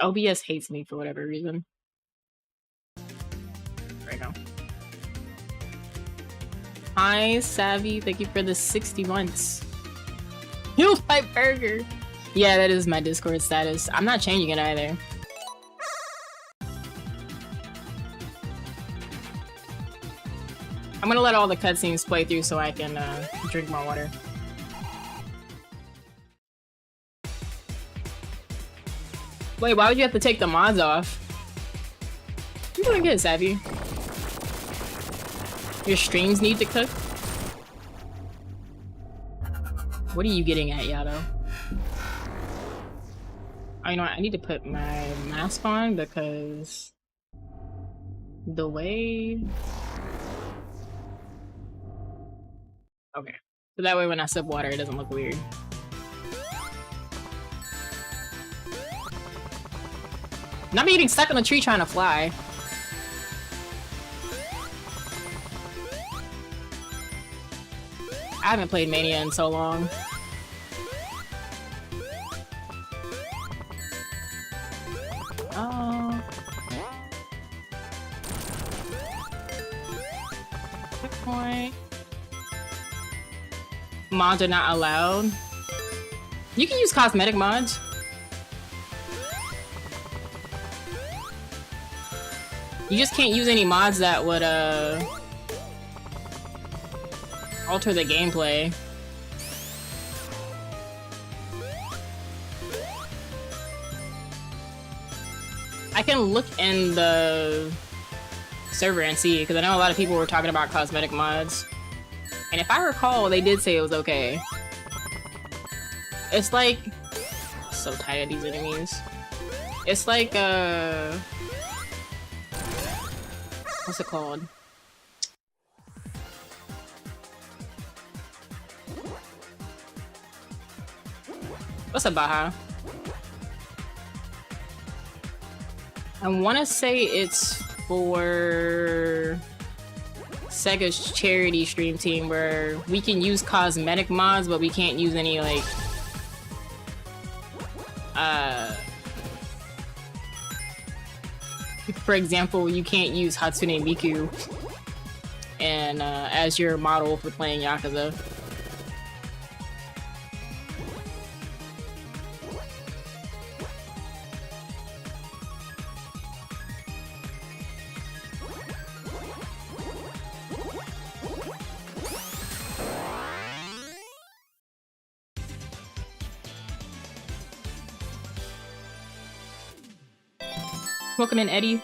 OBS hates me for whatever reason. Right now. Hi, Savvy. Thank you for the 60 months. You like burger. Yeah, that is my Discord status. I'm not changing it either. I'm gonna let all the cutscenes play through so I can drink more water. Wait, why would you have to take the mods off? You're doing good, Savvy. Your streams need to cook? What are you getting at, Yato? Oh, you know what? I need to put my mask on because the way... Okay. So that way when I sip water, it doesn't look weird. Not me getting stuck on the tree trying to fly. I haven't played Mania in so long. Oh. Good point. Mods are not allowed. You can use cosmetic mods. You just can't use any mods that would alter the gameplay. I can look in the server and see, because I know a lot of people were talking about cosmetic mods. And if I recall, they did say it was okay. It's like... I'm so tired of these enemies. It's like, what's it called? What's a Baja? I want to say it's for Sega's charity stream team where we can use cosmetic mods, but we can't use any, like, for example, you can't use Hatsune Miku and as your model for playing Yakuza. Welcome in, Eddie.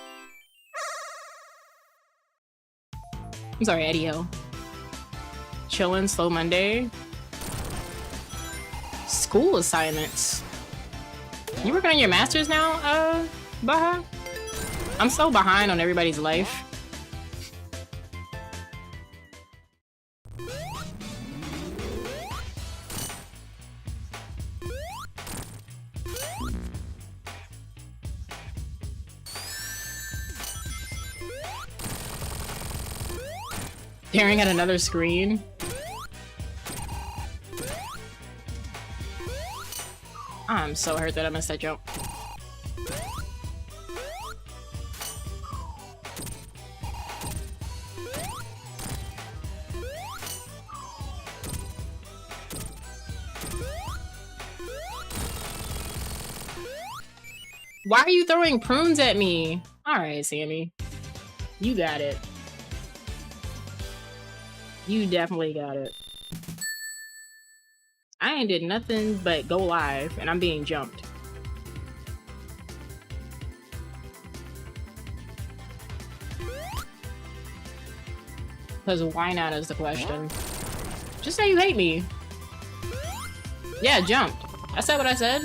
I'm sorry, Eddie-O. Chillin', slow Monday. School assignments. You working on your masters now, Baha? I'm so behind on everybody's life. Staring at another screen. I'm so hurt that I missed that jump. Why are you throwing prunes at me? Alright, Sammy. You got it. You definitely got it. I ain't did nothing but go live, and I'm being jumped. Because why not is the question. Just say you hate me. Yeah, jumped. I said what I said.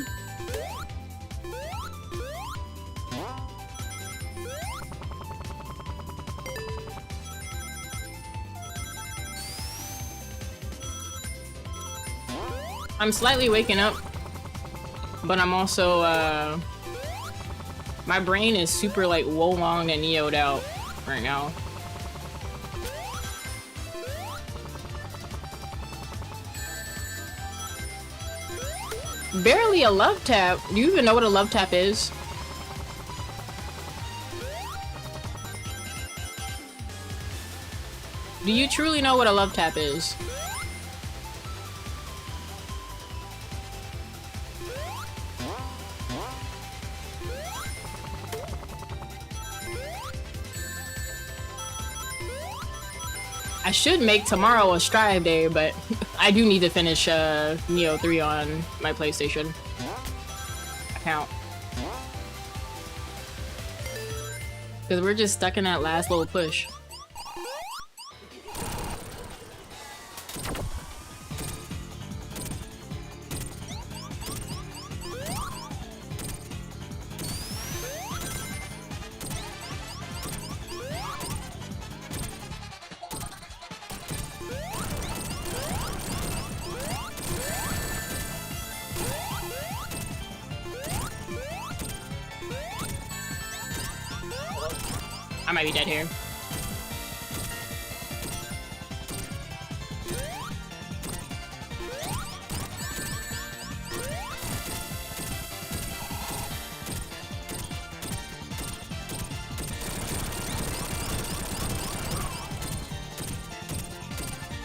I'm slightly waking up, but I'm also, my brain is super, like, Wolonged and Neo'd out right now. Barely a love tap. Do you even know what a love tap is? Do you truly know what a love tap is? I should make tomorrow a strive day, but I do need to finish Neo 3 on my PlayStation account. Because we're just stuck in that last little push. I might be dead here.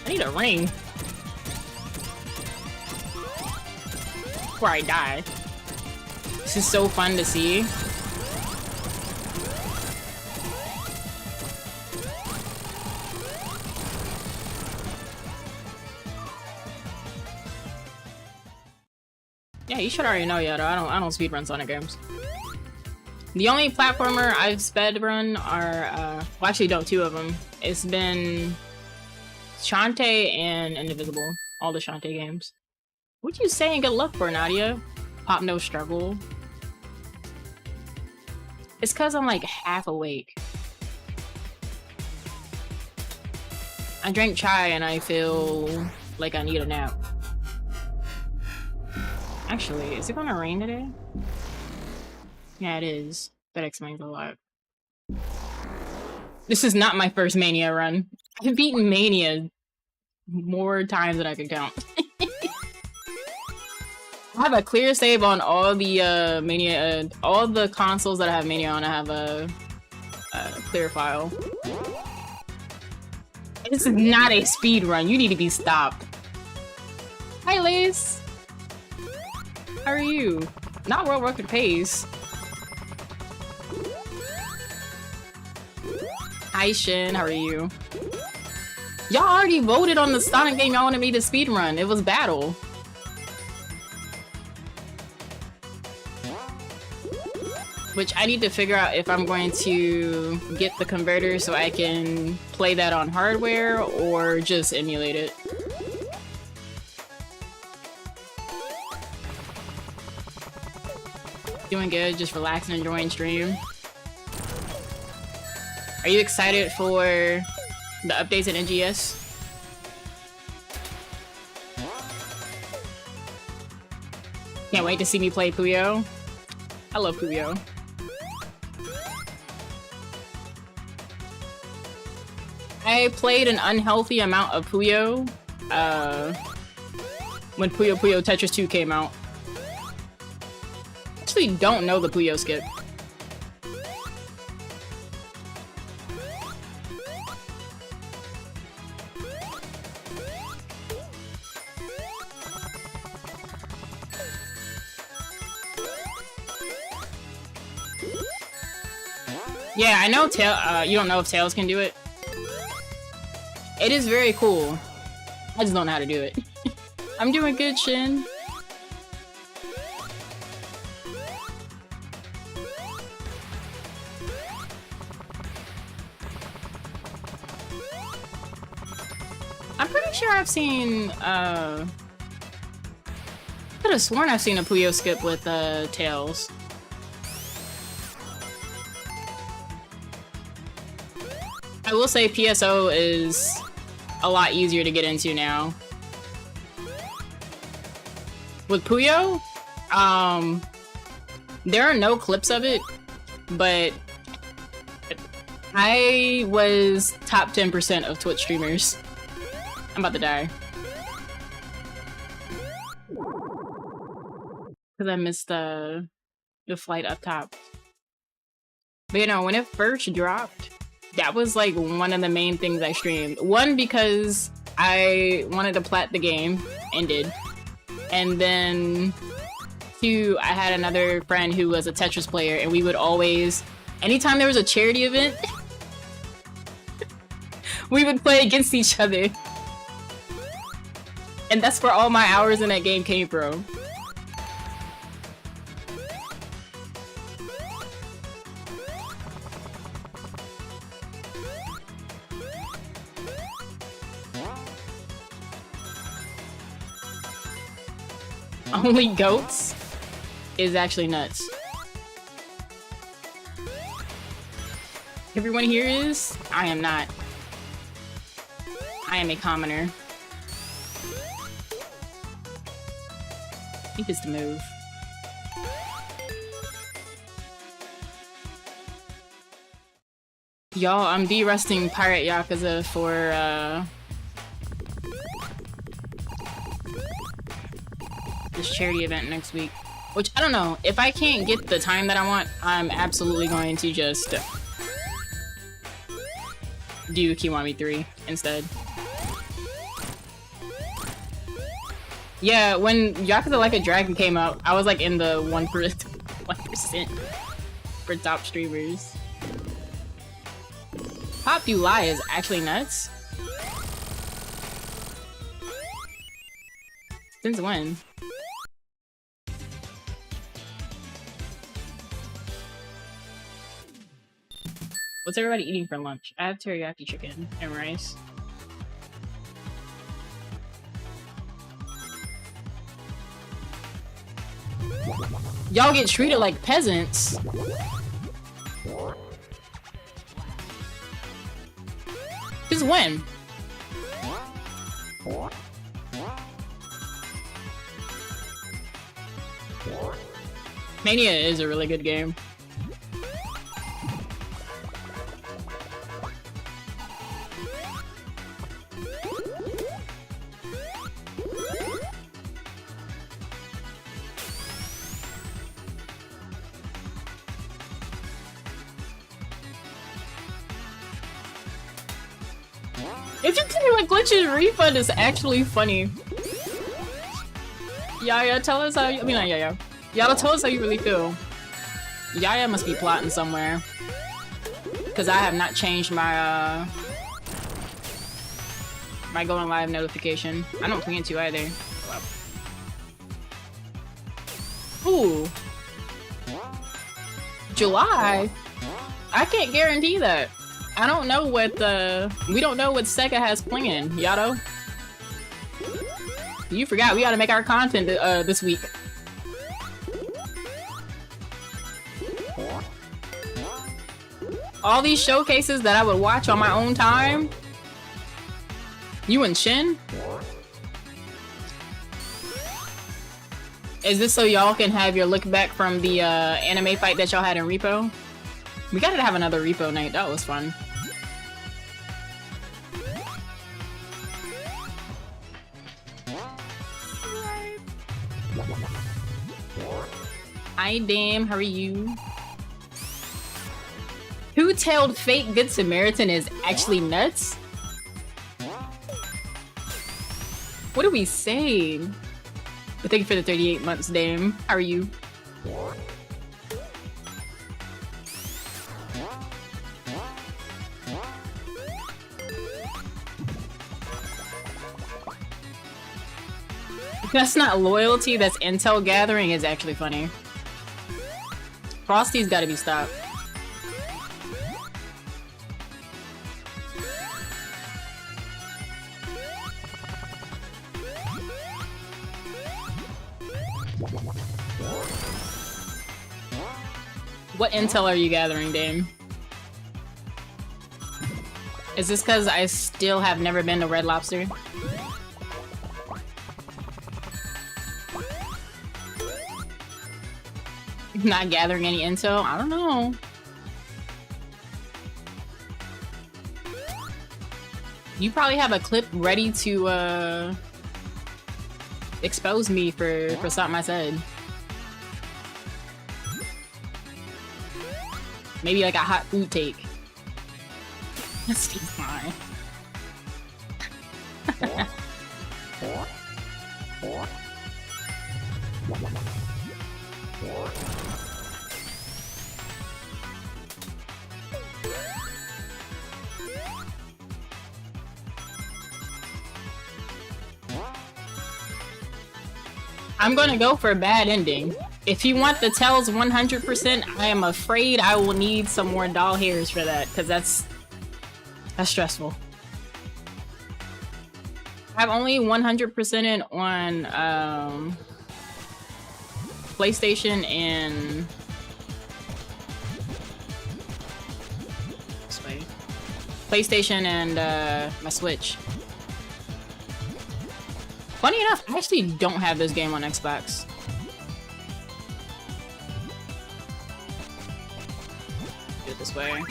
I need a ring before I die. This is so fun to see. Yeah, you should already know yet. I don't speedrun Sonic games. The only platformer I've speedrun are well, actually no, two of them. It's been Shantae and Indivisible. All the Shantae games. What you saying good luck for, Nadia? Pop no struggle. It's cause I'm like half awake. I drank chai and I feel like I need a nap. Actually, is it gonna rain today? Yeah, it is. That explains a lot. This is not my first Mania run. I've beaten Mania more times than I can count. I have a clear save on all the Mania, all the consoles that I have Mania on. I have a clear file. This is not a speed run. You need to be stopped. Hi, Liz. How are you? Not world record pace. Hi, Shin. How are you? Y'all already voted on the Sonic game y'all wanted me to speedrun. It was battle. Which I need to figure out if I'm going to get the converter so I can play that on hardware or just emulate it. Doing good, just relaxing, enjoying stream. Are you excited for the updates at NGS? Can't wait to see me play Puyo. I love Puyo. I played an unhealthy amount of Puyo when Puyo Puyo Tetris 2 came out. I actually don't know the Puyo skip. Yeah, I know you don't know if Tails can do it. It is very cool. I just don't know how to do it. I'm doing good, Shin. I'm pretty sure I've seen, I could have sworn I've seen a Puyo skip with, Tails. I will say PSO is a lot easier to get into now. With Puyo, there are no clips of it, but I was top 10% of Twitch streamers. I'm about to die. Because I missed the flight up top. But you know, when it first dropped, That was like one of the main things I streamed. One, because I wanted to plat the game, and did. And then two, I had another friend who was a Tetris player, and we would always, anytime there was a charity event, we would play against each other. And that's where all my hours in that game came from. Only goats is actually nuts. Everyone here is? I am not. I am a commoner. I think it's the move. Y'all, I'm de-rusting Pirate Yakuza for, this charity event next week. Which, I don't know. If I can't get the time that I want, I'm absolutely going to just do Kiwami 3 instead. Yeah, when Yakuza Like a Dragon came out, I was like in the 1% for top streamers. Pop You Lie is actually nuts. Since when? What's everybody eating for lunch? I have teriyaki chicken and rice. Y'all get treated like peasants. Since when? Mania is a really good game. If you tell me like glitches refund is actually funny. Yaya, tell us how you, I mean not Yaya. Yaya, tell us how you really feel. Yaya must be plotting somewhere. Cause I have not changed my my going live notification. I don't plan to either. Ooh. July? I can't guarantee that. I don't know what we don't know what Sega has planned, Yato. You forgot we gotta make our content this week. All these showcases that I would watch on my own time. You and Shin? Is this so y'all can have your look back from the anime fight that y'all had in Repo? We gotta have another Repo night, that was fun. Hi damn, how are you? Who-tailed fake Good Samaritan is actually nuts? What do we say? But thank you for the 38 months, dame. How are you? That's not loyalty, that's intel gathering is actually funny. Frosty's gotta be stopped. What intel are you gathering, Dame? Is this because I still have never been to Red Lobster? Not gathering any intel? I don't know. You probably have a clip ready to expose me for something I said. Maybe like a hot food take. Steve's fine. I'm gonna go for a bad ending. If you want the tails 100%, I am afraid I will need some more doll hairs for that, because that's stressful. I've only 100%ed on PlayStation and my Switch. Funny enough, I actually don't have this game on Xbox. Do it this way.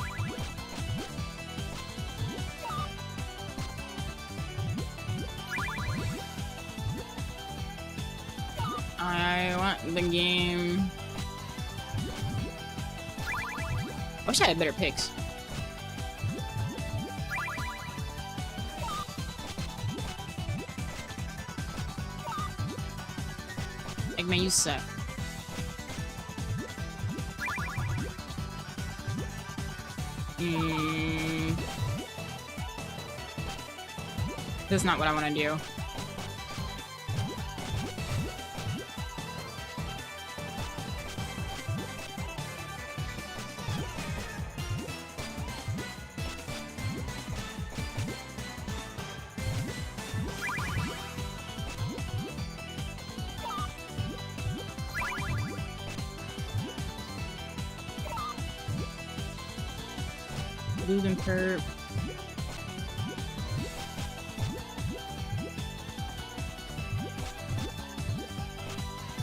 I want the game. I wish I had better picks. Eggman, you suck. That's not what I want to do. Losing perp.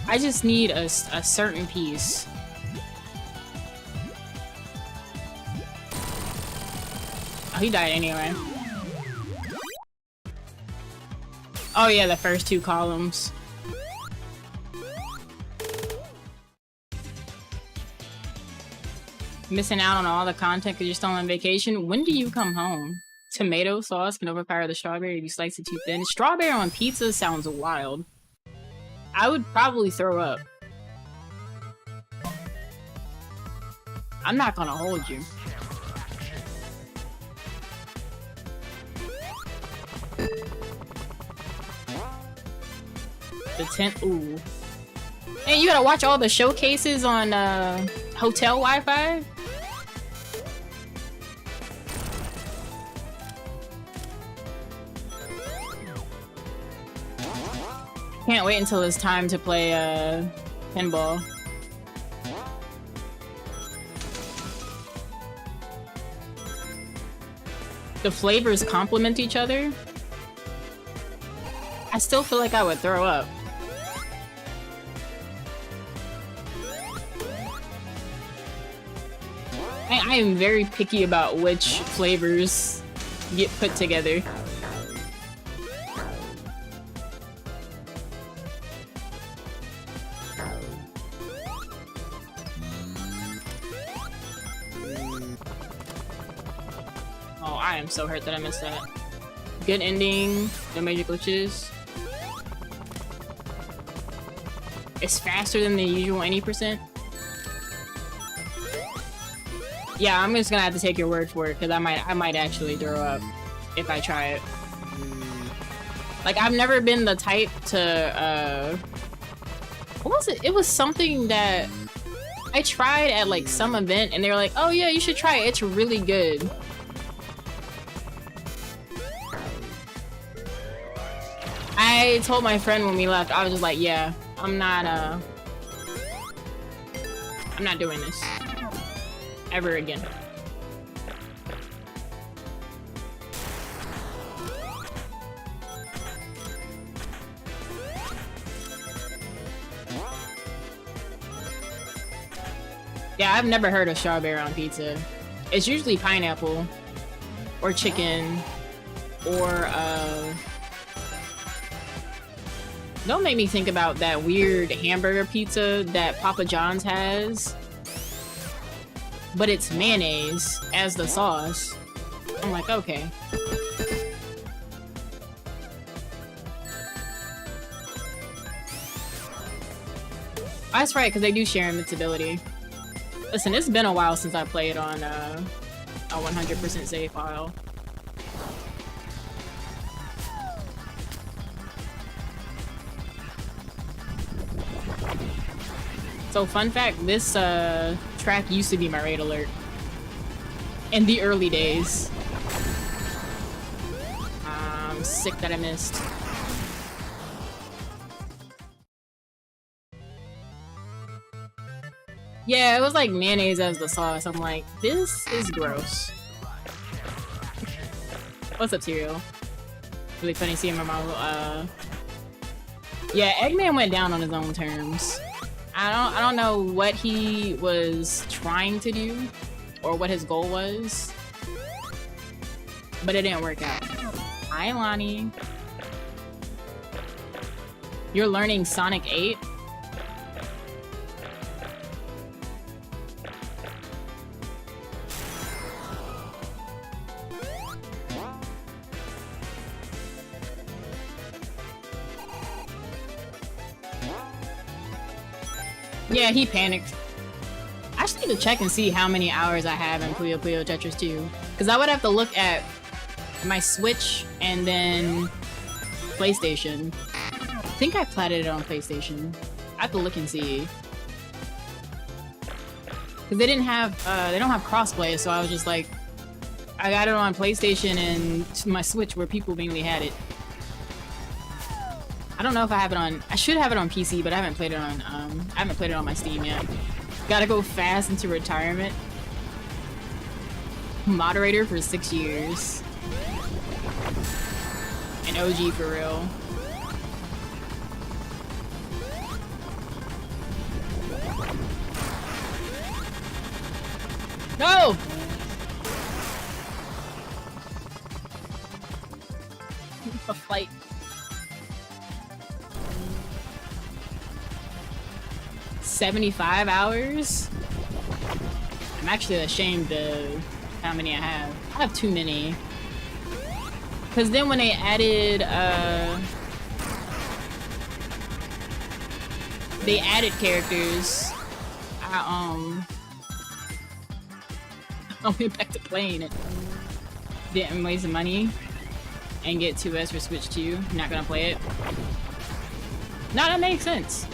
I just need a certain piece. Oh, he died anyway. Oh yeah, the first two columns. Missing out on all the content because you're still on vacation. When do you come home? Tomato sauce can overpower the strawberry if you slice it too thin. Strawberry on pizza sounds wild. I would probably throw up. I'm not gonna hold you. The tent, ooh. Hey, you gotta watch all the showcases on hotel Wi-Fi? Can't wait until it's time to play pinball. The flavors complement each other. I still feel like I would throw up. I am very picky about which flavors get put together. Oh, I am so hurt that I missed that. Good ending, no major glitches. It's faster than the usual 80%. Yeah, I'm just gonna have to take your word for it because I might actually throw up if I try it. Like, I've never been the type to what was it? It was something that I tried at like some event and they were like, "Oh yeah, you should try it. It's really good." I told my friend when we left, I was just like, "Yeah, I'm not doing this ever again." Yeah, I've never heard of strawberry on pizza. It's usually pineapple or chicken or don't make me think about that weird hamburger pizza that Papa John's has. But it's mayonnaise as the sauce. I'm like, okay. That's right, because they do share invincibility. Listen, it's been a while since I played on a 100% save file. So fun fact, this track used to be my raid alert in the early days. I'm sick that I missed. Yeah, it was like mayonnaise as the sauce. I'm like, this is gross. What's up, cereal? Really funny seeing my mom. Yeah, Eggman went down on his own terms. I don't know what he was trying to do or what his goal was, but it didn't work out. Hi, Lonnie. You're learning Sonic 8? Yeah, he panicked. I just need to check and see how many hours I have in Puyo Puyo Tetris 2. Because I would have to look at my Switch and then PlayStation. I think I platted it on PlayStation. I have to look and see. Because they don't have crossplay, so I was just like, I got it on PlayStation and my Switch where people mainly had it. I don't know if I have it on. I should have it on PC, but I haven't played it on. I haven't played it on my Steam yet. Gotta go fast into retirement. Moderator for 6 years. An OG for real. No! A flight. $75 hours? I'm actually ashamed of how many I have. I have too many. Because then when they added characters, I went back to playing it. Didn't waste the money and get 2S for Switch 2. Not gonna play it. No, that makes sense.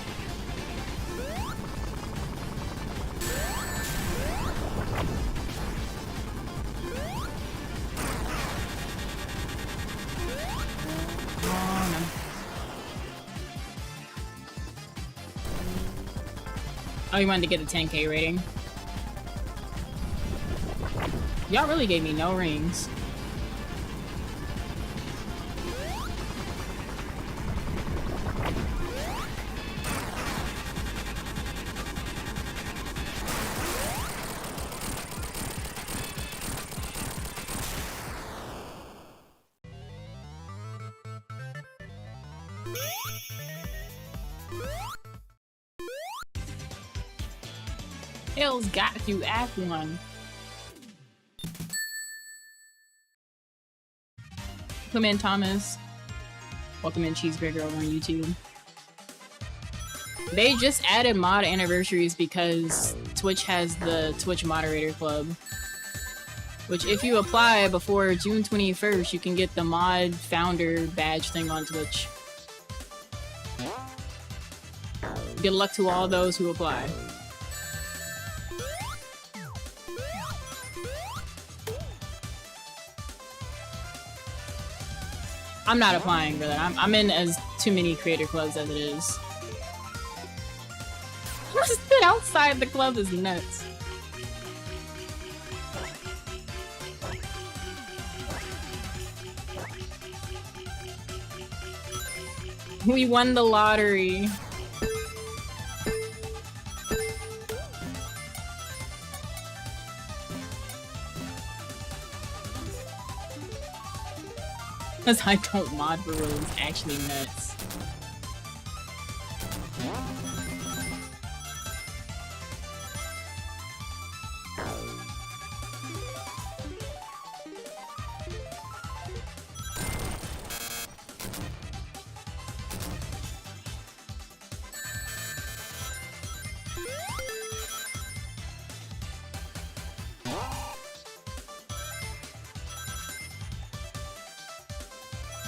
Oh, you wanted to get a 10K rating? Y'all really gave me no rings. Hell's got you, Act 1. Welcome in, Thomas. Welcome in, Cheeseburger over on YouTube. They just added mod anniversaries because Twitch has the Twitch Moderator Club. Which, if you apply before June 21st, you can get the mod founder badge thing on Twitch. Good luck to all those who apply. I'm not applying for that. I'm in as too many creator clubs as it is. Sit outside the club is nuts. We won the lottery. Because I don't mod for rules actually nuts.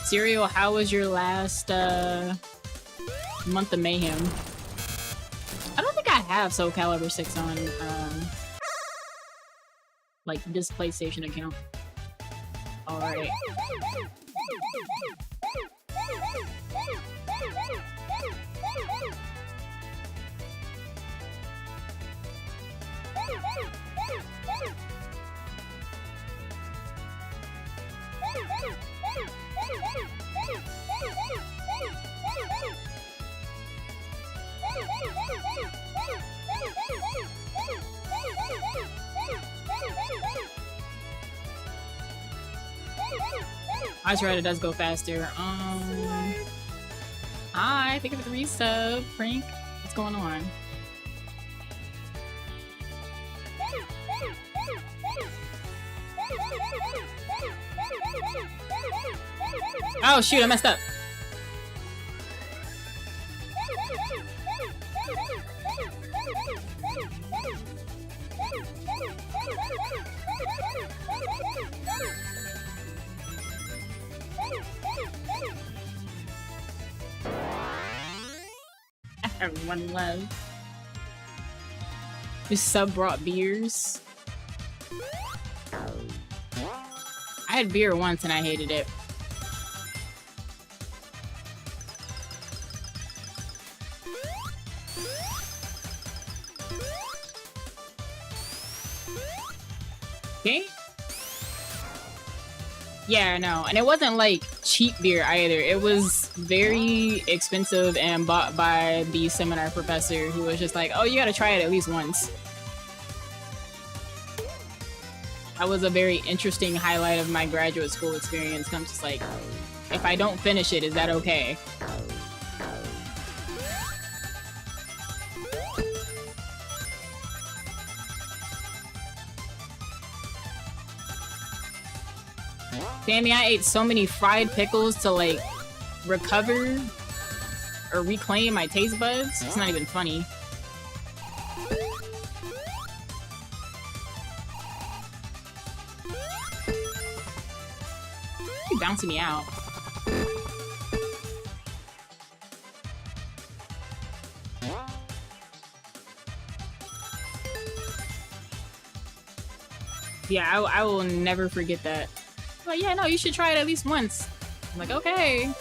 Serial, how was your last month of mayhem? I don't think I have Soul Calibur 6 on like this PlayStation account. Alright. I was right, it does go faster. Hi, thank you for the resub, Frank. What's going on? Oh shoot, I messed up. Everyone love. This sub brought beers. I had beer once and I hated it. Okay. Yeah, no, and it wasn't like cheap beer either. It was very expensive and bought by the seminar professor who was just like, oh, you gotta try it at least once. That was a very interesting highlight of my graduate school experience. I'm just like, if I don't finish it, is that okay? Sammy, I ate so many fried pickles to like recover or reclaim my taste buds. It's not even funny. You're bouncing me out. Yeah, I will never forget that. But yeah, no, you should try it at least once. I'm like, okay.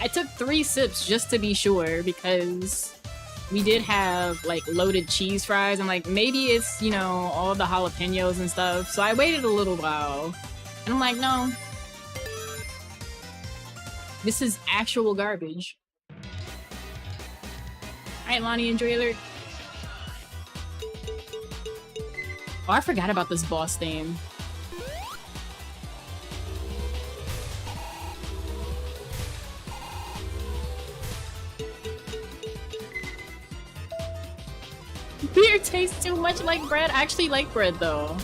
I took 3 sips just to be sure because we did have like loaded cheese fries and like maybe it's, you know, all the jalapenos and stuff. So I waited a little while and I'm like, no. This is actual garbage. Alright, Lonnie, enjoy alert. Oh, I forgot about this boss theme. Beer tastes too much like bread. I actually like bread though.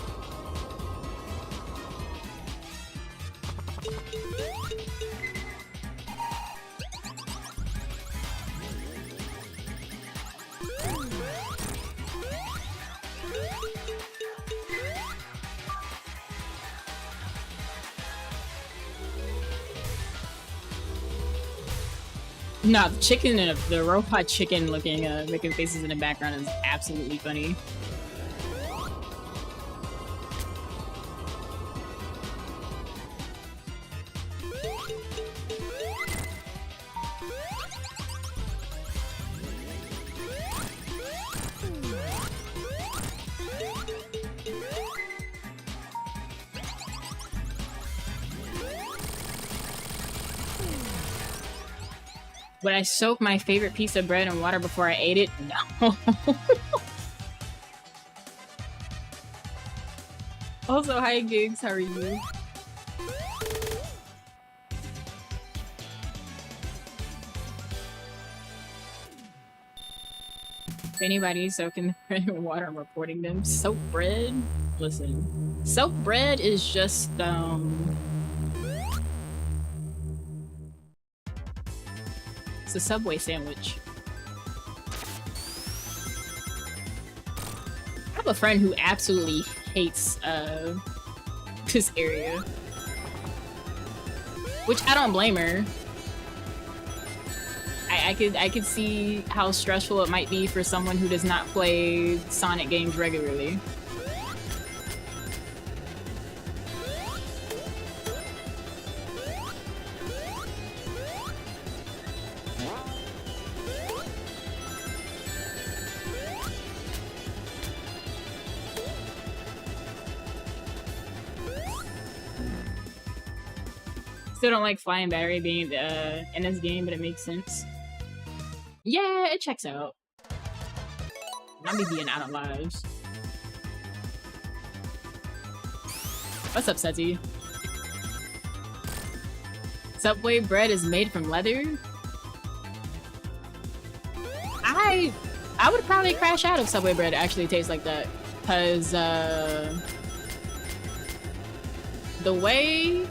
No, the chicken and the robot chicken looking, making faces in the background is absolutely funny. Would I soak my favorite piece of bread in water before I ate it? No. Also, hi Gigs, how are you? If anybody's soaking bread in water, I'm reporting them. Soak bread? Listen, soak bread is just, it's a Subway sandwich. I have a friend who absolutely hates this area. Which I don't blame her. I could see how stressful it might be for someone who does not play Sonic games regularly. Still don't like Flying Battery being in this game, but it makes sense. Yeah, it checks out. Not me being out of lives. What's up, Seti? Subway bread is made from leather? I would probably crash out if Subway bread actually tastes like that. Cause the way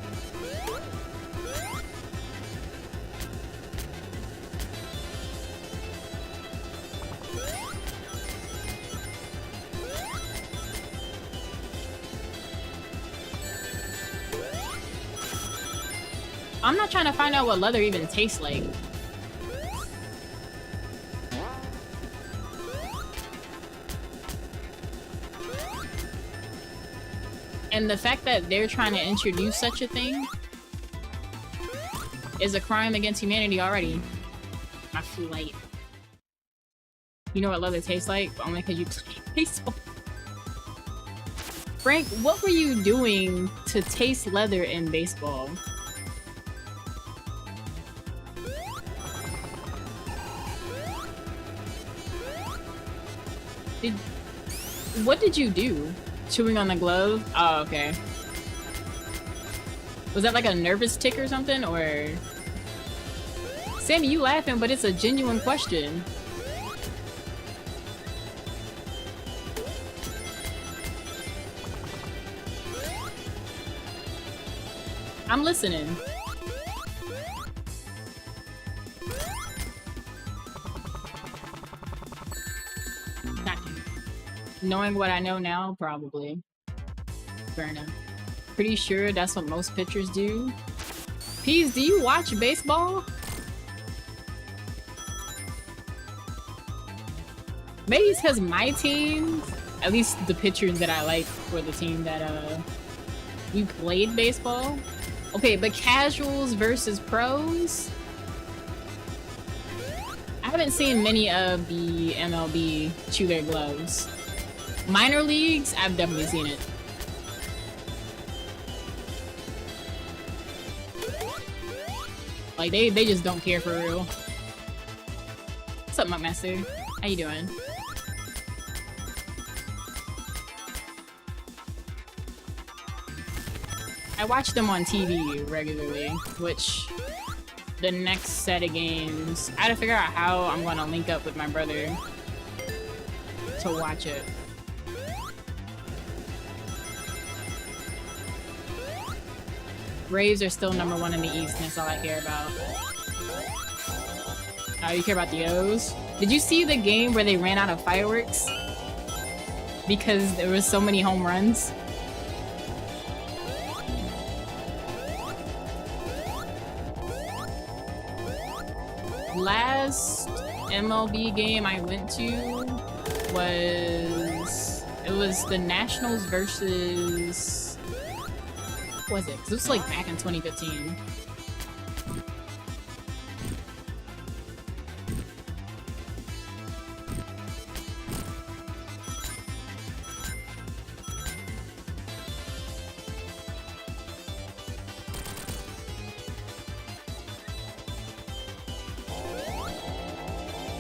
I'm not trying to find out what leather even tastes like. And the fact that they're trying to introduce such a thing is a crime against humanity already. My flight. You know what leather tastes like? Only because you play baseball. Frank, what were you doing to taste leather in baseball? What did you do? Chewing on the glove? Oh, okay. Was that like a nervous tick or something, or? Sammy, you laughing, but it's a genuine question. I'm listening. Knowing what I know now, probably. Fair enough. Pretty sure that's what most pitchers do. Peas, do you watch baseball? Maybe it's because my team, at least the pitchers that I like for the team that we played baseball. Okay, but casuals versus pros? I haven't seen many of the MLB chew their gloves. Minor leagues, I've definitely seen it. Like, they just don't care for real. What's up, Master? How you doing? I watch them on TV regularly, which the next set of games, I had to figure out how I'm gonna link up with my brother to watch it. Braves are still #1 in the East, and that's all I care about. Oh, you care about the O's? Did you see the game where they ran out of fireworks? Because there was so many home runs? Last MLB game I went to was... It was the Nationals versus... What was it? Because it was like back in 2015.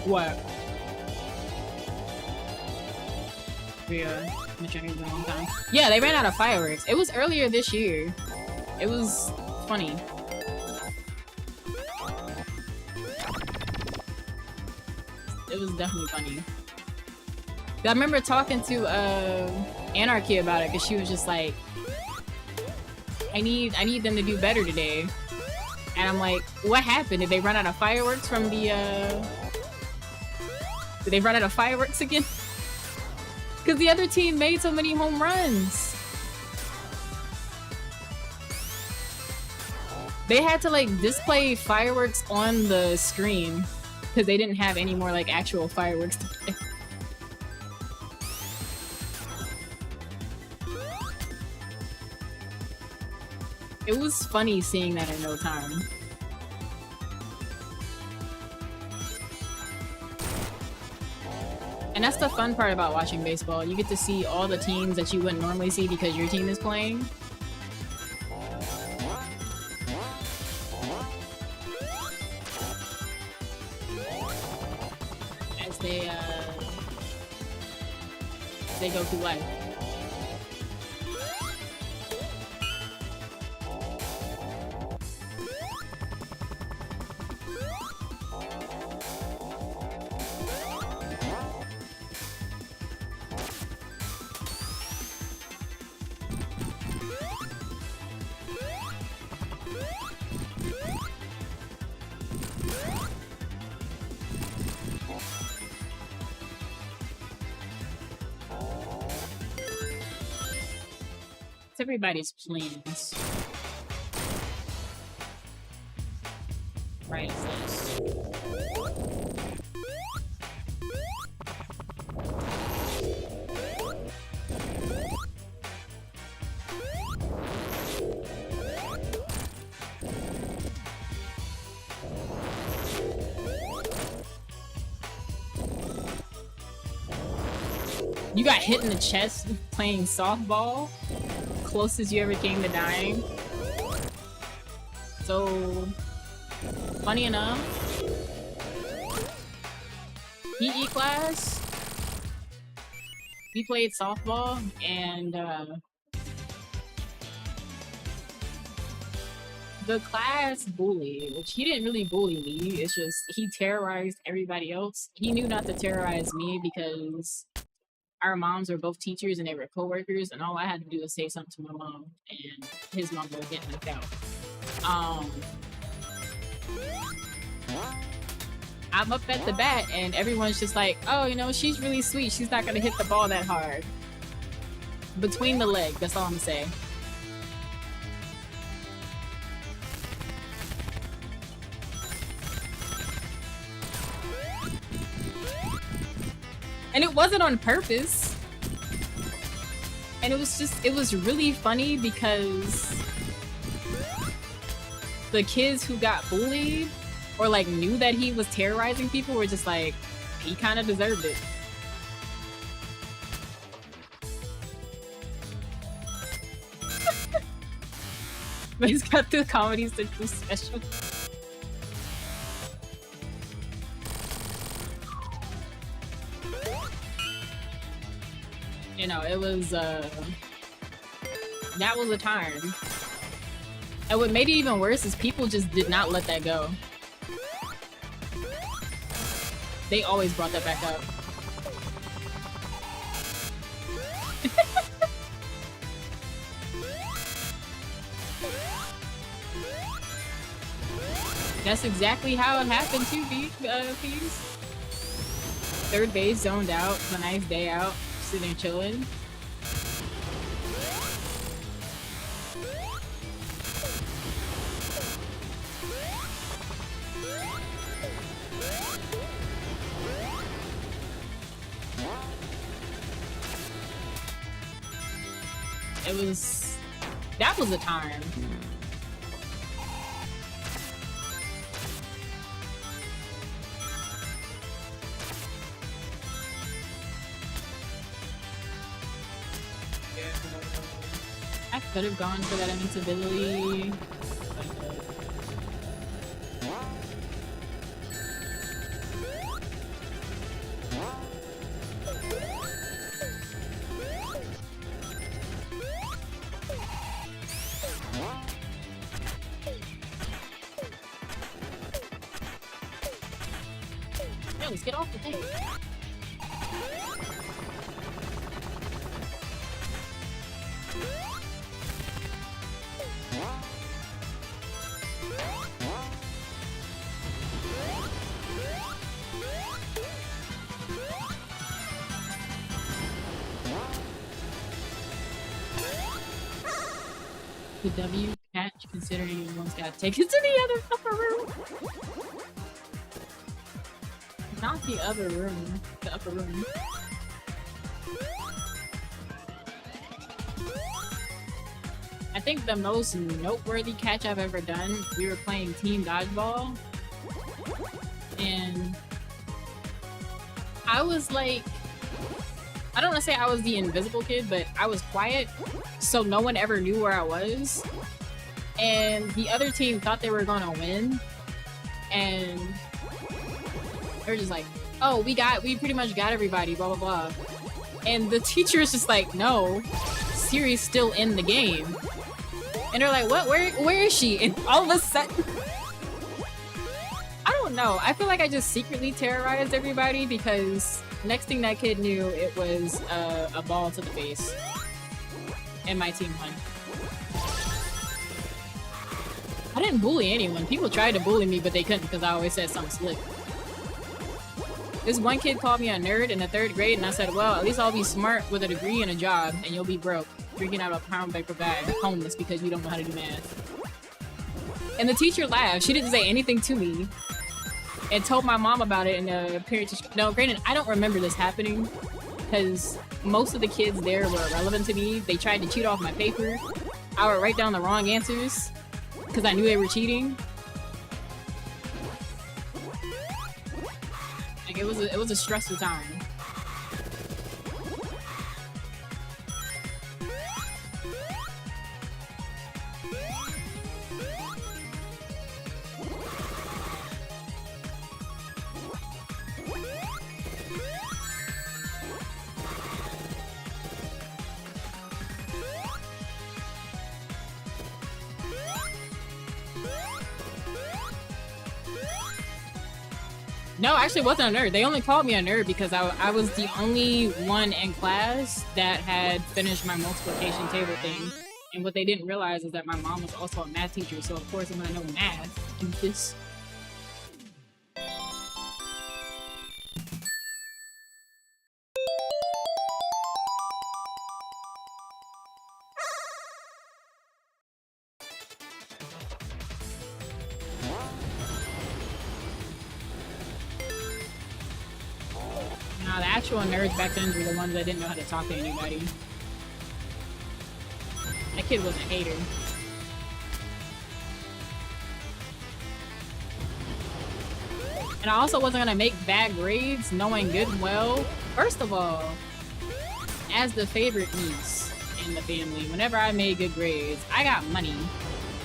What? Yeah, been checking for a long time. Yeah, they ran out of fireworks. It was earlier this year. It was funny. It was definitely funny. I remember talking to Anarchy about it because she was just like, I need them to do better today. And I'm like, what happened? Did they run out of fireworks from the Did they run out of fireworks again? Because the other team made so many home runs. They had to like display fireworks on the screen because they didn't have any more like actual fireworks to play. It was funny seeing that in no time. And that's the fun part about watching baseball. You get to see all the teams that you wouldn't normally see because your team is playing. As they go through life. It's everybody's plans. Right, so. You got hit in the chest playing softball? Closest you ever came to dying. So, funny enough, PE class, we played softball, and the class bully, which he didn't really bully me, it's just he terrorized everybody else. He knew not to terrorize me because our moms were both teachers and they were co-workers, and all I had to do was say something to my mom, and his mom was getting knocked out. I'm up at the bat, and everyone's just like, oh, you know, she's really sweet. She's not gonna hit the ball that hard. Between the leg, that's all I'm gonna say. And it wasn't on purpose. And it was really funny because the kids who got bullied or like knew that he was terrorizing people were just like, he kind of deserved it. But he's got the Comedy Central special. You know, it was, that was a time. And what made it even worse is people just did not let that go. They always brought that back up. That's exactly how it happened too, Peas. Third base zoned out, it's a nice day out. Sitting chilling. That was a time. I could have gone for that invincibility. No, let's get off the thing. The W catch Considering everyone's got to take it to the other upper room. Not the other room. The upper room. I think the most noteworthy catch I've ever done, we were playing Team Dodgeball. And I was like, I don't want to say I was the invisible kid, but I was quiet, so no one ever knew where I was. And the other team thought they were gonna win, and they were just like, oh, we pretty much got everybody, blah, blah, blah. And the teacher is just like, no, Siri's still in the game. And they're like, what, where is she? And all of a sudden, I don't know. I feel like I just secretly terrorized everybody because next thing that kid knew, it was a ball to the face. And my team won. I didn't bully anyone. People tried to bully me, but they couldn't because I always said something slick. This one kid called me a nerd in the 3rd grade, and I said, well, at least I'll be smart with a degree and a job, and you'll be broke, drinking out of a pound paper bag, homeless because you don't know how to do math. And the teacher laughed. She didn't say anything to me, and told my mom about it, and the parents... No, granted, I don't remember this happening, because most of the kids there were irrelevant to me. They tried to cheat off my paper. I would write down the wrong answers, because I knew they were cheating. Like, it was a stressful time. No, I actually wasn't a nerd. They only called me a nerd because I was the only one in class that had finished my multiplication table thing. And what they didn't realize is that my mom was also a math teacher, so of course I'm gonna know math. And this... Nah, the actual nerds back then were the ones that didn't know how to talk to anybody. That kid was a hater. And I also wasn't gonna make bad grades, knowing good and well. First of all, as the favorite niece in the family, whenever I made good grades, I got money.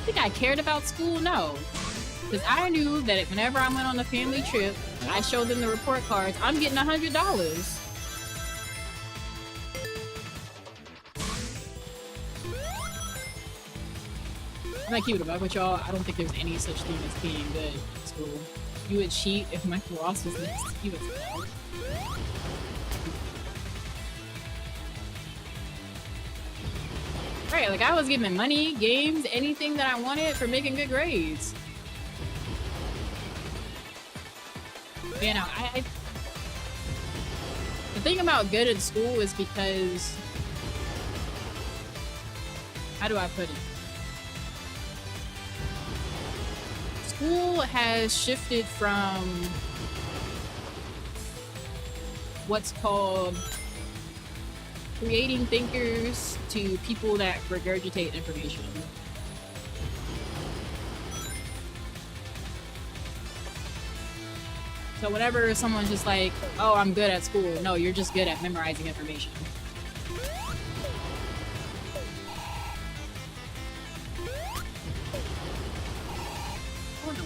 Think I cared about school? No. Because I knew that whenever I went on a family trip, I showed them the report cards, I'm getting $100. I'm not cute about with y'all. I don't think there's any such thing as being good at school. You would cheat if Michael Ross was next to you as well. Right, like I was given money, games, anything that I wanted for making good grades. You know, the thing about good in school is because, how do I put it? School has shifted from what's called creating thinkers to people that regurgitate information. So whenever someone's just like, oh, I'm good at school. No, you're just good at memorizing information. Oh no.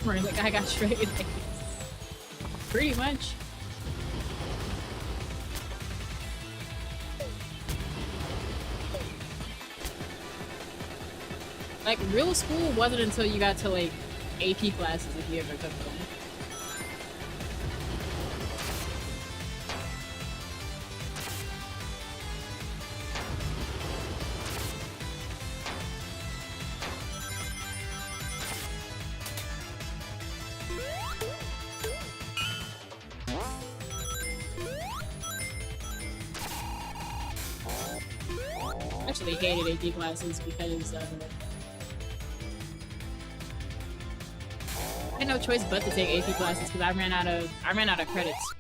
Right, like I got straight A's. Pretty much. Like real school wasn't until you got to like AP classes if you ever took them. actually hated AP classes because I had no choice but to take AP classes because I ran out of credits.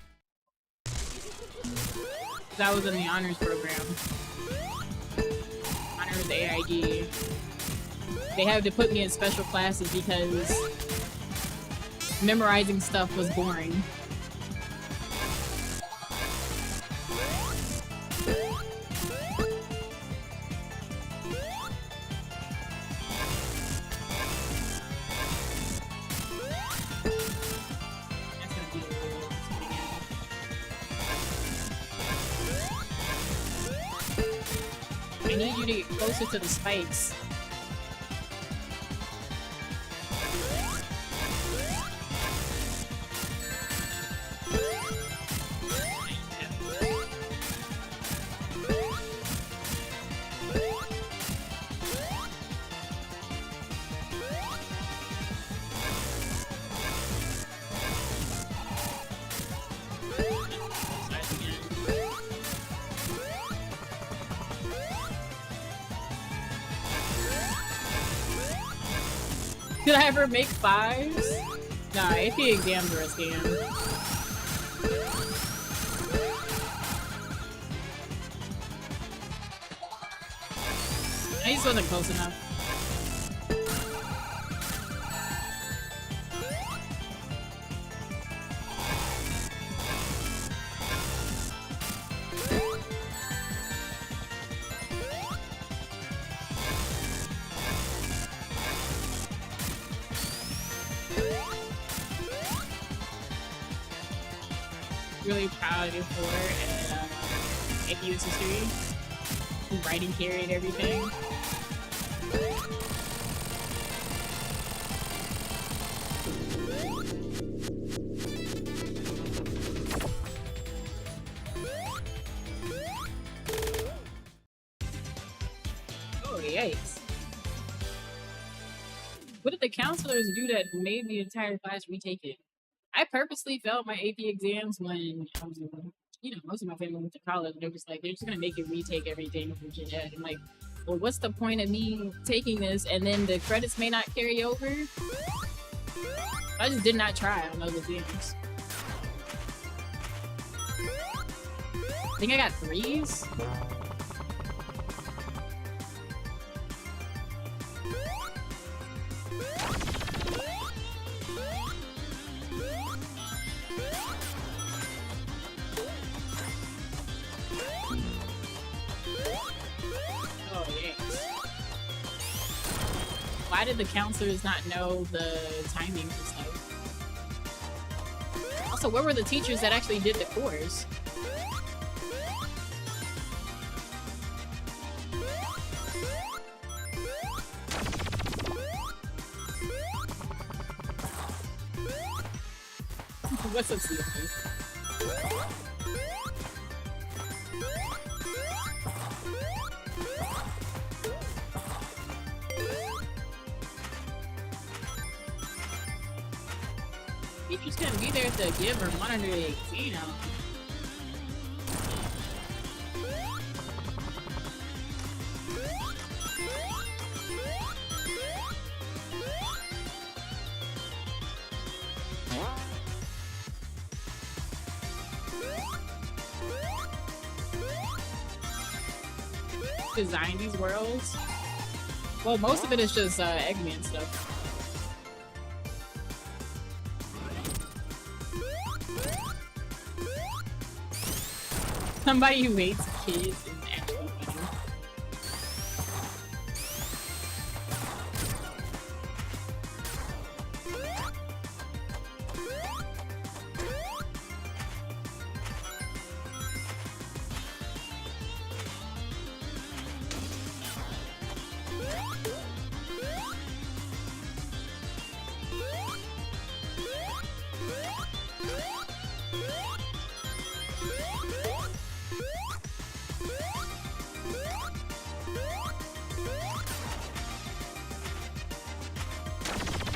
Because I was in the honors program. Honors AIG. They had to put me in special classes because memorizing stuff was boring. I need you to get closer to the spikes. Did I ever make fives? Nah, AP exams were a scam. I just wasn't close enough. Really proud of you for AP US history. Writing carried everything. Oh, yikes. What did the counselors do that made the entire class retake it? I purposely failed my AP exams when I was, most of my family went to college. They're just like, they're just gonna make you retake everything from gen ed. I'm like, well, what's the point of me taking this and then the credits may not carry over? I just did not try on those exams. I think I got 3s. Why did the counselors not know the timing for stuff? Also, where were the teachers that actually did the course? What's up, CFP? Teachers couldn't be there to give or monitor the exam. Design these worlds. Well, most of it is just Eggman stuff. Somebody who hates kids is actually funny.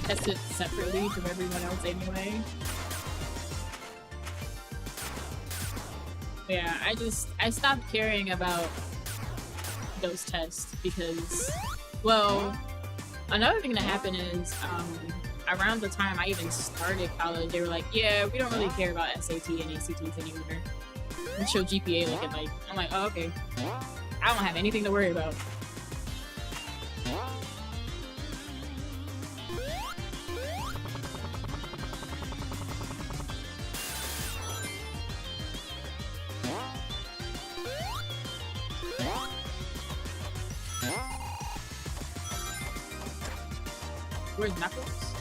Test it separately from everyone else anyway. Yeah, I stopped caring about those tests because, well, another thing that happened is around the time I even started college, they were like, yeah, we don't really care about SAT and ACTs anymore. We show GPA like at night. I'm like, oh, okay. I don't have anything to worry about. Where's Knuckles?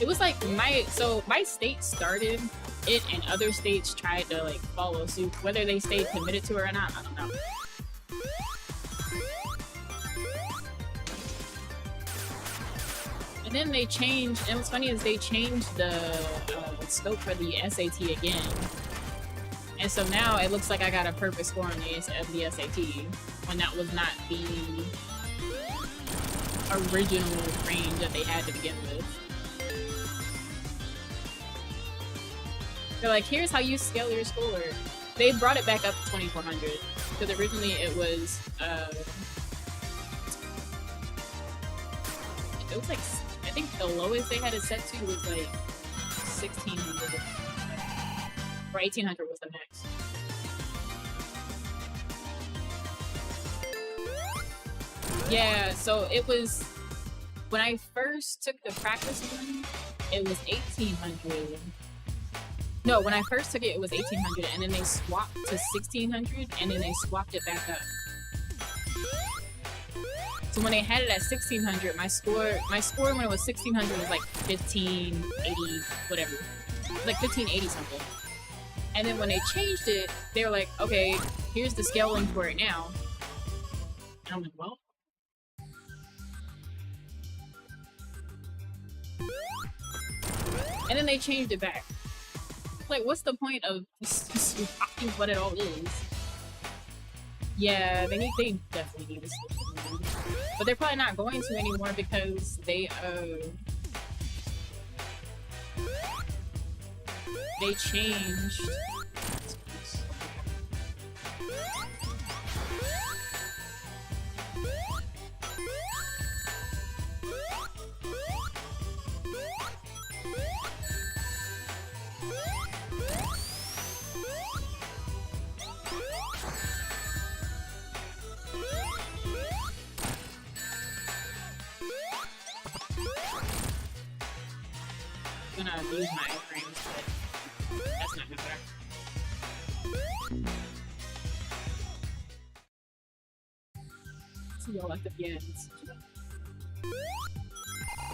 It was like my state started it and other states tried to like follow suit. Whether they stayed committed to it or not, I don't know. And then they changed, and what's funny is they changed the scope for the SAT again. And so now it looks like I got a perfect score on the SAT when that was not the original range that they had to begin with. They're like, here's how you scale your schoolwork. They brought it back up to 2400 because originally it was like, I think the lowest they had it set to was like 1600 or 1800 was the max. Yeah, so it was when I first took the practice one, it was 1800. No, when I first took it, it was 1800, and then they swapped to 1600, and then they swapped it back up. So when they had it at 1600, my score when it was 1600 was like 1580, whatever, like 1580 something. And then when they changed it, they were like, okay, here's the scaling for it now. And I'm like, well. And then they changed it back. Like, what's the point of swapping what it all is? Yeah, they definitely need to switch it. But they're probably not going to anymore because they changed. I'm gonna lose my iframes, but that's not gonna matter. See y'all at the end.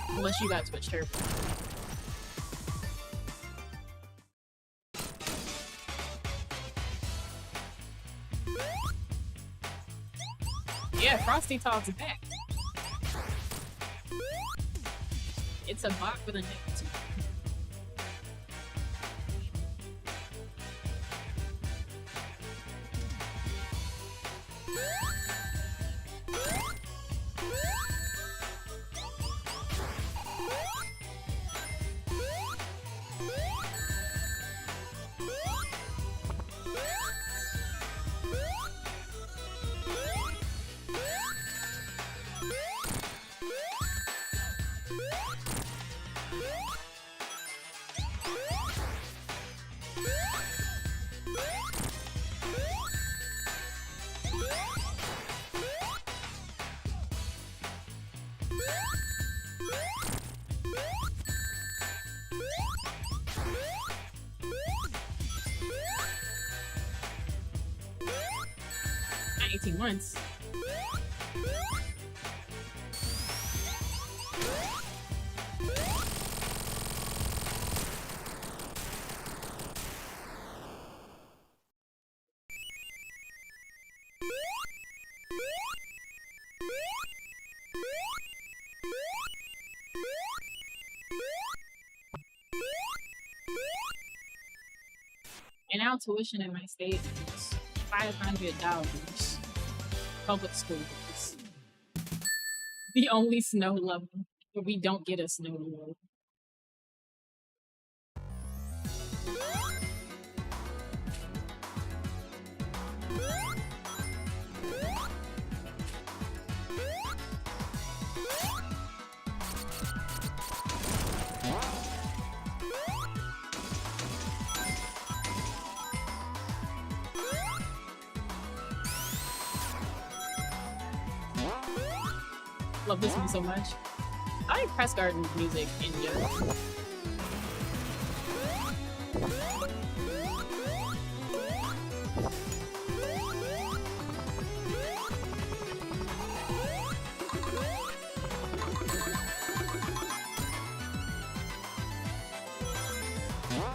Unless you got Twitch Turbo. Yeah, Frosty Talks back. It's a bot with a neck too. Not 18 months. And now tuition in my state is $500. Public schools. The only snow level where we don't get a snow level. Love this one so much. I like Press Garden's music in general.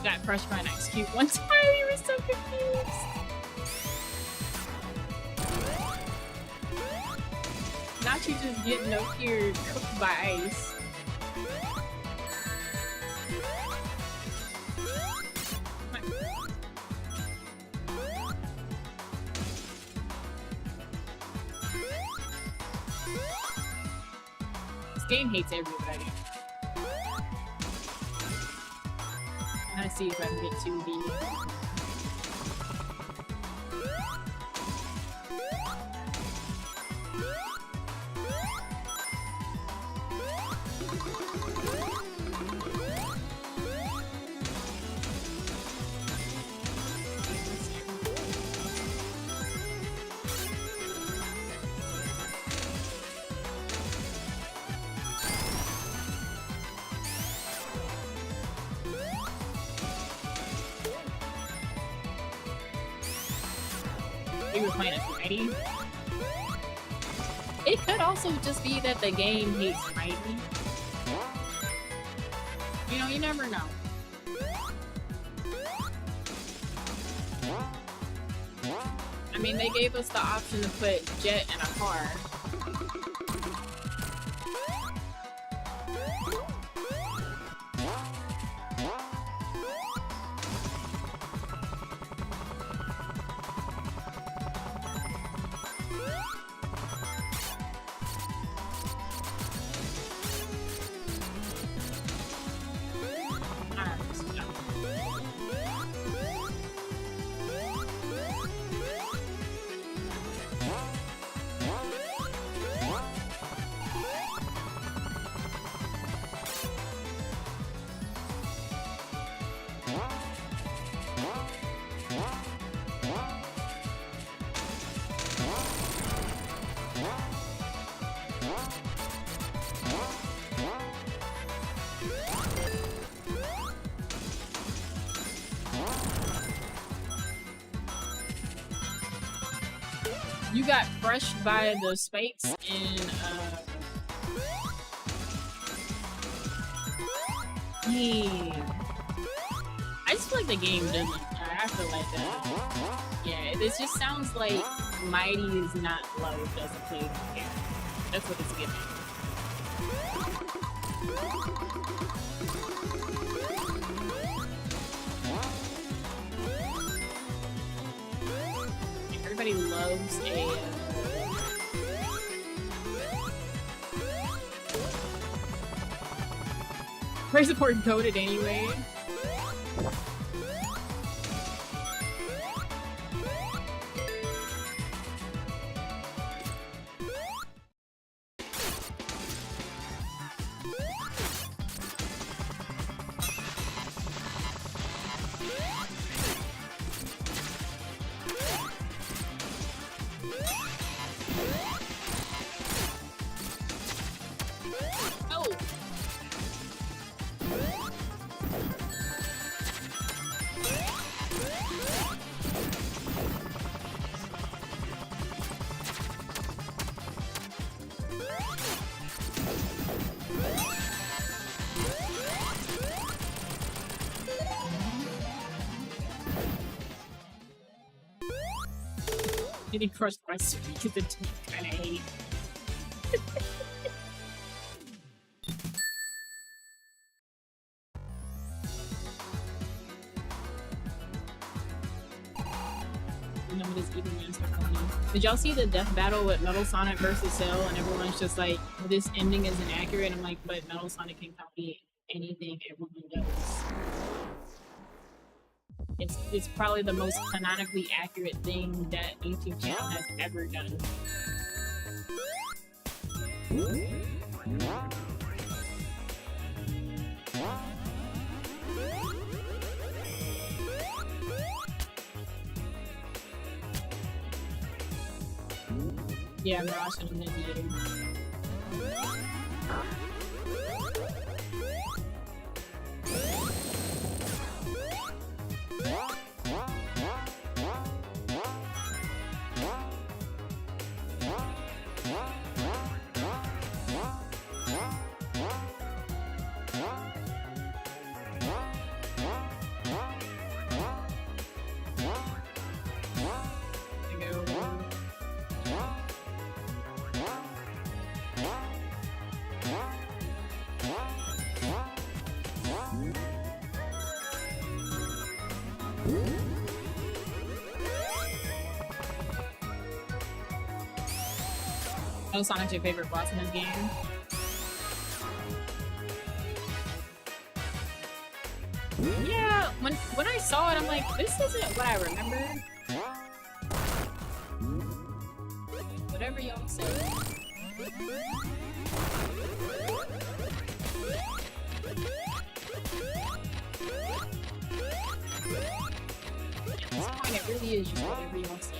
Got crushed by an X-Cube one time, he was so confused. Not you just getting up here cooked by ice. This game hates everybody. I'm gonna see if I can get to the... We were playing as Mighty. It could also just be that the game hates Mighty. You know, you never know. I mean, they gave us the option to put Jet in a car. You got crushed by the spikes in, Dang. I just feel like the game doesn't, I feel like that. Yeah, this just sounds like Mighty is not loved as a player. That's what it's giving. Everybody loves a Praise support coded anyway. Getting crushed by Sweet is a kind of hate. Did y'all see the death battle with Metal Sonic versus Cell? And everyone's just like, this ending is inaccurate. I'm like, but Metal Sonic can copy anything everyone does. It's probably the most canonically accurate thing that YouTube channel has ever done. Yeah, Mirage and Ninja. Oh, Sonic's your favorite boss in this game? Yeah, when I saw it, I'm like, this isn't what I remember. Whatever y'all say. At this point, it really is just whatever y'all say.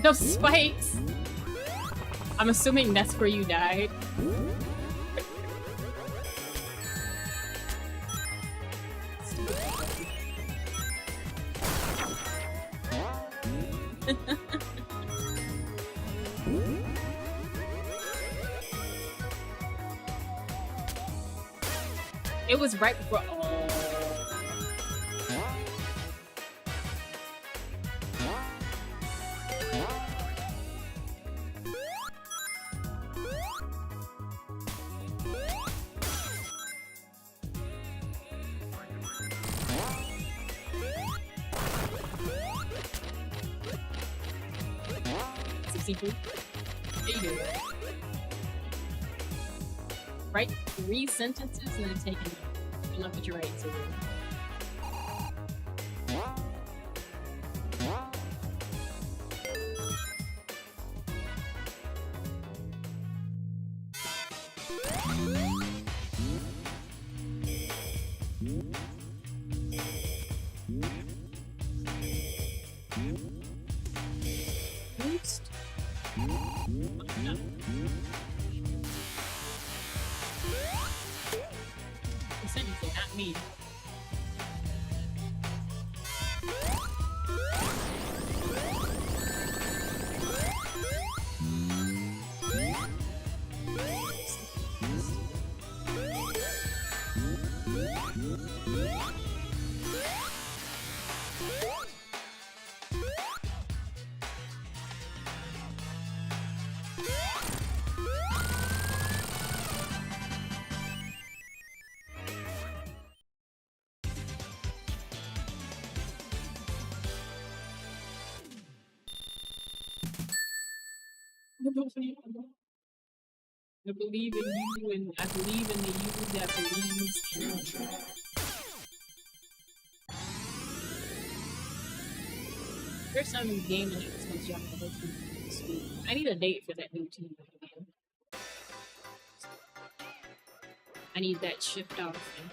No spikes! I'm assuming that's where you died. It was right before. Oh. Seafood. There you go. Write 3 sentences and then take it. You love what you're writing, so not me. I believe in you, and I believe in the you that believes in you. There's some game announcements y'all can look through this week. I need a date for that new team again. I need that shift off thing.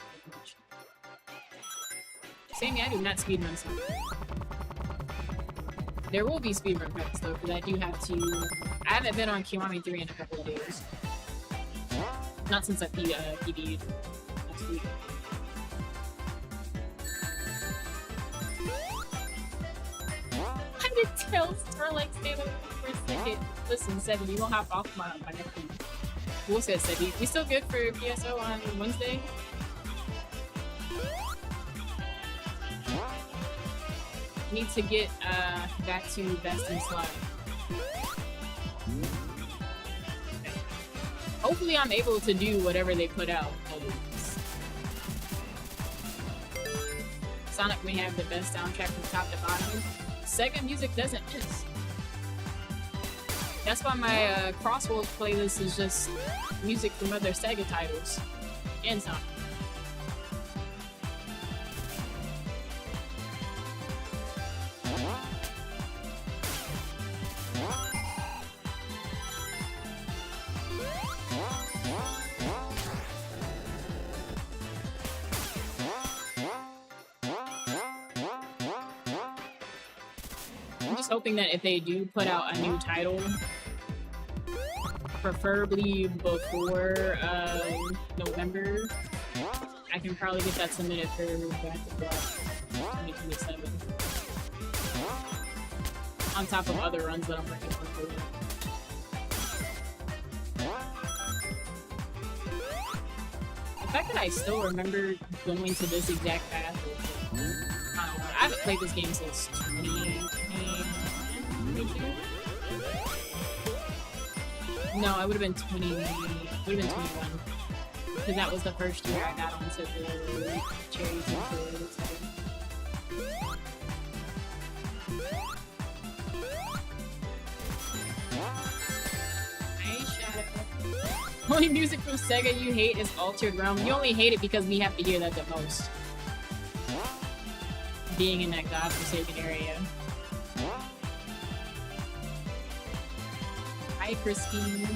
Sammy, I do not speedrun something. There will be speedrun packs though, because I do have to. I haven't been on Kiwami 3 in a couple of days. Not since I PD'd last week. I did tell Starlight stay there for a second. Listen, Seven, you won't hop off my next week. We'll say Seven. We still good for PSO on Wednesday? Need to get back to best in slot. Hopefully I'm able to do whatever they put out. Sonic may have the best soundtrack from top to bottom. Sega music doesn't miss. That's why my Crossworld playlist is just music from other Sega titles and Sonic. Hoping that if they do put out a new title, preferably before November, I can probably get that submitted for Back to Black 2027. On top of other runs that I'm working for. The fact that I still remember going to this exact path is, I don't know. I haven't played this game since 2022. No, I would have been 20. Would have been 21. Because that was the first year I got onto the cherry tutorials. Only music from Sega you hate is Altered Realm. You only hate it because we have to hear that the most. Being in that godforsaken area. Hi, Christine.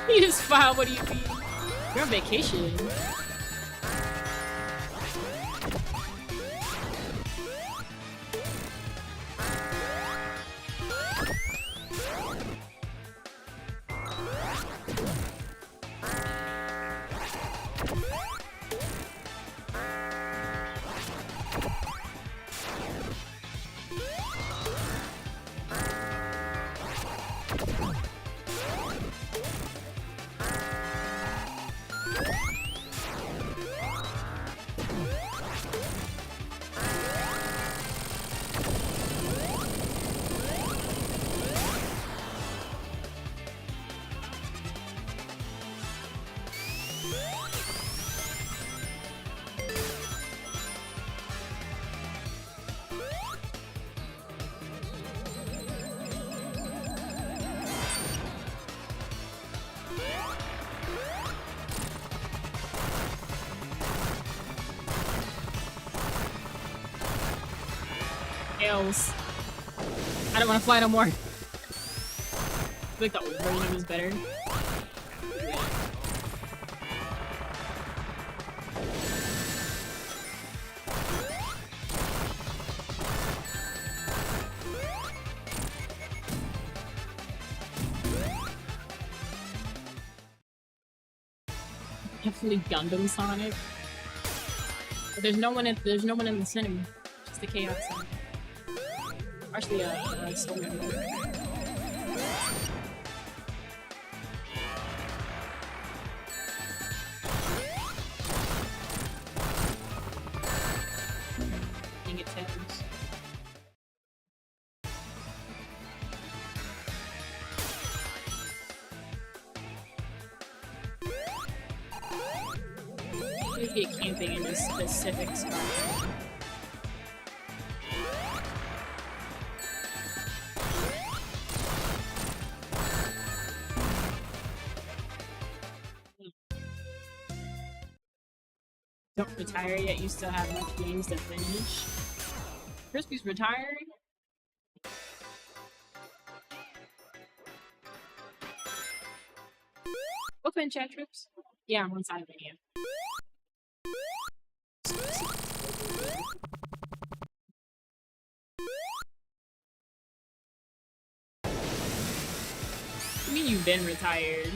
You just filed, what do you mean? You're on vacation. Else. I don't want to fly no more. I feel like the old version was better. Definitely Gundam Sonic. But there's no one in the cinema. Just the Chaos Sonic. Actually, Soul Member. Dang it, Thames. Please get camping in this specific spot. Don't retire yet, you still have enough games to finish. Crispy's retiring? Open chat trips? Yeah, I'm on side of Mania. I mean, you've been retired.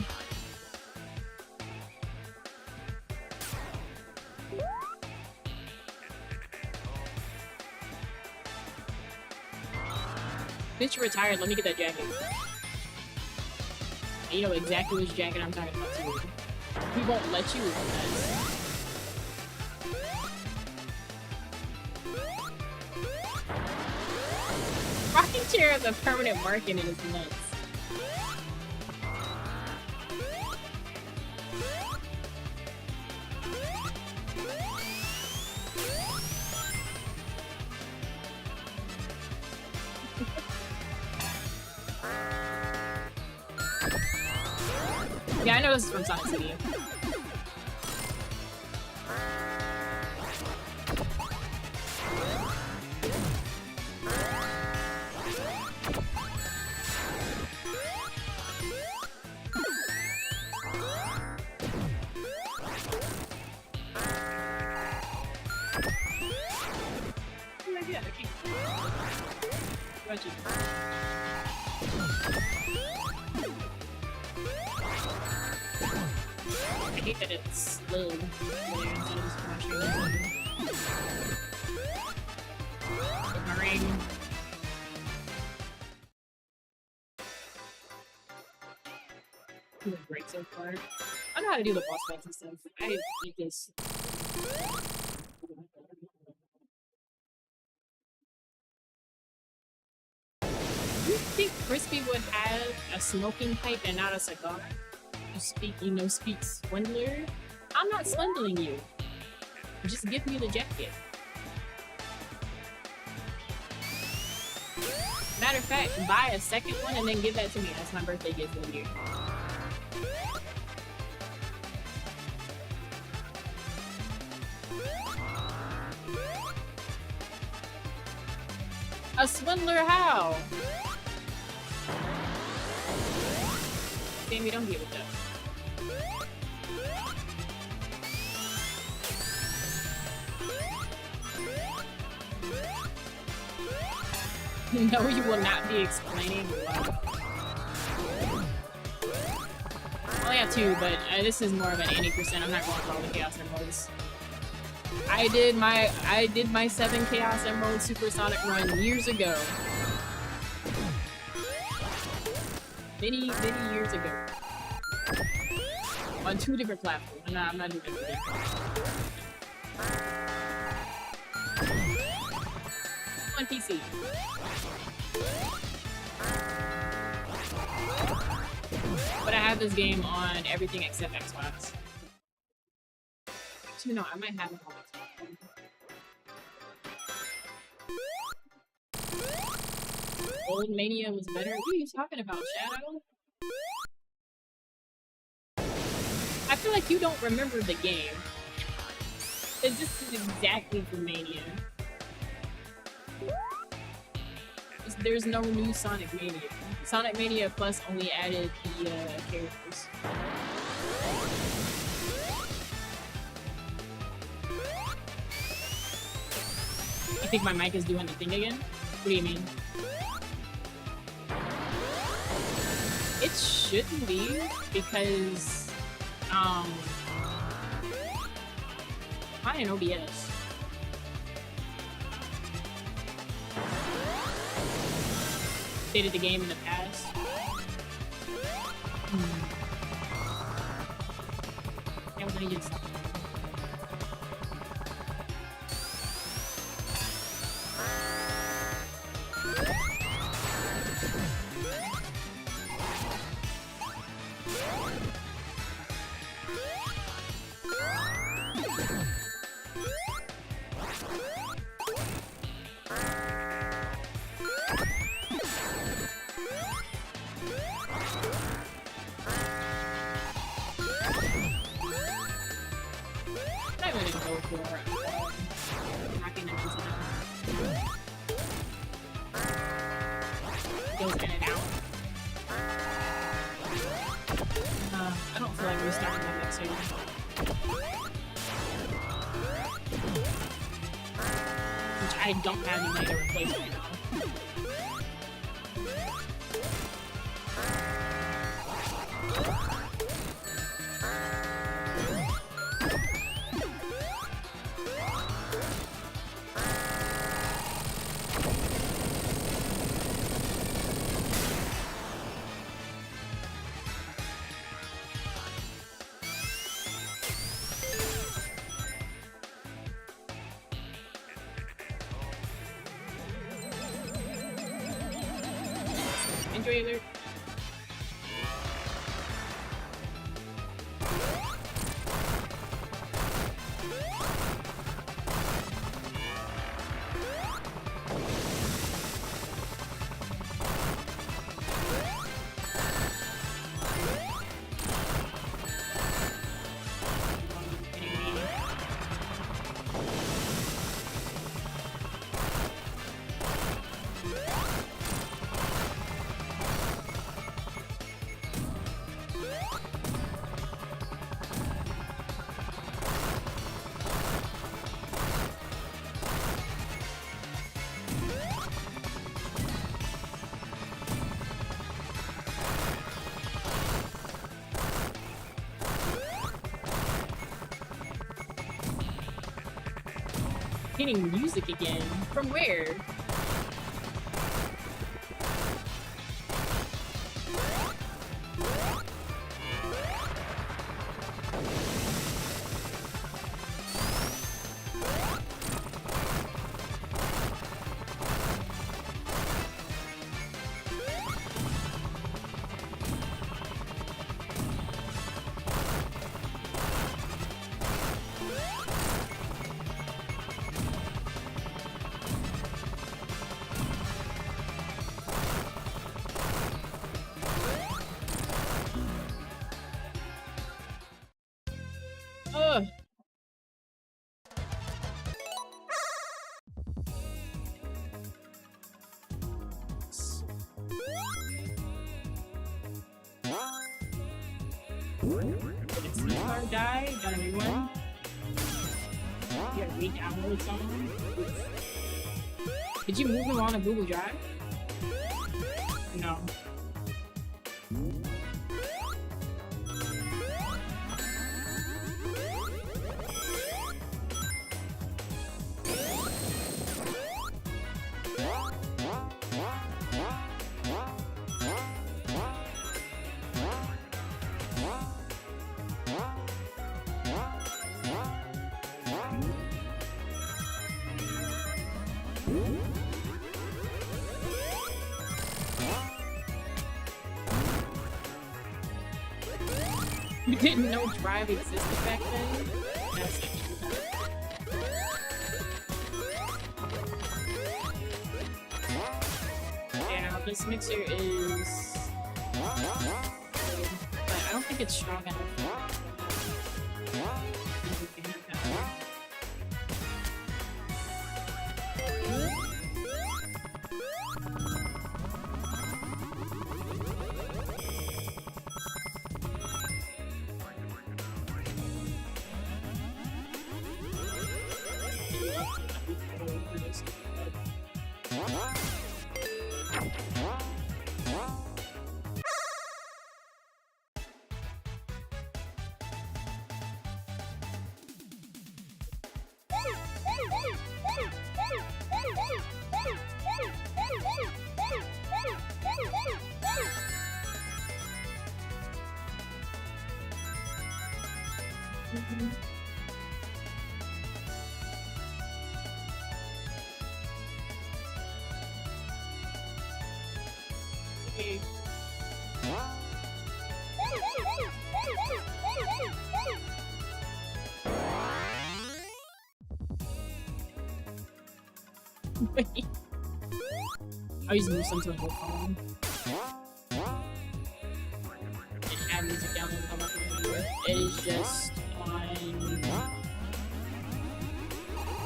Since you're retired, let me get that jacket. You know exactly which jacket I'm talking about too. He won't let you with that. Rocking chair has a permanent mark in it, it's nuts. Yeah, I know this is from Sonic City. I hate that it's slow instead of just crashing. Ring. Doing great so far. I know how to do the boss fights and stuff. I hate this. You think Crispy would have a smoking pipe and not a cigar? You speak swindler? I'm not swindling you. Just give me the jacket. Matter of fact, buy a second one and then give that to me. That's my birthday gift for the year. A swindler how? Damn, we don't give it though. No, you will not be explaining. Wow. I only have 2, but this is more of an 80%. I'm not going for all the Chaos Emeralds. I did my 7 Chaos Emerald Supersonic run years ago. Many years ago. On 2 different platforms. I'm not doing it. On PC. But I have this game on everything except Xbox. Actually, no, I might have it on Xbox. Old Mania was better? What are you talking about, Shadow? I feel like you don't remember the game. This is exactly for Mania. There's no new Sonic Mania. Sonic Mania Plus only added the characters. You think my mic is doing the thing again? What do you mean? It shouldn't be, because I ain't OBS. Stated the game in the past. Yeah, we're gonna get something. Goes in and out. I don't feel like restarting that next year. Which I don't have any way to replace right now. Injury alert. Getting music again. From where? Ugh. Car died, got a new one. You gotta re-download something. Did you move them on a Google Drive? No. You didn't know Drive existed back then? That's it. Yeah, this mixer is... but I don't think it's strong enough. Wait. I used to move something to a phone. And add music download on my computer. It is just on...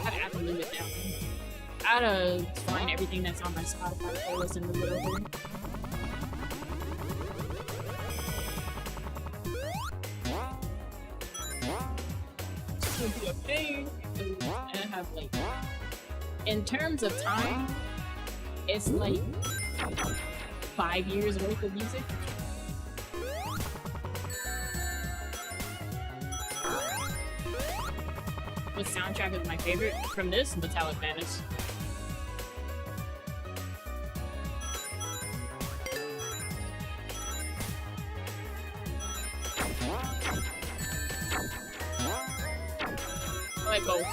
I have to limit down. I gotta find everything that's on my Spotify playlist and move it over. It's gonna be a pain. And I have like... in terms of time, it's like 5 years worth of music. What soundtrack is my favorite? From this, Metallic Madness. I like both.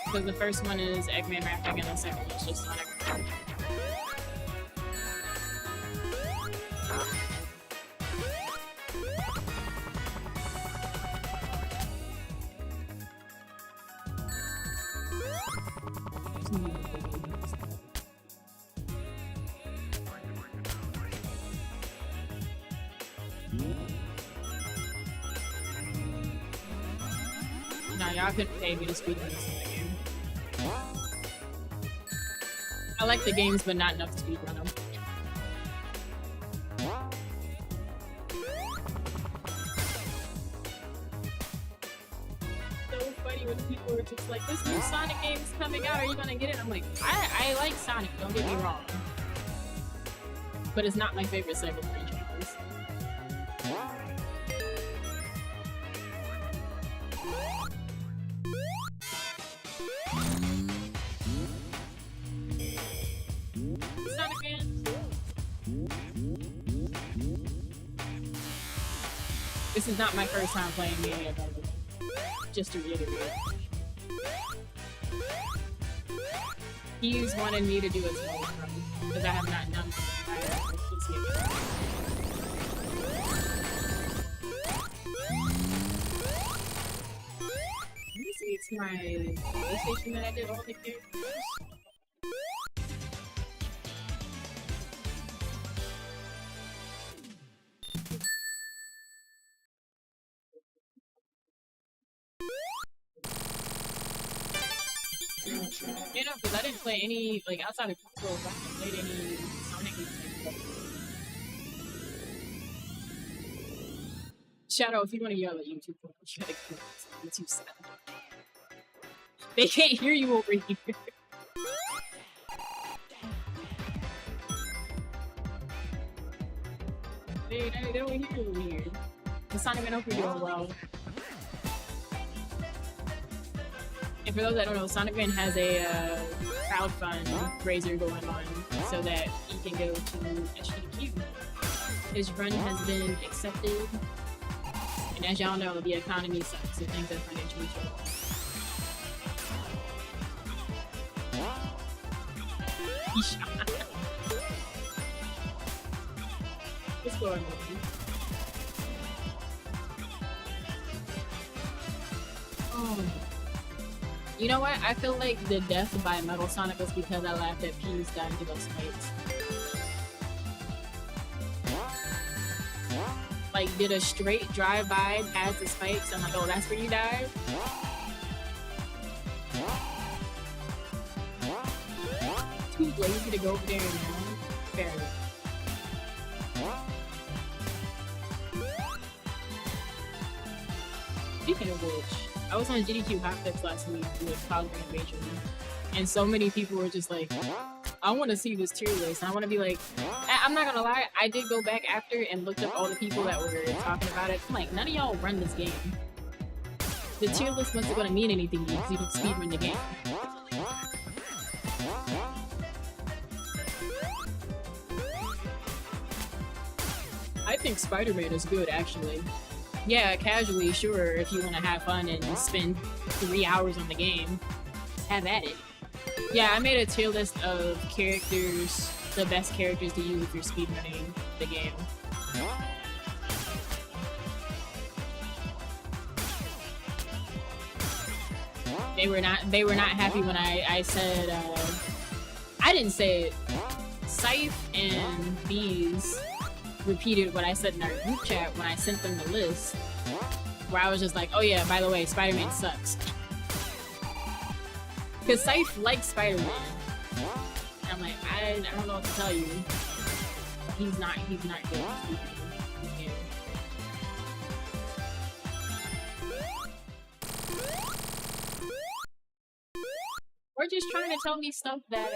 Because the first one is Eggman rapping and the second one is just Sonic. Nah, y'all couldn't pay me to speak on this game. I like the games, but not enough to speedrun them. So funny when people were just like, this new Sonic game is coming out, are you gonna get it? I'm like, I like Sonic, don't get me wrong. But it's not my favorite Sega franchise. Sonic Man. This is not my first time playing Mania, by the way. Just to reiterate. He's wanted me to do a solo run because I have not done it. Let me see, it's my PlayStation that I did all the characters. You know, because I didn't play any, like, outside of consoles, I haven't played any Sonic games. Shadow, if you want to yell at YouTube, you gotta kill YouTube sad. They can't hear you over here. they don't hear you over here. The Sonic Man Open doing well. And for those that don't know, Sonic Man has a crowdfund raiser going on so that he can go to SGDQ. His run has been accepted, and as y'all know, the economy sucks, so things are financially trouble. He shot. What's going on? Oh. You know what? I feel like the death by Metal Sonic was because I laughed at P's dying to those fights. Like, did a straight drive-by past the spikes? I'm like, oh, that's where you died? Too lazy to go over there and fair enough. Speaking of which, I was on GDQ Hot Clips last week with Cosmic Invasion, and so many people were just like, I want to see this tier list. And I want to be like, I'm not gonna lie, I did go back after and looked up all the people that were talking about it. I'm like, none of y'all run this game. The tier list wasn't gonna mean anything to you because you could speedrun the game. I think Spider-Man is good, actually. Yeah, casually, sure, if you want to have fun and spend 3 hours on the game, have at it. Yeah, I made a tier list of characters, the best characters to use if you're speedrunning the game. They were not happy when I said, I didn't say it. Scythe and Bees repeated what I said in our group chat when I sent them the list, where I was just like, oh yeah, by the way, Spider-Man sucks. Because Scythe likes Spider-Man. And I'm like, I don't know what to tell you. He's not good. Or just trying to tell me stuff that,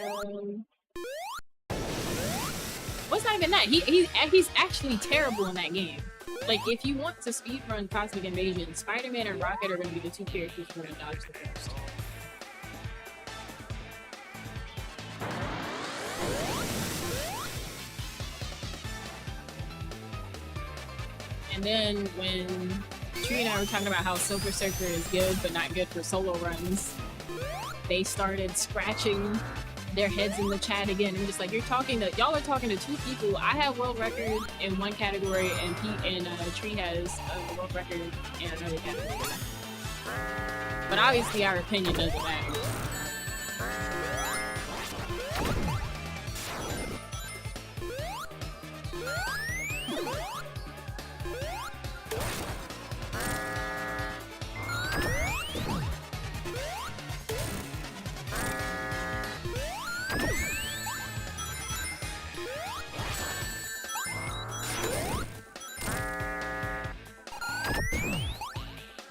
what's not even that? He's actually terrible in that game. Like, if you want to speedrun Cosmic Invasion, Spider-Man and Rocket are going to be the two characters who are going to dodge the first. And then when Tree and I were talking about how Silver Surfer is good, but not good for solo runs, they started scratching their heads in the chat again. I'm just like, y'all are talking to two people. I have world record in one category, and Tree has a world record in another category. But obviously, our opinion doesn't matter.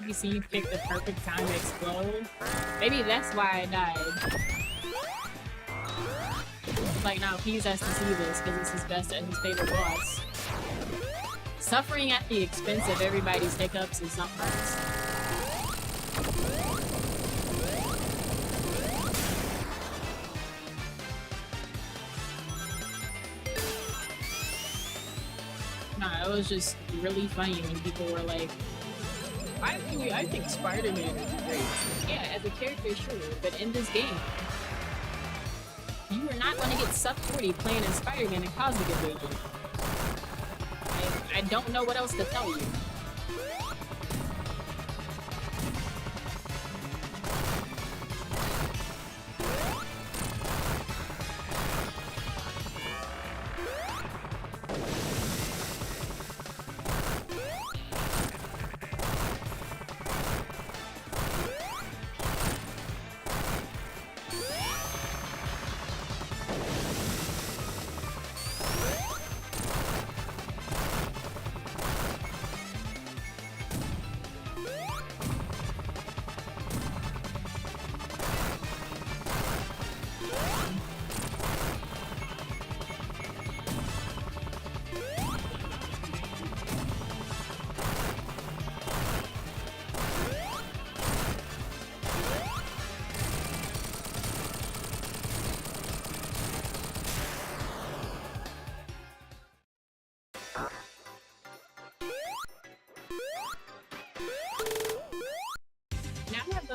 You see, you picked the perfect time to explode. Maybe that's why I died. It's like, now Peas has to see this because it's his best and his favorite boss. Suffering at the expense of everybody's hiccups is something else. Nah, it was just really funny when people were like, I think Spider-Man is great. Yeah, as a character, sure, but in this game, you are not going to get sub 40 playing as Spider-Man and Cosmic Invasion. I don't know what else to tell you.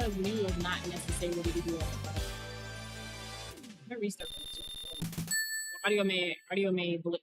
View of not necessarily to do that. I'm gonna restart this. Audio may blip.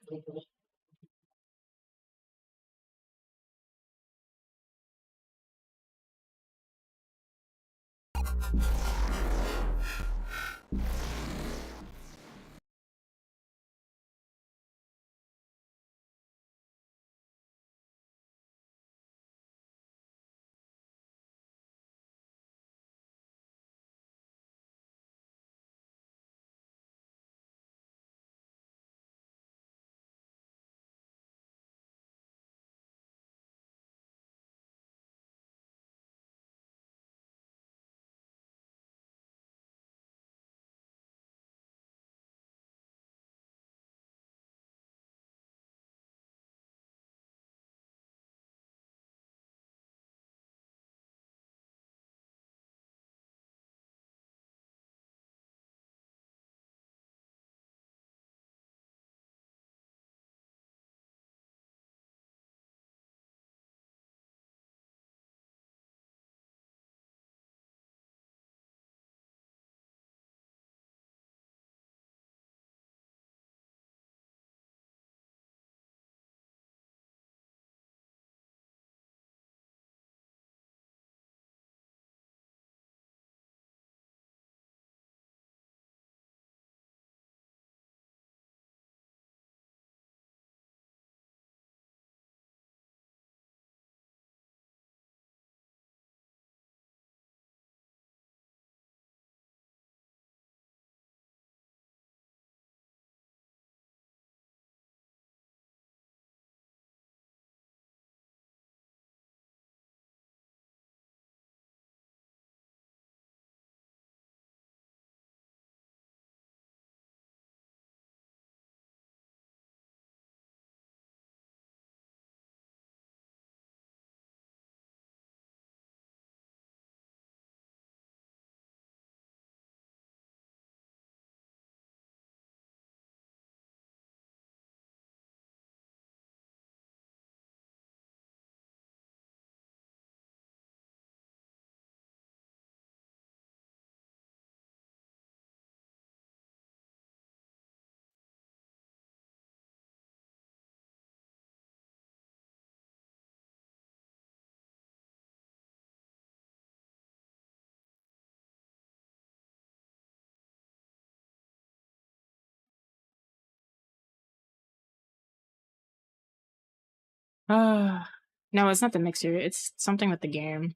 No, it's not the mixer. It's something with the game.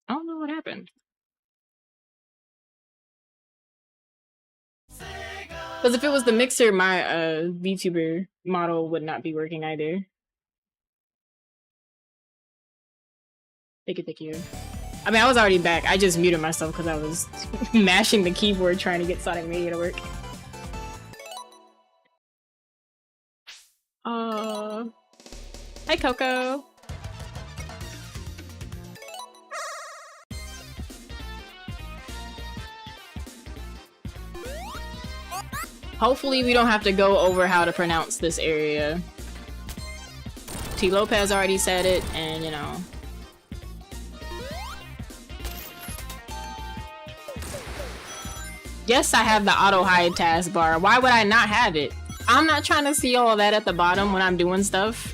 I don't know what happened. Because if it was the mixer, my VTuber model would not be working either. Thank you. I mean, I was already back. I just muted myself because I was mashing the keyboard trying to get Sonic Mania to work. Hi, Coco. Hopefully we don't have to go over how to pronounce this area. T. Lopez already said it, and you know. Yes, I have the auto hide taskbar. Why would I not have it? I'm not trying to see all that at the bottom when I'm doing stuff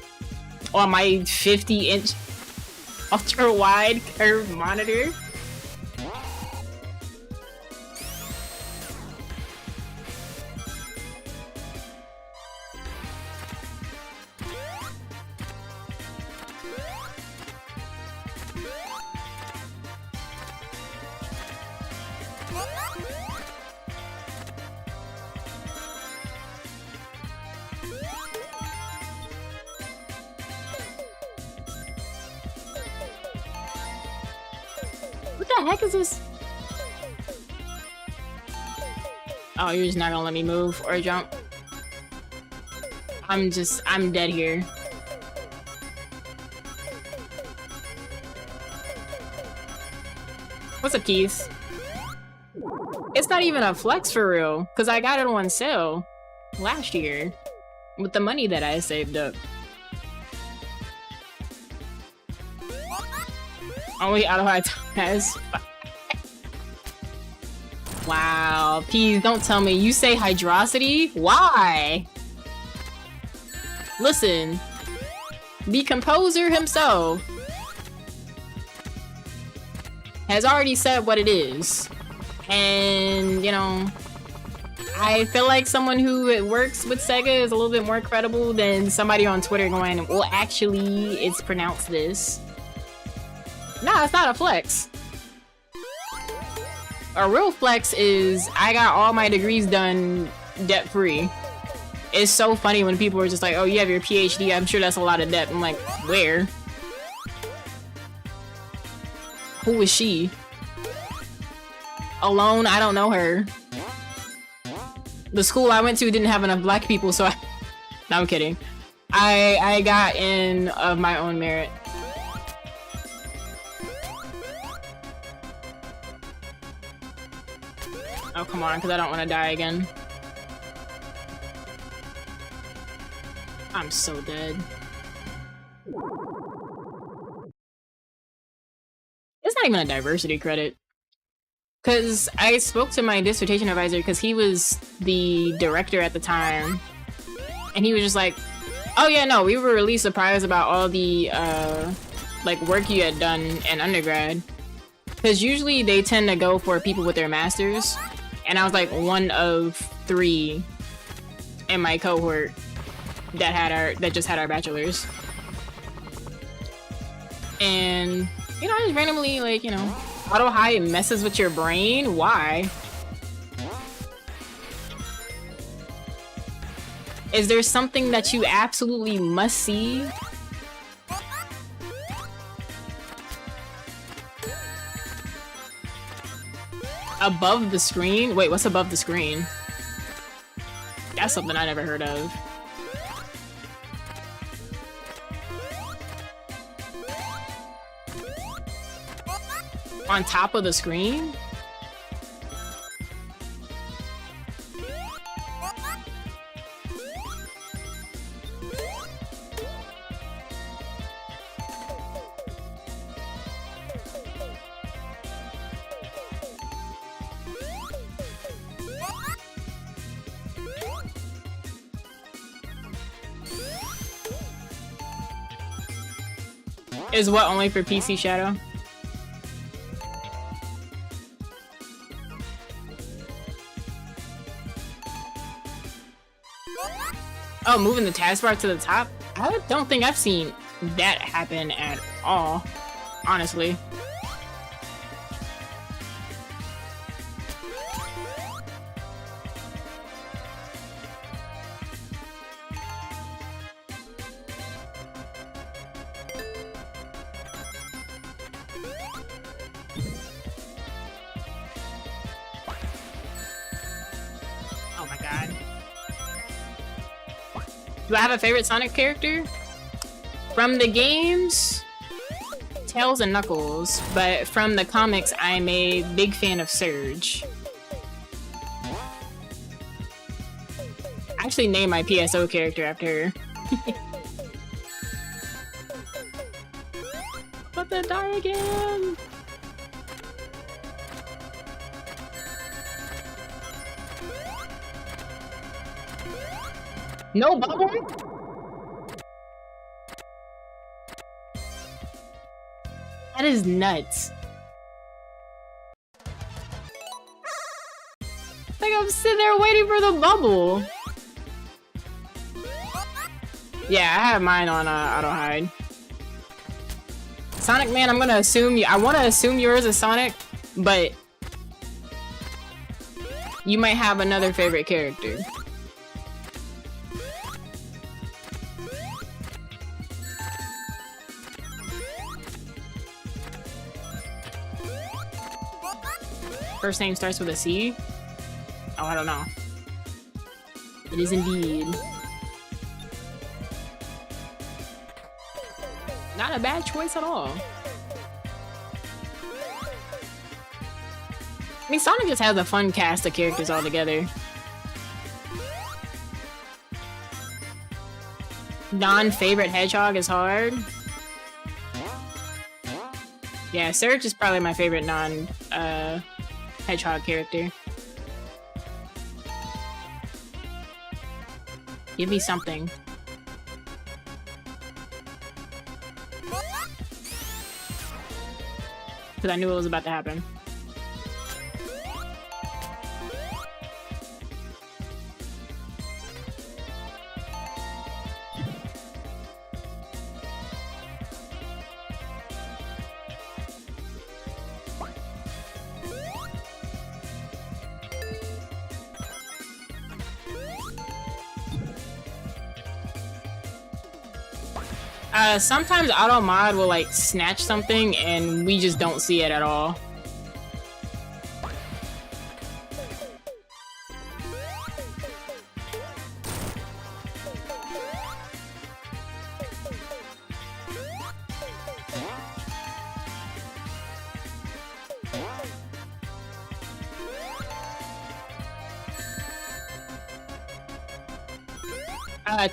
on my 50-inch ultra wide curved monitor. What the heck is this? Oh, you're just not gonna let me move or jump. I'm dead here. What's up, Keith? It's not even a flex for real, because I got it on sale last year with the money that I saved up. Only out of my has. Wow, Peas, don't tell me. You say hydrosity? Why? Listen, the composer himself has already said what it is. And, you know, I feel like someone who works with Sega is a little bit more credible than somebody on Twitter going, well, actually, it's pronounced this. Nah, it's not a flex. A real flex is I got all my degrees done debt-free. It's so funny when people are just like, oh, you have your PhD, I'm sure that's a lot of debt. I'm like, where? Who is she? Alone, I don't know her. The school I went to didn't have enough black people, so no, I'm kidding. I got in of my own merit. Oh, come on, because I don't want to die again. I'm so dead. It's not even a diversity credit. Because I spoke to my dissertation advisor because he was the director at the time. And he was just like, oh yeah, no, we were really surprised about all the like work you had done in undergrad. Because usually they tend to go for people with their masters. And I was like one of 3 in my cohort that just had our bachelors. And, you know, I just randomly, like, you know, auto high messes with your brain? Why? Is there something that you absolutely must see? Above the screen? Wait, what's above the screen? That's something I never heard of. On top of the screen? Is what only for PC Shadow? Oh, moving the taskbar to the top? I don't think I've seen that happen at all, honestly. Oh my god. Do I have a favorite Sonic character? From the games, Tails and Knuckles, but from the comics, I'm a big fan of Surge. actually named my PSO character after her. But they die again! No bubble? That is nuts. Like I'm sitting there waiting for the bubble. Yeah, I have mine on auto hide. Sonic Man, I'm gonna assume you. I want to assume yours is Sonic, but you might have another favorite character. First name starts with a C? Oh, I don't know. It is indeed. Not a bad choice at all. I mean, Sonic just has a fun cast of characters all together. Non-favorite Hedgehog is hard. Yeah, Surge is probably my favorite Hedgehog character. Give me something. Because I knew it was about to happen. Sometimes auto mod will like snatch something and we just don't see it at all.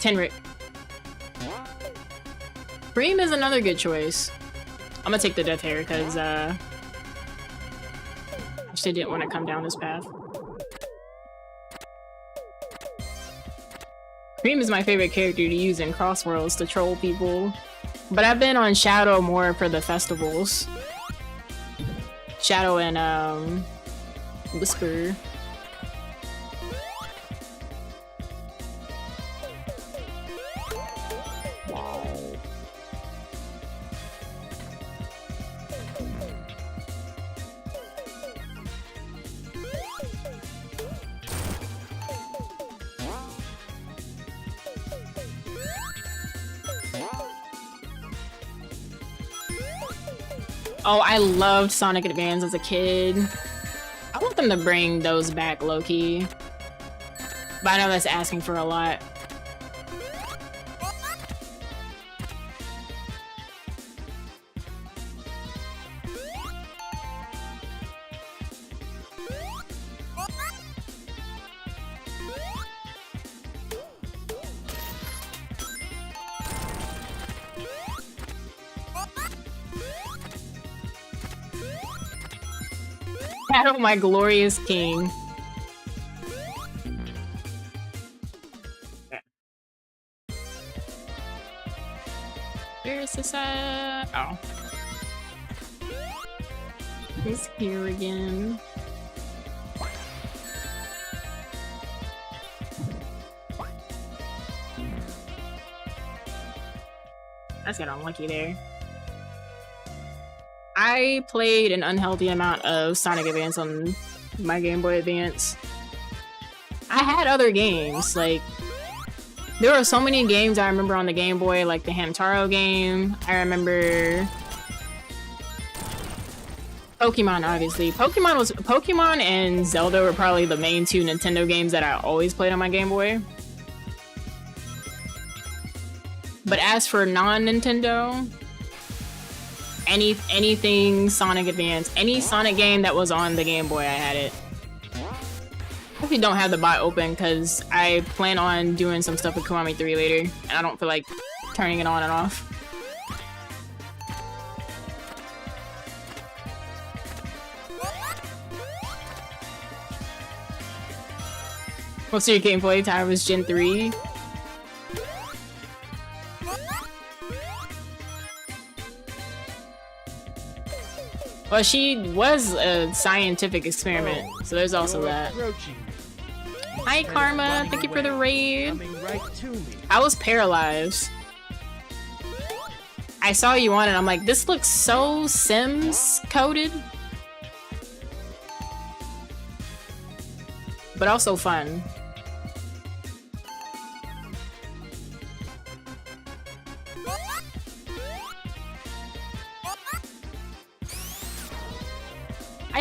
Tenric. Cream is another good choice. I'm gonna take the Death Hair because I actually didn't want to come down this path. Cream is my favorite character to use in Crossworlds to troll people, but I've been on Shadow more for the festivals. Shadow and Whisper. Oh, I loved Sonic Advance as a kid. I want them to bring those back low-key. But I know that's asking for a lot. Shadow, my glorious king. Where is this at? Oh. He's here again. That's got unlucky there. I played an unhealthy amount of Sonic Advance on my Game Boy Advance. I had other games, like, there were so many games I remember on the Game Boy, like the Hamtaro game. I remember Pokemon, obviously. Pokemon and Zelda were probably the main two Nintendo games that I always played on my Game Boy. But as for non-Nintendo, anything Sonic Advance, any Sonic game that was on the Game Boy, I had it. actually don't have the bot open because I plan on doing some stuff with Kiwami 3 later, and I don't feel like turning it on and off. Most of your gameplay time was Gen 3. Well, she was a scientific experiment, so there's also that. Hi, Karma. Thank you for the raid. I was paralyzed. I saw you on it. I'm like, this looks so Sims coded, but also fun.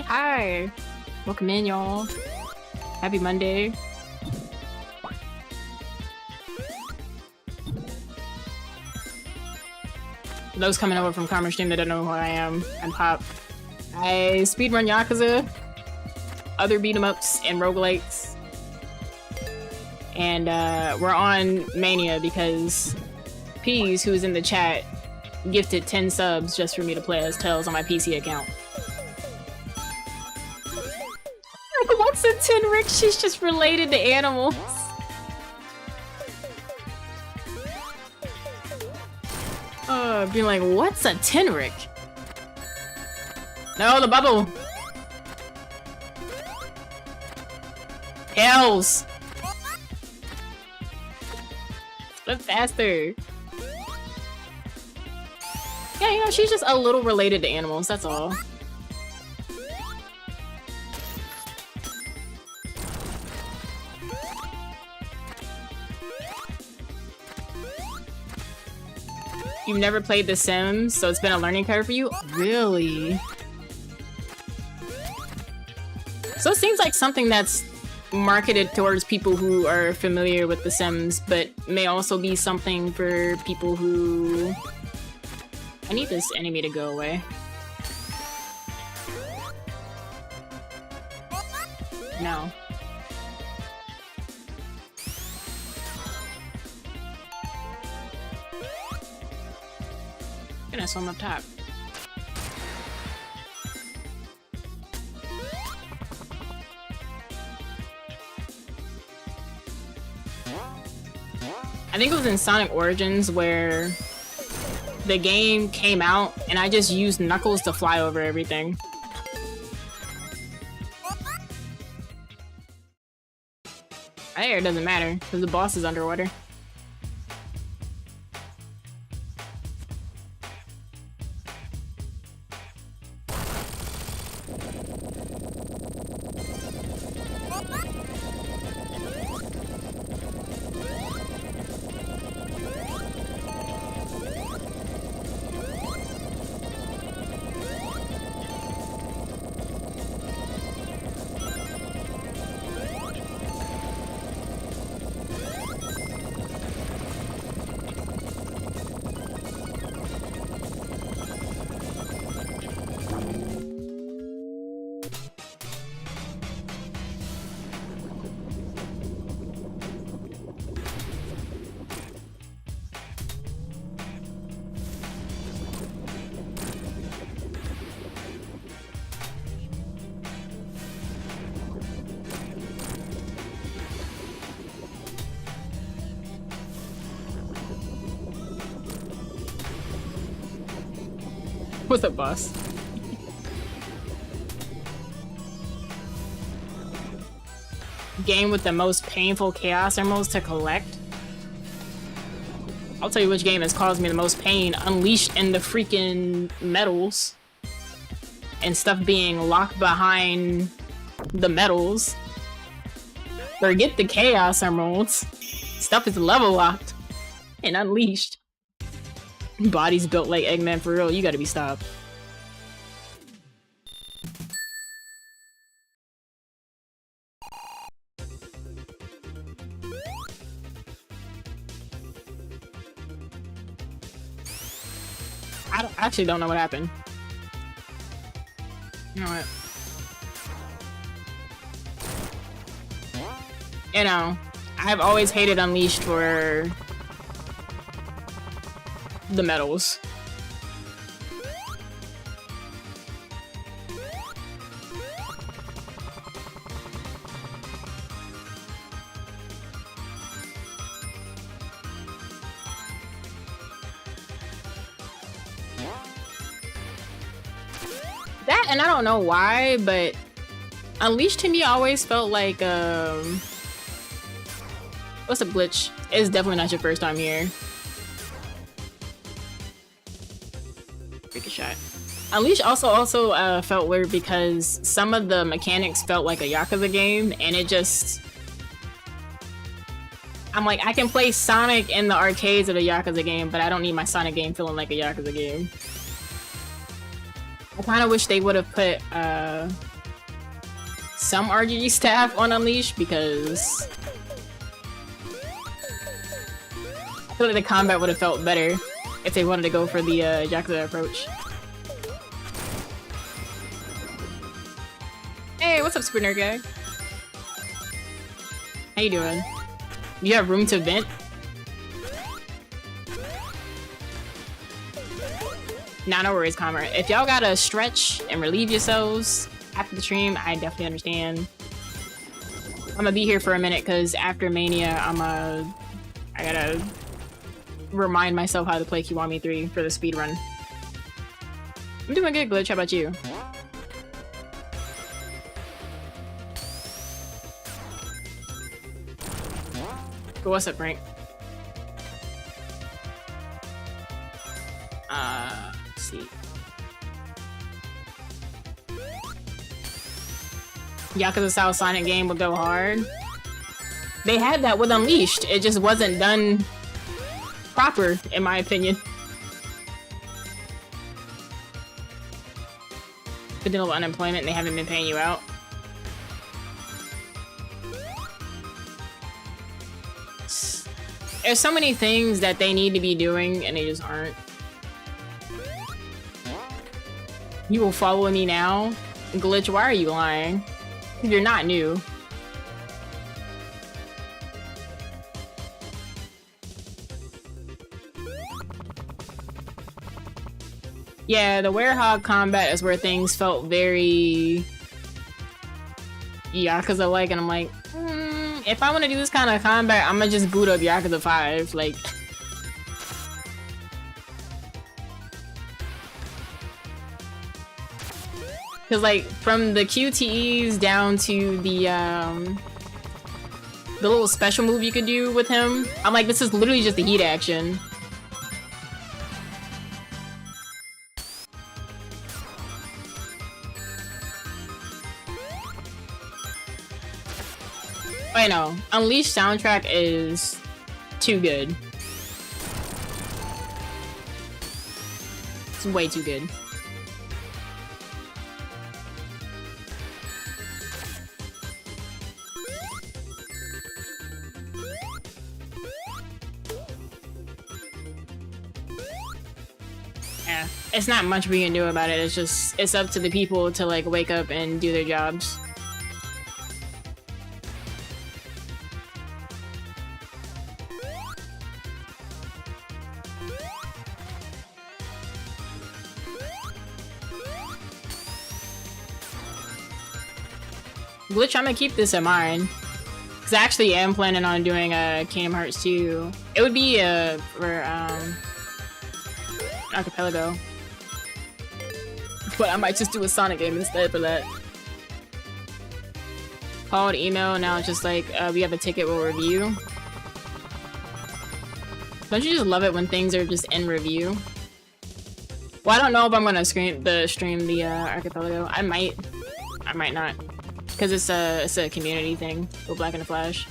Hi! Welcome in, y'all. Happy Monday. For those coming over from Karma Stream that don't know who I am, I'm Pop. I speedrun Yakuza, other beat-em-ups, and roguelikes. And we're on Mania because Peas, who is in the chat, gifted 10 subs just for me to play as Tails on my PC account. What's a Tenric? She's just related to animals. Being like, what's a Tenric? No, the bubble. Tails. Flip faster. Yeah, you know, she's just a little related to animals, that's all. You've never played The Sims, so it's been a learning curve for you? Really? So it seems like something that's marketed towards people who are familiar with The Sims, but may also be something for people who... I need this enemy to go away. No. Gonna swim up top. I think it was in Sonic Origins where the game came out and I just used Knuckles to fly over everything. There, it doesn't matter because the boss is underwater. What's up, boss? Game with the most painful chaos emeralds to collect? I'll tell you which game has caused me the most pain. Unleashed in the freaking metals. And stuff being locked behind the metals. Forget the chaos emeralds. Stuff is level locked and unleashed. Bodies built like Eggman, for real. You gotta be stopped. I actually don't know what happened. You know what? You know, I've always hated Unleashed for the medals. That, and I don't know why, but Unleashed to me always felt like, what's a glitch? It's definitely not your first time here. Freaking shot. Unleashed also felt weird because some of the mechanics felt like a Yakuza game, and it just... I'm like, I can play Sonic in the arcades of a Yakuza game, but I don't need my Sonic game feeling like a Yakuza game. I kind of wish they would have put some RGG staff on Unleashed because I feel like the combat would have felt better if they wanted to go for the Yakuza approach. Hey, what's up, Super Nerd Guy? How you doing? You have room to vent? Nah, no worries, Comrade. If y'all gotta stretch and relieve yourselves after the stream, I definitely understand. I'm gonna be here for a minute because after Mania, I gotta remind myself how to play Kiwami 3 for the speed run. I'm doing good, Glitch. How about you? But what's up, Frank? Let's see. Yakuza style Sonic game would go hard. They had that with Unleashed. It just wasn't done proper, in my opinion. Vanilla unemployment and they haven't been paying you out. There's so many things that they need to be doing and they just aren't. You will follow me now? Glitch, why are you lying? You're not new. Yeah, the Werehog combat is where things felt very Yakuza-like, and I'm like, if I want to do this kind of combat, I'm gonna just boot up Yakuza 5, like... Cause like, from the QTEs down to the little special move you could do with him, I'm like, this is literally just the heat action. I know, Unleashed soundtrack is too good. It's way too good. Yeah, it's not much we can do about it. It's just, it's up to the people to like wake up and do their jobs. Glitch, I'm gonna keep this in mind. Because I actually am planning on doing Kingdom Hearts 2. It would be for Archipelago. But I might just do a Sonic game instead for that. Called, email, now it's just like, we have a ticket, we'll review. Don't you just love it when things are just in review? Well, I don't know if I'm gonna stream the Archipelago. I might not. Because it's a community thing with Black and the Flash.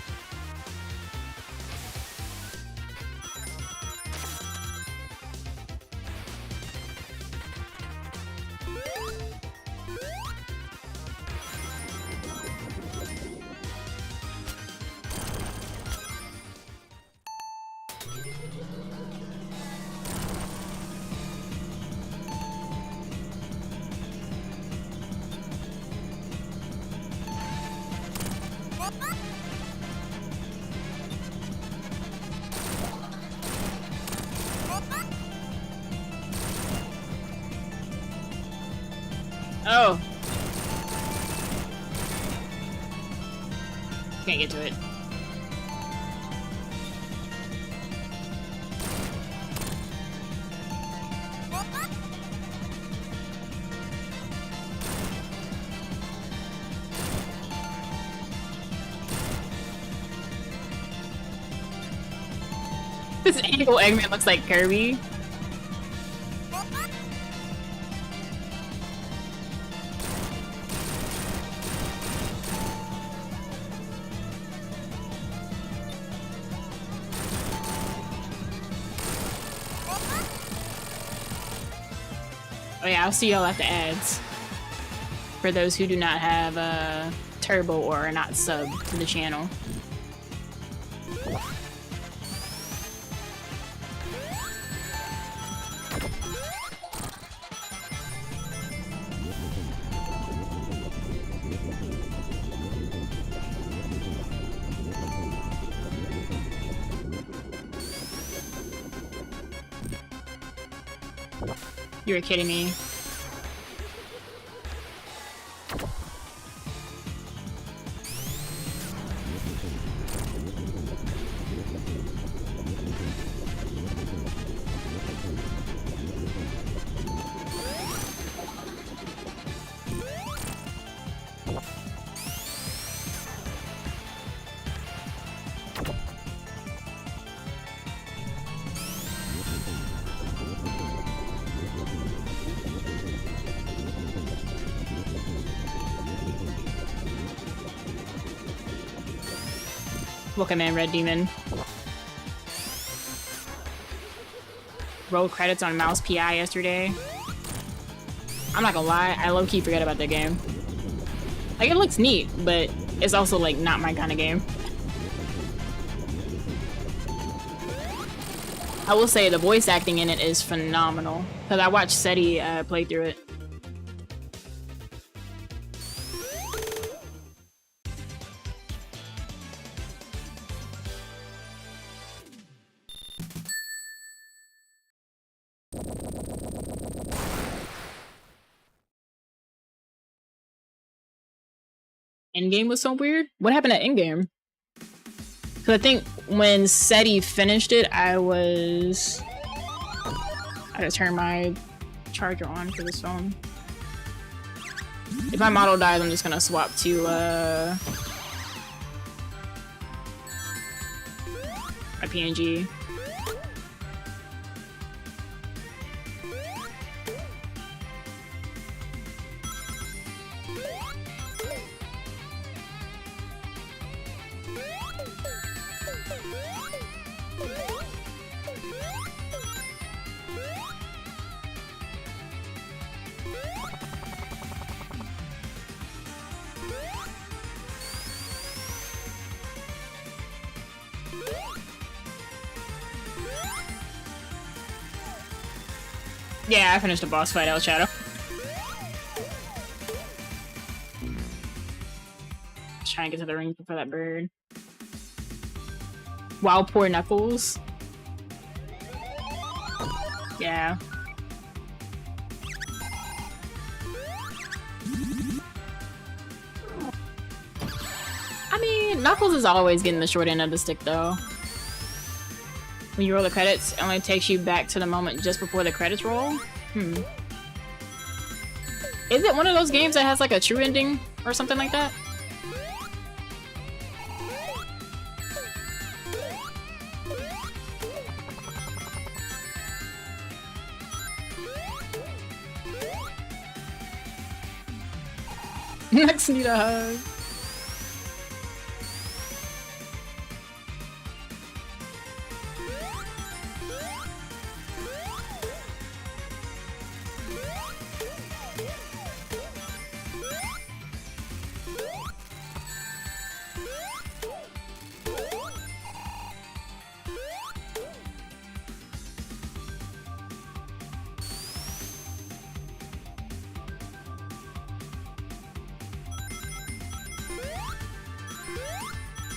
Oh. Can't get to it. This evil Eggman looks like Kirby. Oh yeah, I'll see y'all at the ads. For those who do not have Turbo or are not subbed to the channel. You were kidding me. Pokemon Red Demon. Rolled credits on Mouse PI yesterday. I'm not gonna lie, I low-key forget about that game. Like, it looks neat, but it's also, like, not my kind of game. I will say the voice acting in it is phenomenal, because I watched Seti play through it. Endgame was so weird. What happened at Endgame? Because I think when Seti finished it, I gotta turn my charger on for this phone. If my model dies, I'm just gonna swap to my PNG. Yeah, I finished the boss fight, El Shadow. Just trying to get to the ring for that bird. Wow, poor Knuckles. Yeah. I mean, Knuckles is always getting the short end of the stick, though. When you roll the credits, it only takes you back to the moment just before the credits roll? Is it one of those games that has like a true ending or something like that? Next need a hug.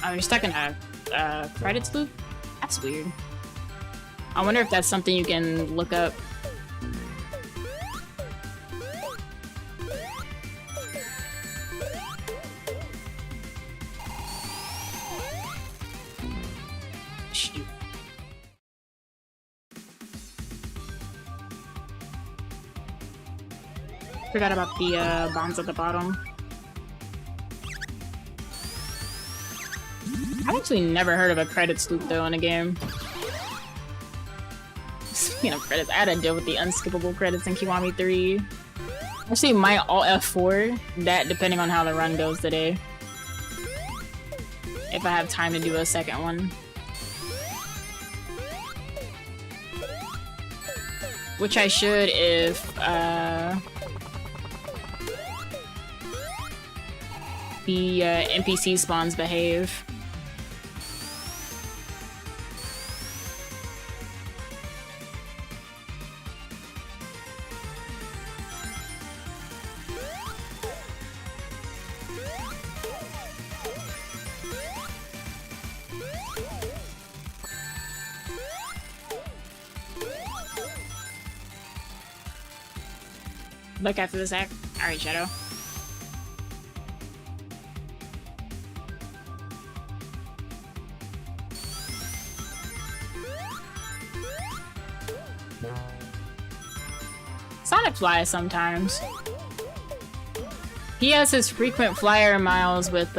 Oh, you're stuck in a credits loop? That's weird. I wonder if that's something you can look up. Shoot. Forgot about the bombs at the bottom. I've actually never heard of a credits loop though in a game. Speaking of credits, I had to deal with the unskippable credits in Kiwami 3. Actually, my Alt F4, that depending on how the run goes today. If I have time to do a second one. Which I should if, the NPC spawns behave. Look after this act. Alright, Shadow. Sonic flies sometimes. He has his frequent flyer miles with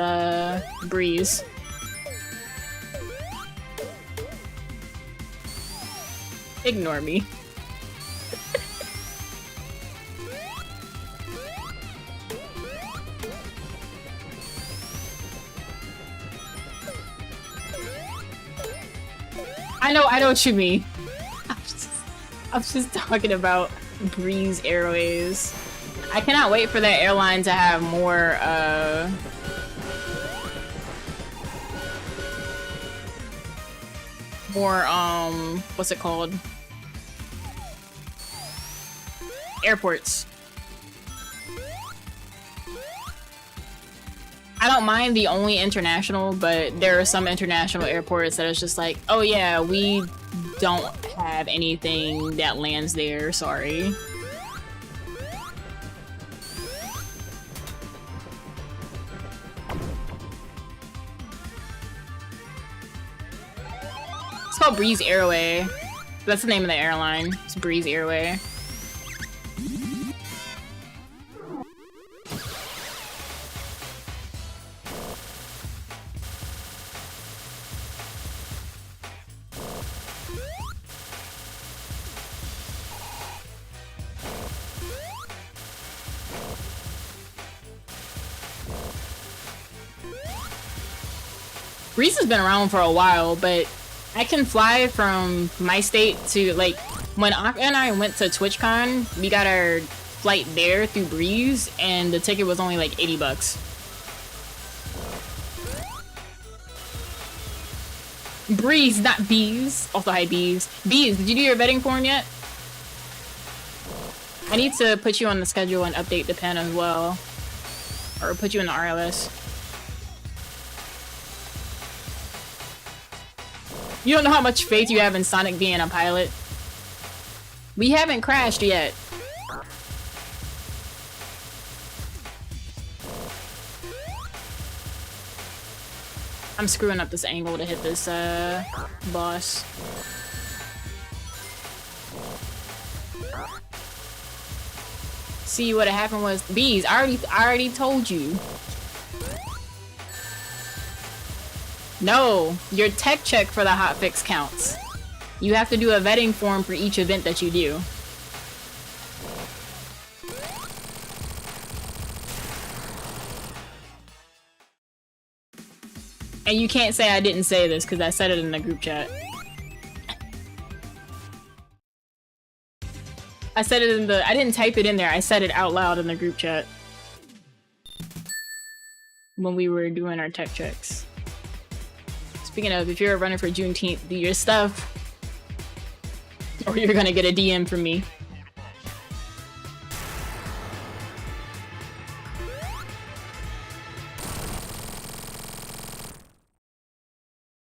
Breeze. Ignore me. I know what you mean. I'm just talking about Breeze Airways. I cannot wait for that airline to have more, what's it called? Airports. I don't mind the only international, but there are some international airports that is just like, oh yeah, we don't have anything that lands there, sorry. It's called Breeze Airway. That's the name of the airline. It's Breeze Airway. Breeze has been around for a while, but I can fly from my state to, like, when Akka and I went to TwitchCon, we got our flight there through Breeze, and the ticket was only like 80 bucks. Breeze, not Bees. Also, hi, Bees. Bees, did you do your vetting form yet? I need to put you on the schedule and update the pen as well. Or put you in the RLS. You don't know how much faith you have in Sonic being a pilot. We haven't crashed yet. I'm screwing up this angle to hit this, boss. See, what happened was, Bees, I already told you. No, your tech check for the hotfix counts. You have to do a vetting form for each event that you do. And you can't say I didn't say this because I said it in the group chat. I said it in the- I didn't type it in there, I said it out loud in the group chat. When we were doing our tech checks. Speaking of, if you're a runner for Juneteenth, do your stuff. Or you're gonna get a DM from me.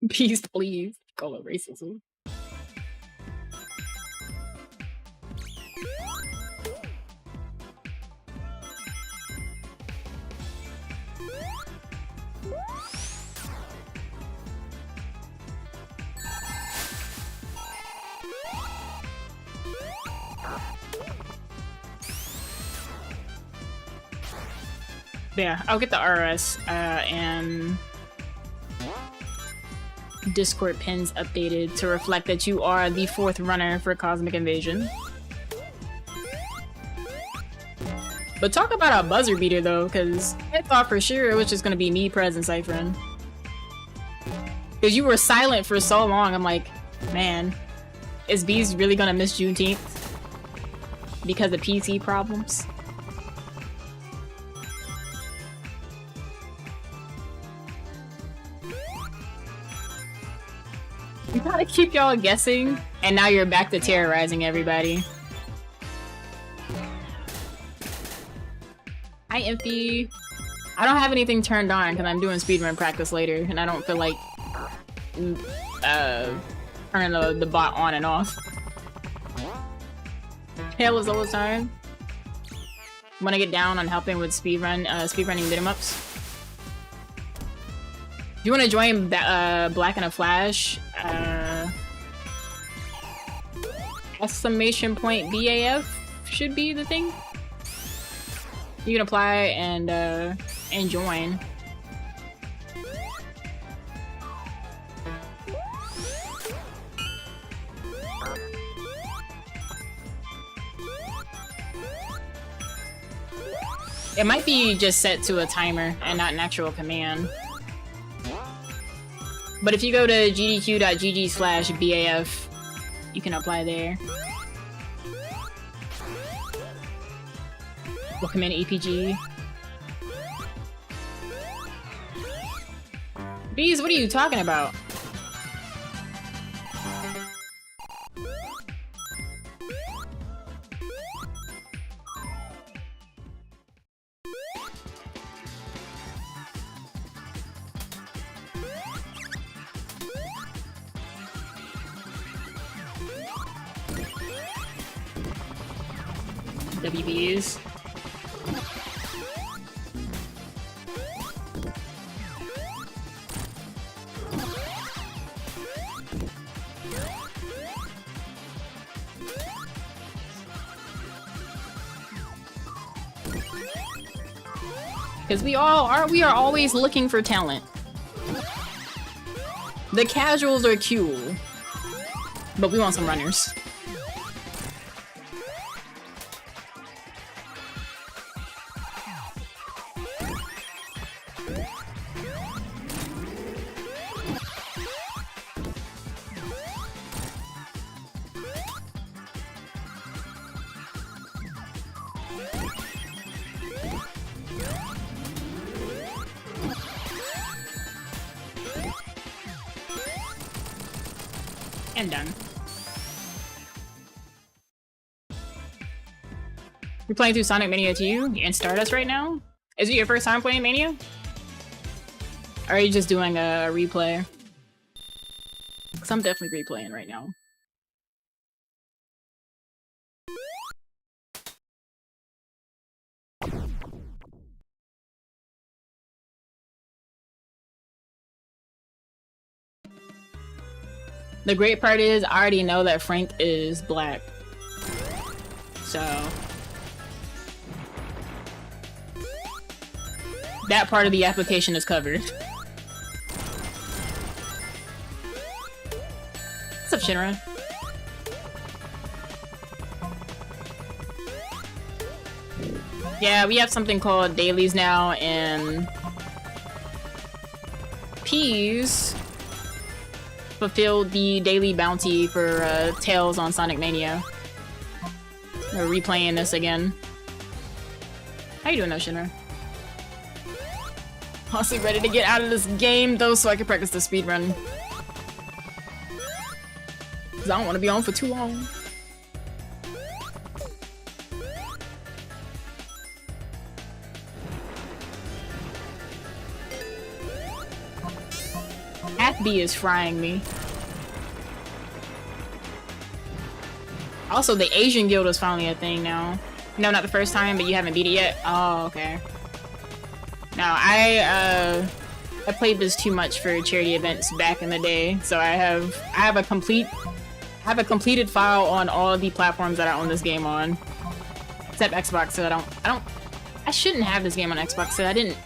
Peace, please. Call it racism. Yeah, I'll get the RS and Discord pins updated to reflect that you are the 4th runner for Cosmic Invasion. But talk about a buzzer beater though, because I thought for sure it was just gonna be me, Prez, and Cypherin. Because you were silent for so long, I'm like, man, is Bees really gonna miss Juneteenth? Because of PC problems? You gotta keep y'all guessing, and now you're back to terrorizing everybody. Hi, Impy. I don't have anything turned on because I'm doing speedrun practice later, and I don't feel like turning the bot on and off. Hail is all the time. Want to get down on helping with speedrunning beat-em-ups? Do you want to join Black in a Flash? Exclamation point BAF should be the thing. You can apply and join. It might be just set to a timer and not an actual command. But if you go to gdq.gg/BAF, you can apply there. We'll command EPG. Bees, what are you talking about? WBs. Because we are always looking for talent. The casuals are cool, but we want some runners. And done. You're playing through Sonic Mania 2 and Stardust right now? Is it your first time playing Mania? Or are you just doing a replay? Because I'm definitely replaying right now. The great part is, I already know that Frank is black. So... that part of the application is covered. What's up, Shinra? Yeah, we have something called dailies now, and... Peas fulfilled the daily bounty for Tails on Sonic Mania. We're replaying this again. How you doing though, Shinra? Honestly ready to get out of this game though so I can practice the speedrun. Cause I don't want to be on for too long. B is frying me. Also, the Asian Guild is finally a thing now. No, not the first time, but you haven't beat it yet? Oh, okay. Now, I played this too much for charity events back in the day, so I have a completed file on all the platforms that I own this game on. Except Xbox, so I I shouldn't have this game on Xbox, so I didn't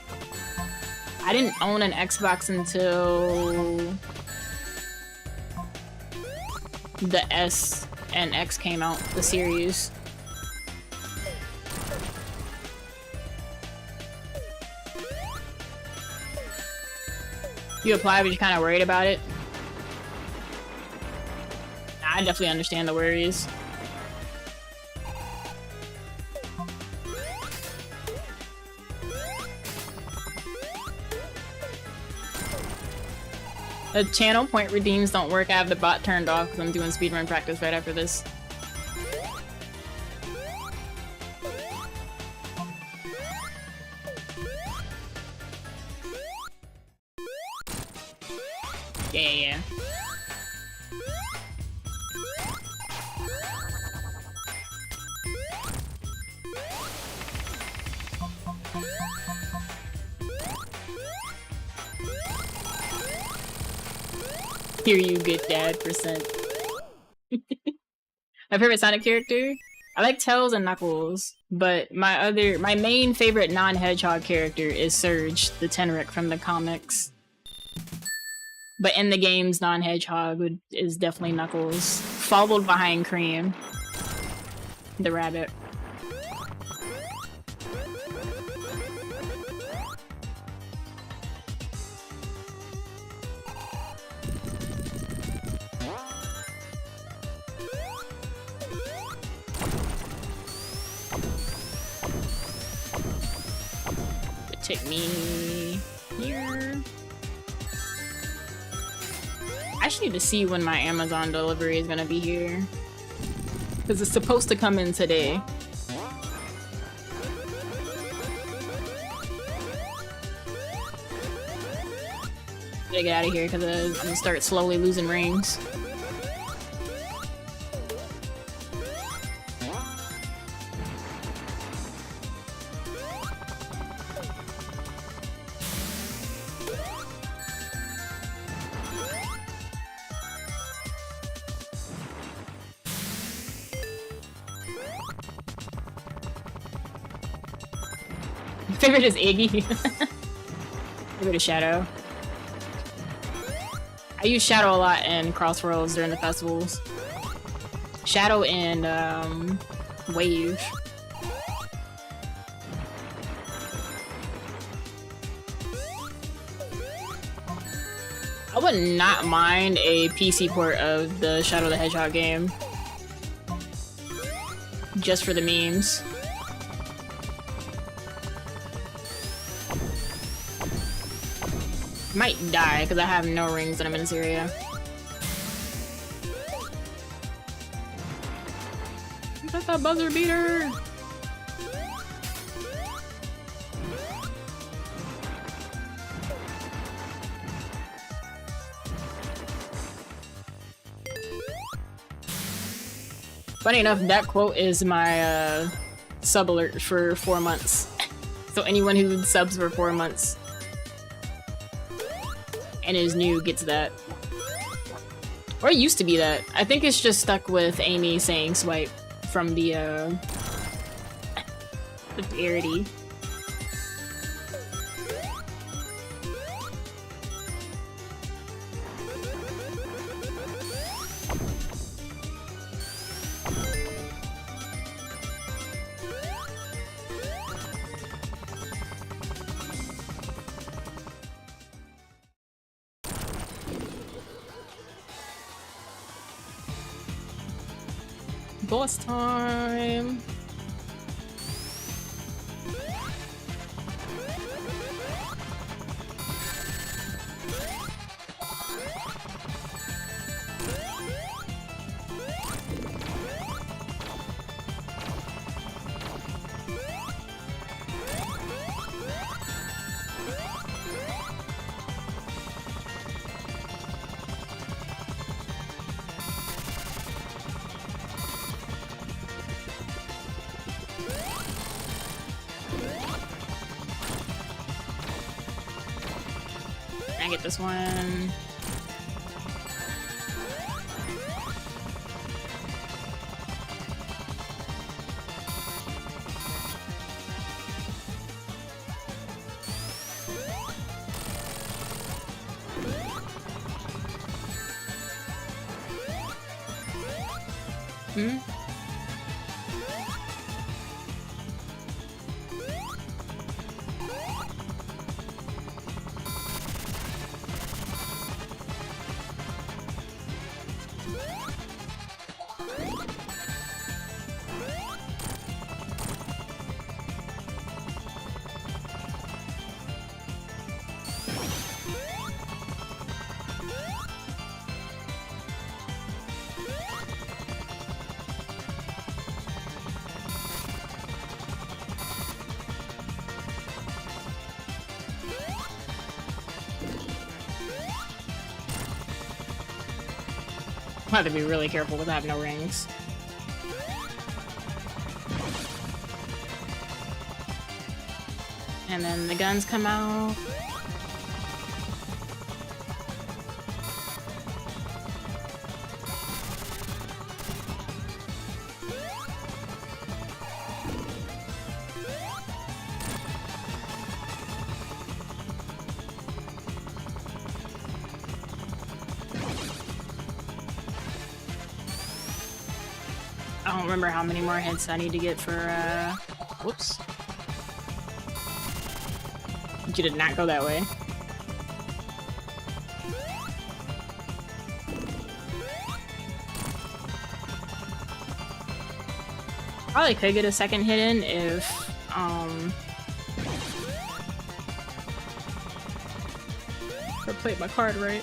own an Xbox until the S and X came out, the series. You apply, but you're kind of worried about it. I definitely understand the worries. The channel point redeems don't work. I have the bot turned off because I'm doing speedrun practice right after this. Yeah. Here you get dad percent. My favorite Sonic character? I like Tails and Knuckles, but my main favorite non-hedgehog character is Surge, the Tenrec from the comics. But in the games, non-hedgehog is definitely Knuckles, followed behind Cream, the rabbit. Take me here. I actually need to see when my Amazon delivery is gonna be here, because it's supposed to come in today. Gotta get out of here because I'm gonna start slowly losing rings. Favorite is Iggy. Favorite is Shadow. I use Shadow a lot in Crossroads during the festivals. Shadow and Wave. I would not mind a PC port of the Shadow the Hedgehog game. Just for the memes. Might die because I have no rings and I'm in this area. That's a buzzer beater! Funny enough, that quote is my sub alert for 4 months. So anyone who subs for 4 months and is new gets that. Or it used to be that. I think it's just stuck with Amy saying swipe from the parody. Boss time! I get this one. Hmm? I have to be really careful because I have no rings. And then the guns come out. I don't remember how many more hits I need to get for, whoops. You did not go that way. Probably could get a second hit in if, I played my card right.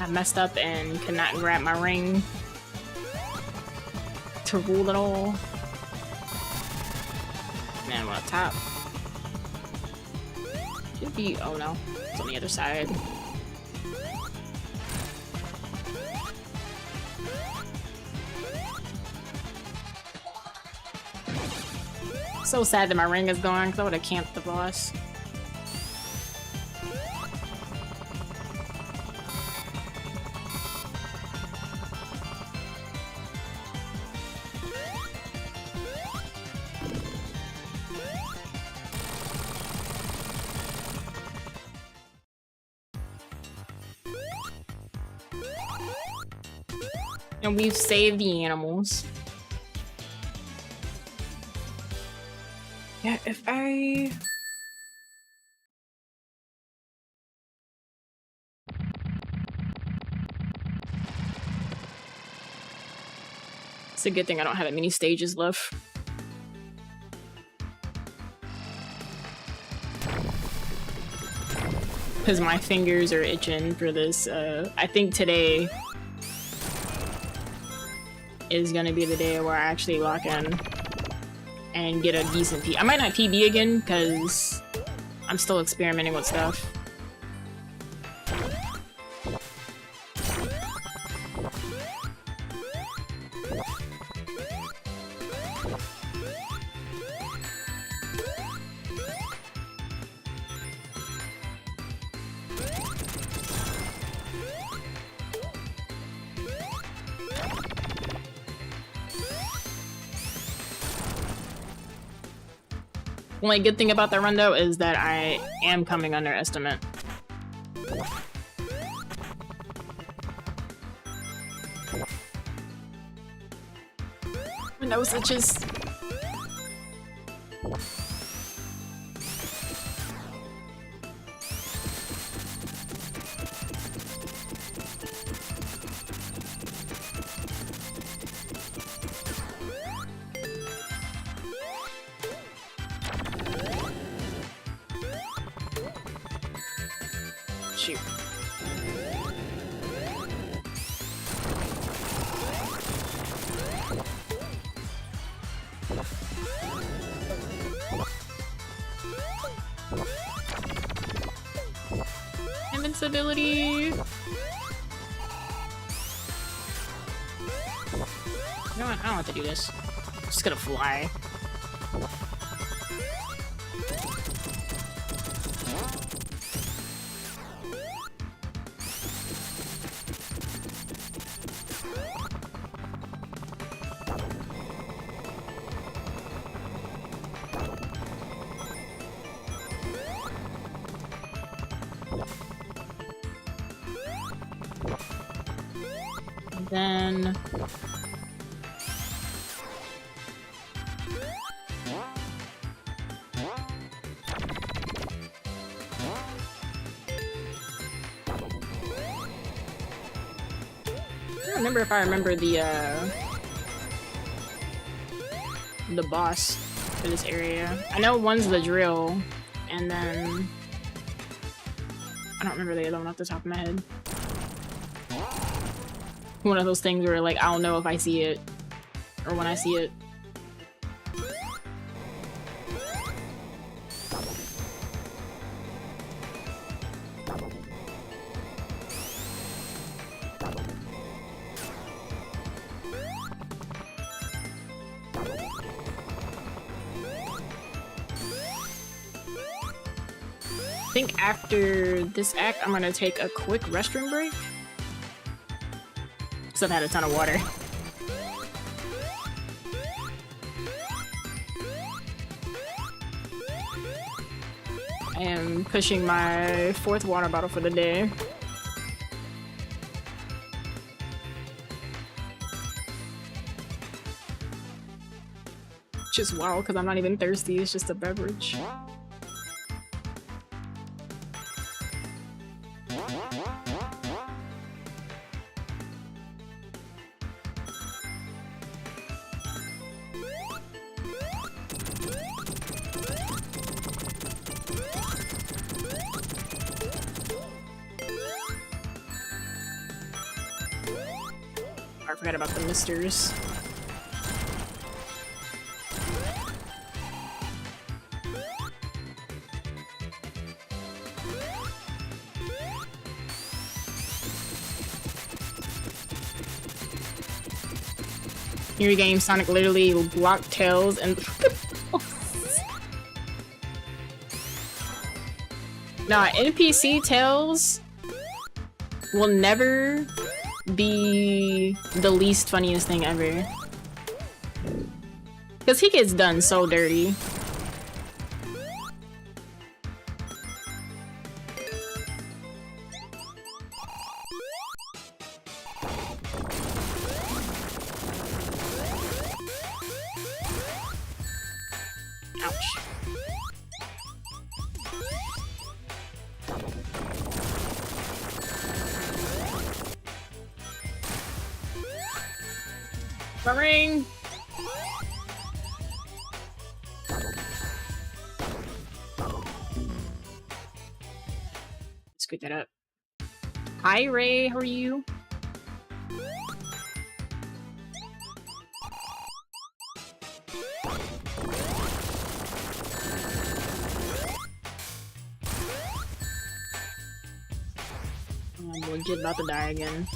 I messed up and could not grab my ring to rule it all. Man, I'm on top. Should be, oh no, it's on the other side. So sad that my ring is gone because I would have camped the boss. And we've saved the animals. Yeah, if I... It's a good thing I don't have that many stages left. Because my fingers are itching for this. I think today is gonna be the day where I actually lock in and get a decent P. I might not PB again because I'm still experimenting with stuff. Only good thing about that run though is that I am coming under estimate. My nose itches. Shoot. Invincibility. You know what? I don't want to do this. I'm just gonna fly. one. I don't remember if I remember the boss for this area. I know one's the drill, and then I don't remember the other one off the top of my head. One of those things where, like, I don't know if I see it or when I see it. I think after this act, I'm gonna take a quick restroom break. Because I've had a ton of water. I am pushing my 4th water bottle for the day. Just wow, because I'm not even thirsty, it's just a beverage. I forgot about the misters. Your game, Sonic literally will block Tails and nah, NPC Tails will never be the least funniest thing ever. Because he gets done so dirty. Ouch. Ring. Scoot that up. Hi Ray, how are you? I'm legit about to die again.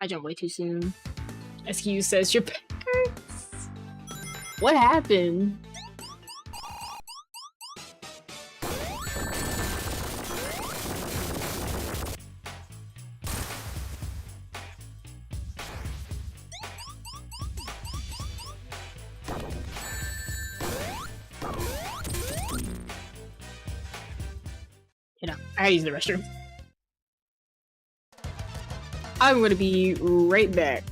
I jumped way too soon. SQ says your back hurts. What happened? You know, I gotta use the restroom. I'm gonna be right back.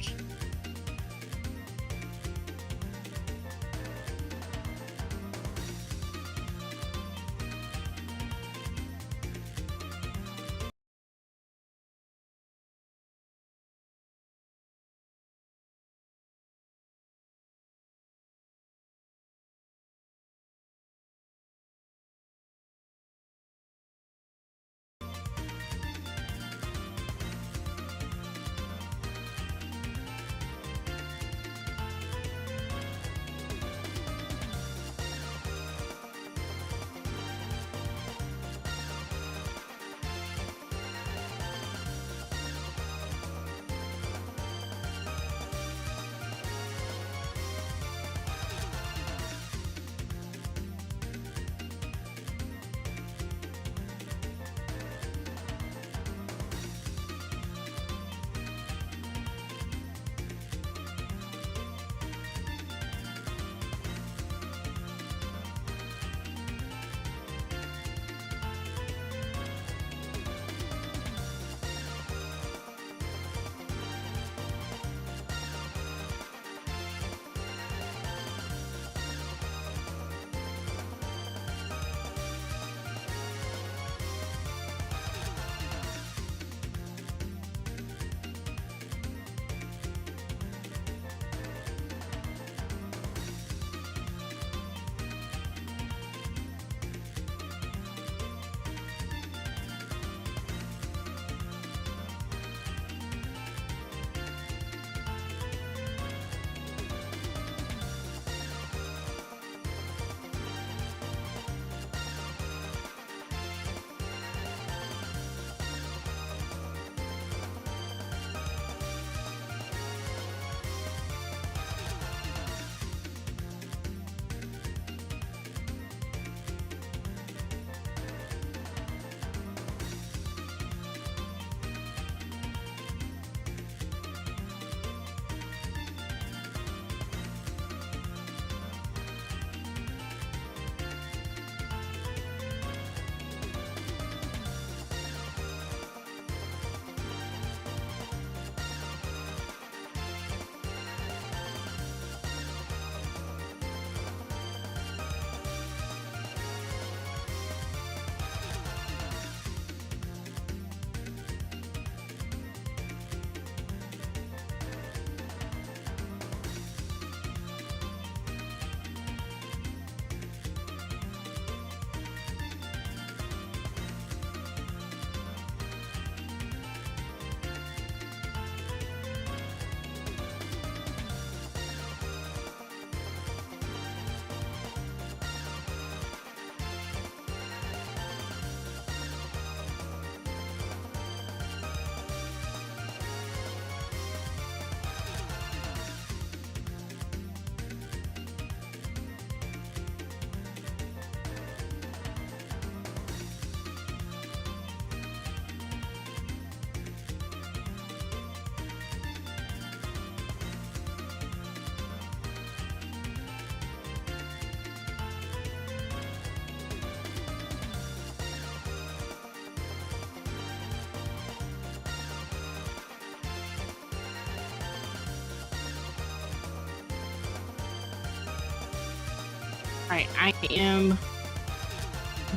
Alright, I am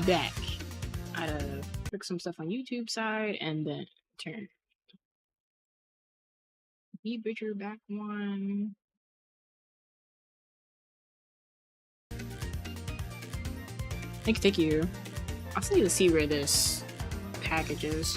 back. I gotta fix some stuff on YouTube side and then turn B-Bridger back one. Thank you. I'll still need to see where this package is.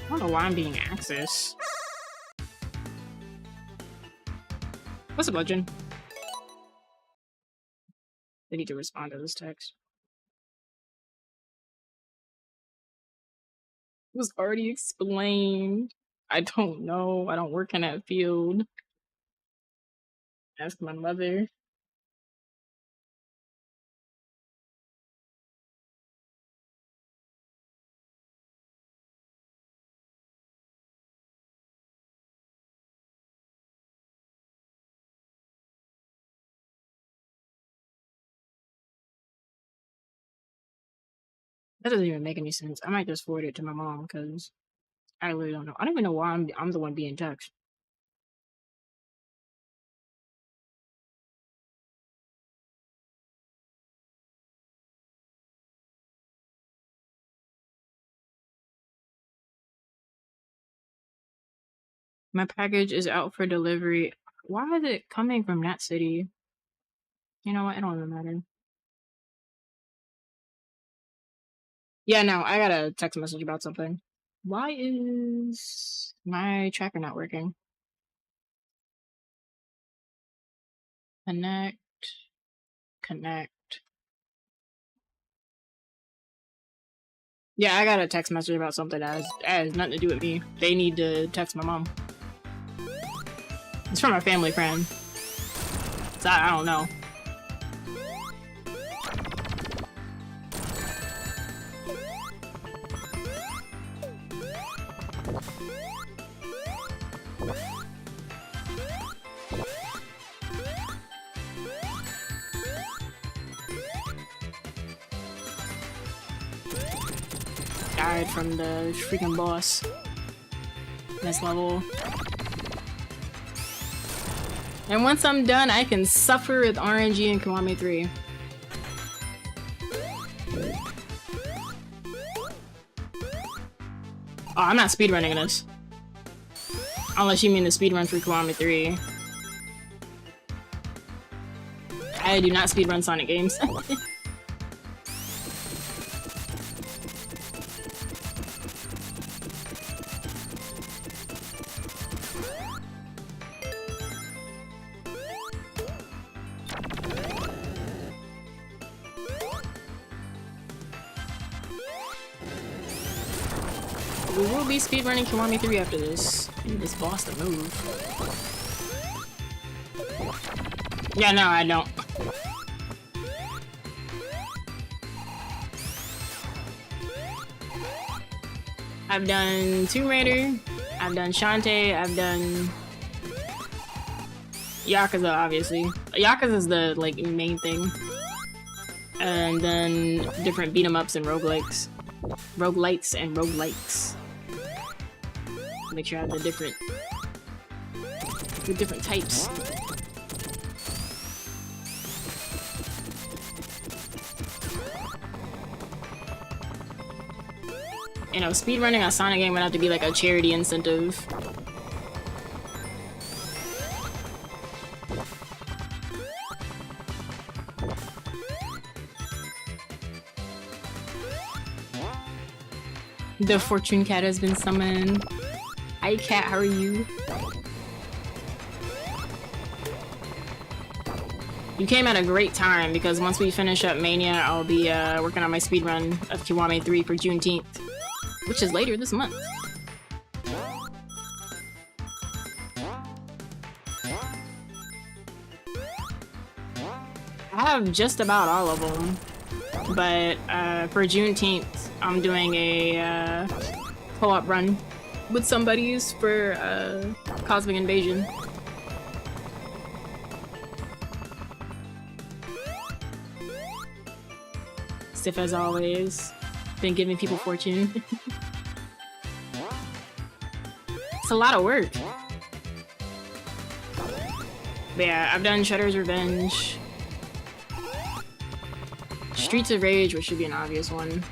I don't know why I'm being accessed. What's up, Legend? They need to respond to this text. It was already explained. I don't know. I don't work in that field. Ask my mother. That doesn't even make any sense. I might just forward it to my mom because I really don't know. I don't even know why I'm the one being texted. My package is out for delivery. Why is it coming from that city? You know what? It don't even matter. Yeah, no, I got a text message about something. Why is my tracker not working? Connect. Yeah, I got a text message about something that has nothing to do with me. They need to text my mom. It's from a family friend. So I don't know. Died from the freaking boss. Next level. And once I'm done, I can suffer with RNG and Kiwami 3. Oh, I'm not speedrunning this. Unless you mean the speedrun for Kiwami 3. I do not speedrun Sonic games. We will be speedrunning Kiwami 3 after this. I need this boss to move. Yeah, no, I don't. I've done Tomb Raider, I've done Shantae, I've done Yakuza, obviously. Yakuza is the, like, main thing. And then different beat-em-ups and roguelikes. Roguelites and roguelikes. Make sure I have the different types. You know, speedrunning a Sonic game would have to be like a charity incentive. The fortune cat has been summoned. Hi cat, how are you? You came at a great time because once we finish up Mania, I'll be working on my speedrun of Kiwami 3 for Juneteenth, which is later this month. I have just about all of them, but for Juneteenth, I'm doing a co-op run with some buddies for Cosmic Invasion. Stiff as always. Been giving people fortune. It's a lot of work. But yeah, I've done Shredder's Revenge. Streets of Rage, which should be an obvious one.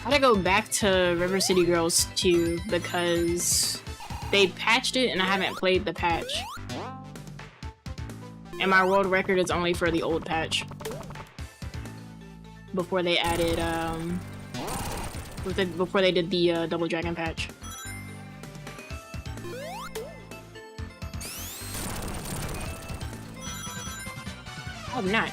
I gotta go back to River City Girls 2 because they patched it and I haven't played the patch. And my world record is only for the old patch. Before they added, before they did the Double Dragon patch. Oh, not.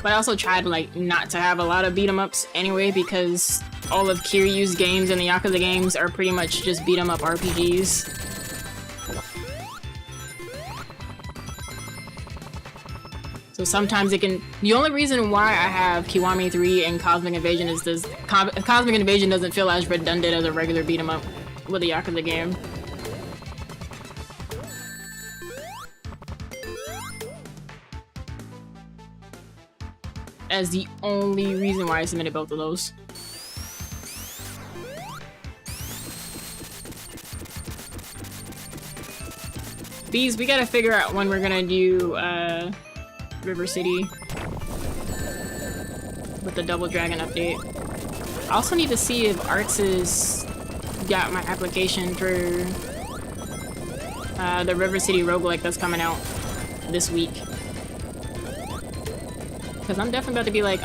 But I also tried, like, not to have a lot of beat-em-ups anyway, because all of Kiryu's games and the Yakuza games are pretty much just beat-em-up RPGs. So sometimes it can... The only reason why I have Kiwami 3 and Cosmic Invasion is this... Cosmic Invasion doesn't feel as redundant as a regular beat-em-up with a Yakuza game. As the only reason why I submitted both of those. Bees, we gotta figure out when we're gonna do River City with the Double Dragon update. I also need to see if Arx's got my application for the River City roguelike that's coming out this week. Because I'm definitely about to be like,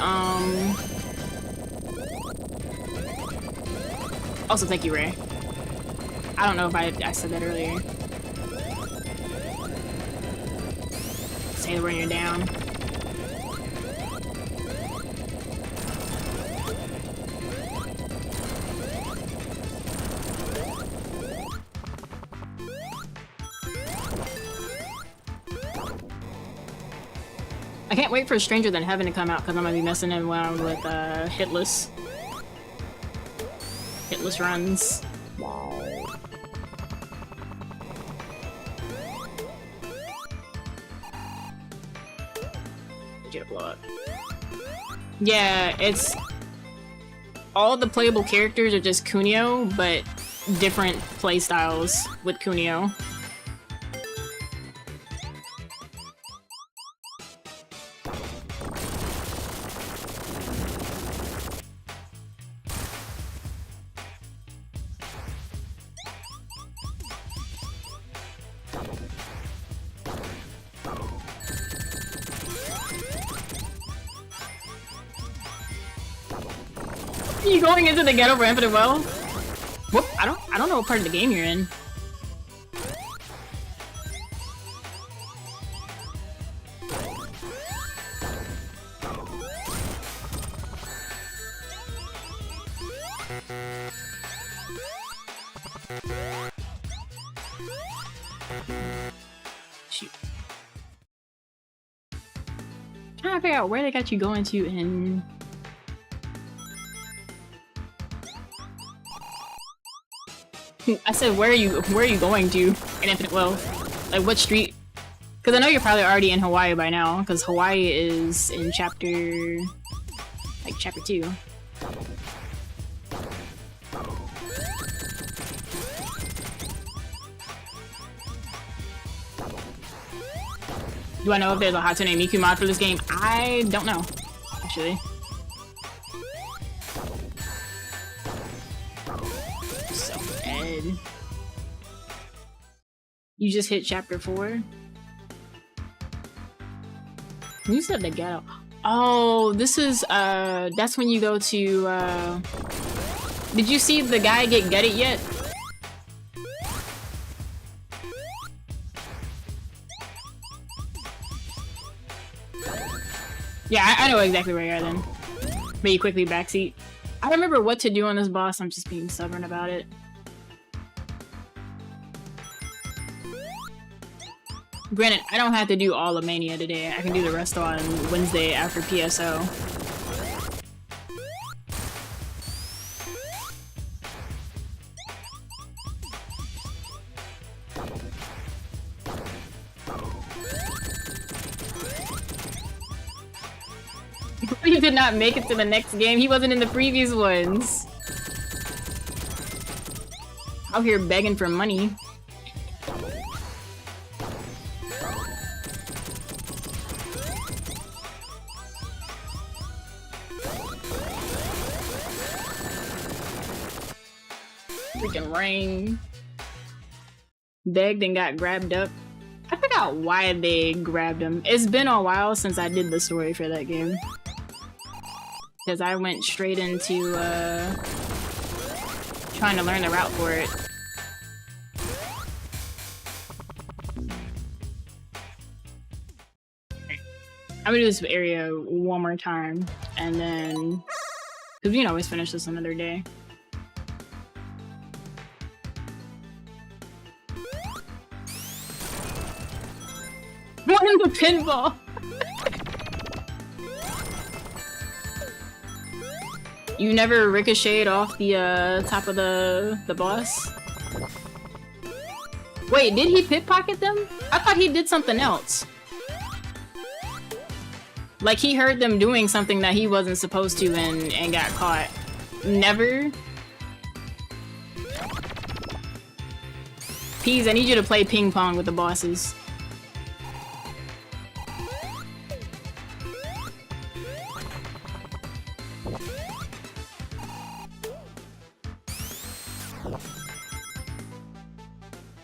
Also, thank you, Ray. I don't know if I said that earlier. Say when you're down. I can't wait for Stranger Than Heaven to come out because I'm gonna be messing around with hitless runs. Get a blow up. Yeah, it's all the playable characters are just Kunio, but different playstyles with Kunio. You going into the ghetto for Infinite Well? Whoop! I don't know what part of the game you're in. Shoot. Trying to figure out where they got you going to in. I said, where are you going to in Infinite Well? Like, what street? Because I know you're probably already in Hawaii by now, because Hawaii is in chapter 2. Do I know if there's a Hatsune Miku mod for this game? I don't know, actually. You just hit chapter 4? You said the ghetto. Oh, this is, that's when you go to, did you see the guy get gutted yet? Yeah, I know exactly where you are then. But you quickly backseat. I remember what to do on this boss, I'm just being stubborn about it. Granted, I don't have to do all of Mania today. I can do the rest on Wednesday after PSO. He did not make it to the next game. He wasn't in the previous ones. Out here begging for money. Freaking rain. Begged and got grabbed up. I forgot why they grabbed him. It's been a while since I did the story for that game. Because I went straight into trying to learn the route for it. I'm gonna do this area one more time, and then, because we can always finish this another day. One the pinball! You never ricocheted off the top of the boss? Wait, did he pickpocket them? I thought he did something else. Like he heard them doing something that he wasn't supposed to and got caught. Never? Peas, I need you to play ping pong with the bosses.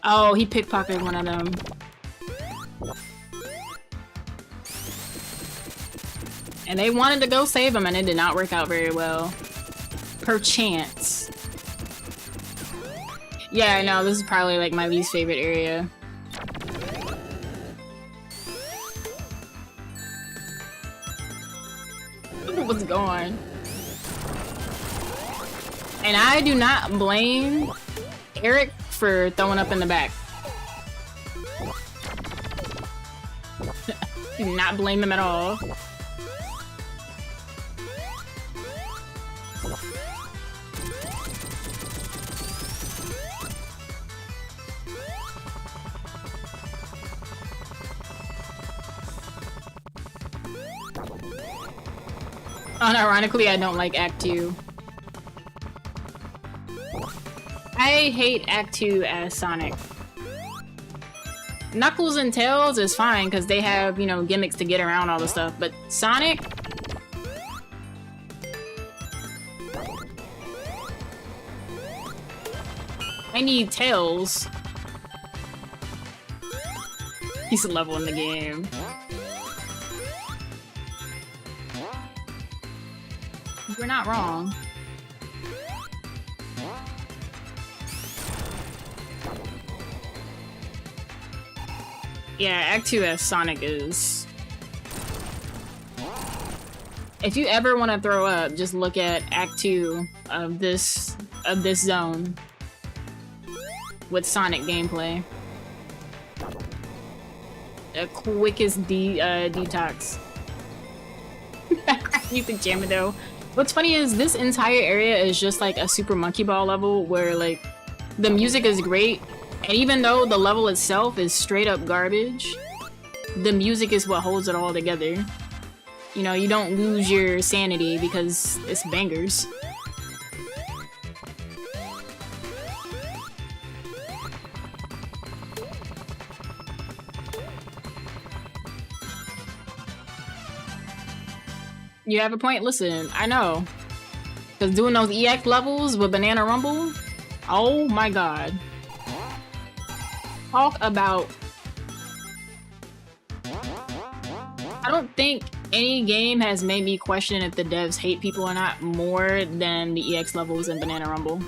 Oh, he pickpocketed one of them. And they wanted to go save him and it did not work out very well. Perchance. Yeah, I know, this is probably like my least favorite area. Look at what's going on. And I do not blame Eric for throwing up in the back. Do not blame him at all. Unironically, I don't like Act 2. I hate Act 2 as Sonic. Knuckles and Tails is fine because they have, you know, gimmicks to get around all the stuff, but Sonic? I need Tails. He's a level in the game. We're not wrong. Yeah, Act 2 as Sonic is... If you ever want to throw up, just look at Act 2 of this zone with Sonic gameplay. The quickest detox. You think jamming though. What's funny is this entire area is just like a Super Monkey Ball level where like the music is great, and even though the level itself is straight up garbage, the music is what holds it all together. You know, you don't lose your sanity because it's bangers. You have a point? Listen, I know. Because doing those EX levels with Banana Rumble, oh my god. Talk about... I don't think Any game has made me question if the devs hate people or not more than the EX levels in Banana Rumble.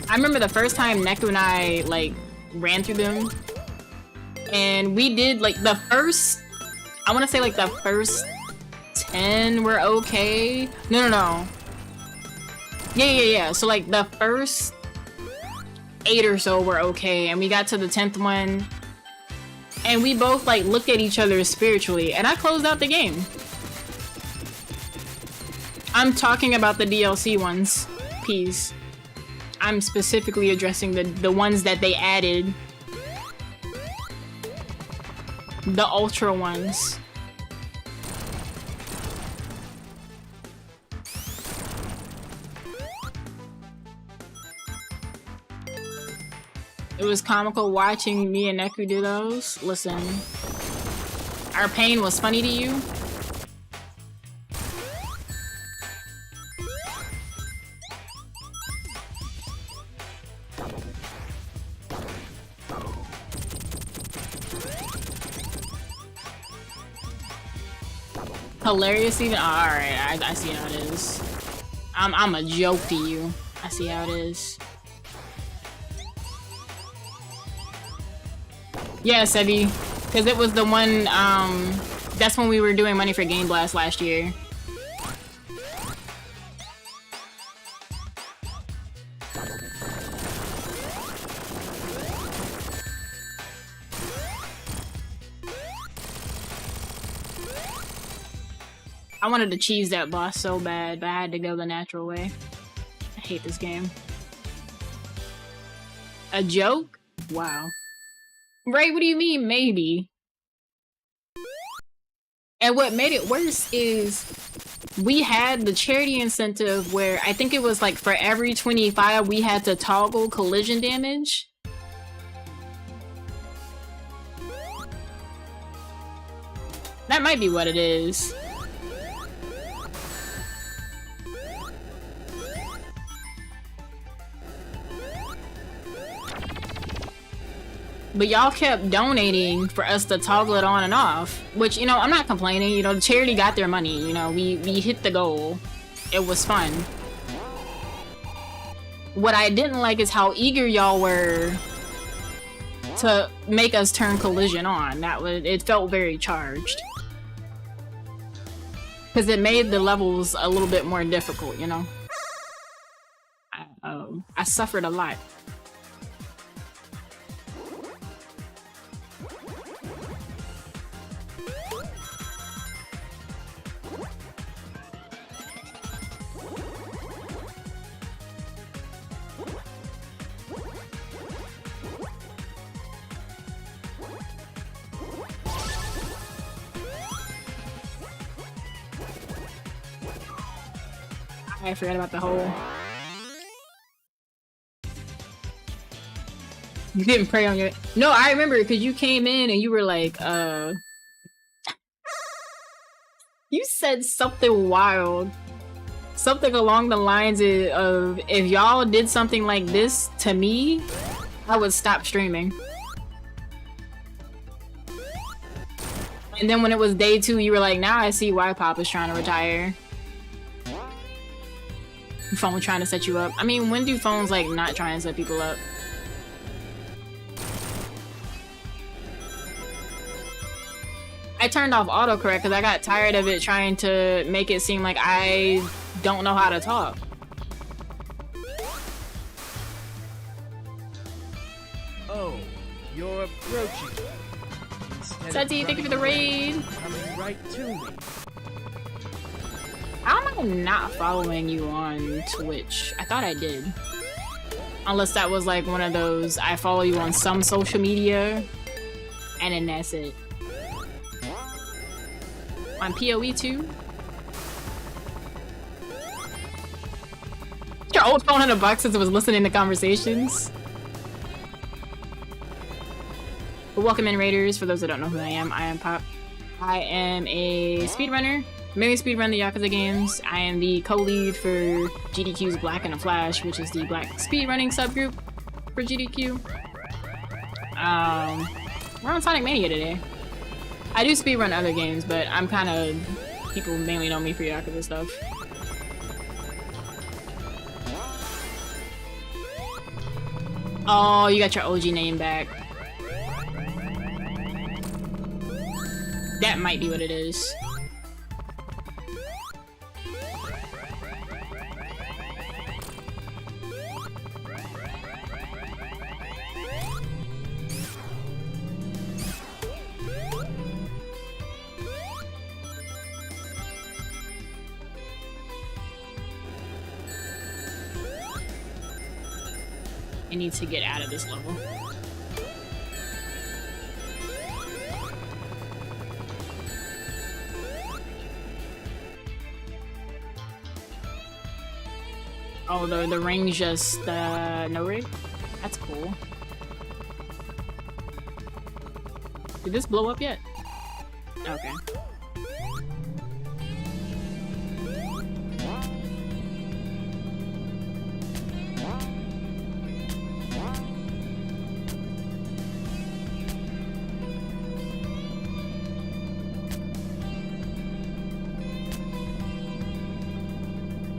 I remember the first time Neku and I, like, ran through them, and we did, like, the first, I want to say, like, the first 10 were okay. No. Yeah. So, like, the first 8 or so were okay, and we got to the 10th one, and we both, like, looked at each other spiritually, and I closed out the game. I'm talking about the DLC ones. Peace. I'm specifically addressing the ones that they added. The Ultra ones. It was comical watching me and Neku do those. Listen. Our pain was funny to you? Hilarious even? Oh, alright, I see how it is. I'm a joke to you. I see how it is. Yeah, Sebi. Because it was the one, that's when we were doing Money for Game Blast last year. I wanted to cheese that boss so bad, but I had to go the natural way. I hate this game. A joke? Wow. Right, what do you mean, maybe? And what made it worse is we had the charity incentive where I think it was like for every 25 we had to toggle collision damage. That might be what it is. But y'all kept donating for us to toggle it on and off, which, you know, I'm not complaining. You know, the charity got their money. You know, we hit the goal. It was fun. What I didn't like is how eager y'all were to make us turn collision on. It felt very charged. Because it made the levels a little bit more difficult, you know? I suffered a lot. I forgot about the hole. You didn't pray on your... No, I remember because you came in and you were like, You said something wild. Something along the lines of, if y'all did something like this to me, I would stop streaming. And then when it was day 2, you were like, now I see why Pop is trying to retire. Phone trying to set you up. I mean, when do phones like not try and set people up? I turned off autocorrect because I got tired of it trying to make it seem like I don't know how to talk. Oh, you're approaching. Seti, thank you for the raid. Coming right to me. How am I not following you on Twitch? I thought I did. Unless that was like one of those, I follow you on some social media, and then that's it. On PoE too? Your old phone in a box since it was listening to conversations? But welcome in, Raiders. For those that don't know who I am Pop. I am a speedrunner. Mainly speedrun the Yakuza games. I am the co-lead for GDQ's Black and the Flash, which is the Black speedrunning subgroup for GDQ. We're on Sonic Mania today. I do speedrun other games, but I'm kind of... People mainly know me for Yakuza stuff. Oh, you got your OG name back. That might be what it is. I need to get out of this level. Oh, the ring just, no rig? That's cool. Did this blow up yet? Okay.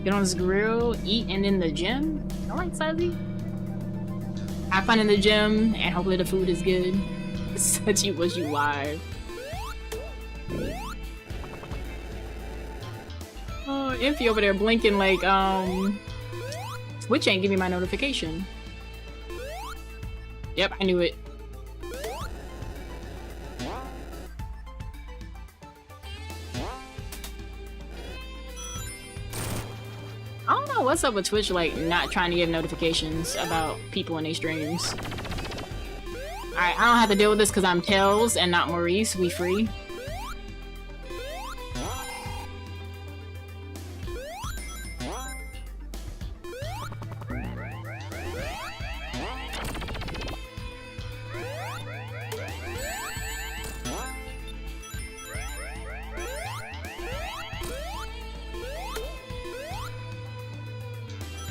Get on this grill, eat, and in the gym? Alright, Sazi. Have fun in the gym, and hopefully the food is good. Such you was you live. Oh, Impy over there blinking like, Twitch ain't giving me my notification. Yep, I knew it. I don't know what's up with Twitch, like, not trying to give notifications about people in their streams. Alright, I don't have to deal with this because I'm Tails and not Maurice. We free.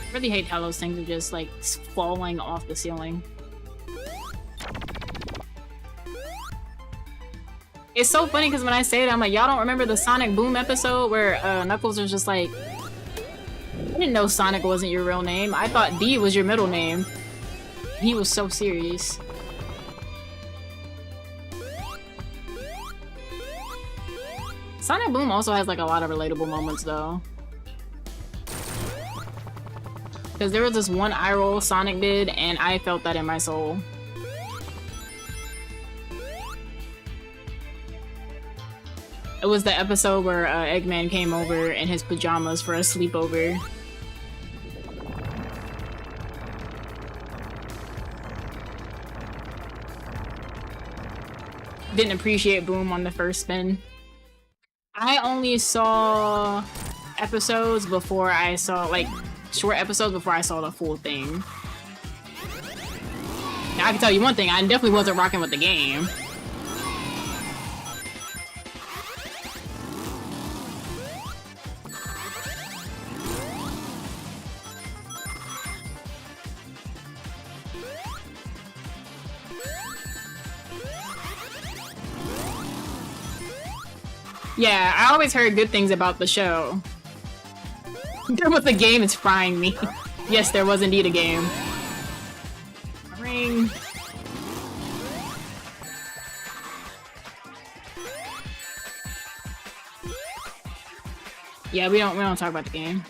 I really hate how those things are just like falling off the ceiling. It's so funny because when I say it, I'm like, y'all don't remember the Sonic Boom episode where Knuckles was just like, I didn't know Sonic wasn't your real name. I thought D was your middle name. He was so serious. Sonic Boom also has like a lot of relatable moments though. Because there was this one eye roll Sonic did, and I felt that in my soul. It was the episode where Eggman came over in his pajamas for a sleepover. Didn't appreciate Boom on the first spin. I only saw episodes before I saw, like, short episodes before I saw the full thing. Now, I can tell you one thing, I definitely wasn't rocking with the game. Yeah, I always heard good things about the show. There was a game, it's frying me. Yes, there was indeed a game. Ring. Yeah, we don't talk about the game.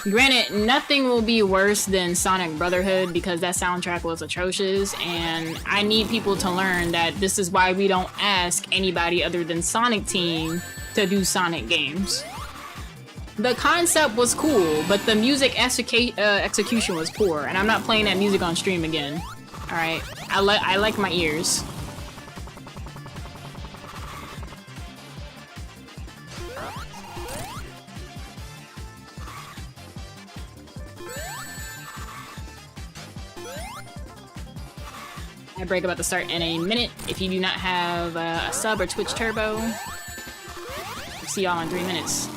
Granted, nothing will be worse than Sonic Brotherhood because that soundtrack was atrocious, and I need people to learn that this is why we don't ask anybody other than Sonic Team to do Sonic games. The concept was cool, but the music execution was poor, and I'm not playing that music on stream again. Alright, I like my ears. My break about to start in a minute. If you do not have a sub or Twitch Turbo, I'll see y'all in 3 minutes.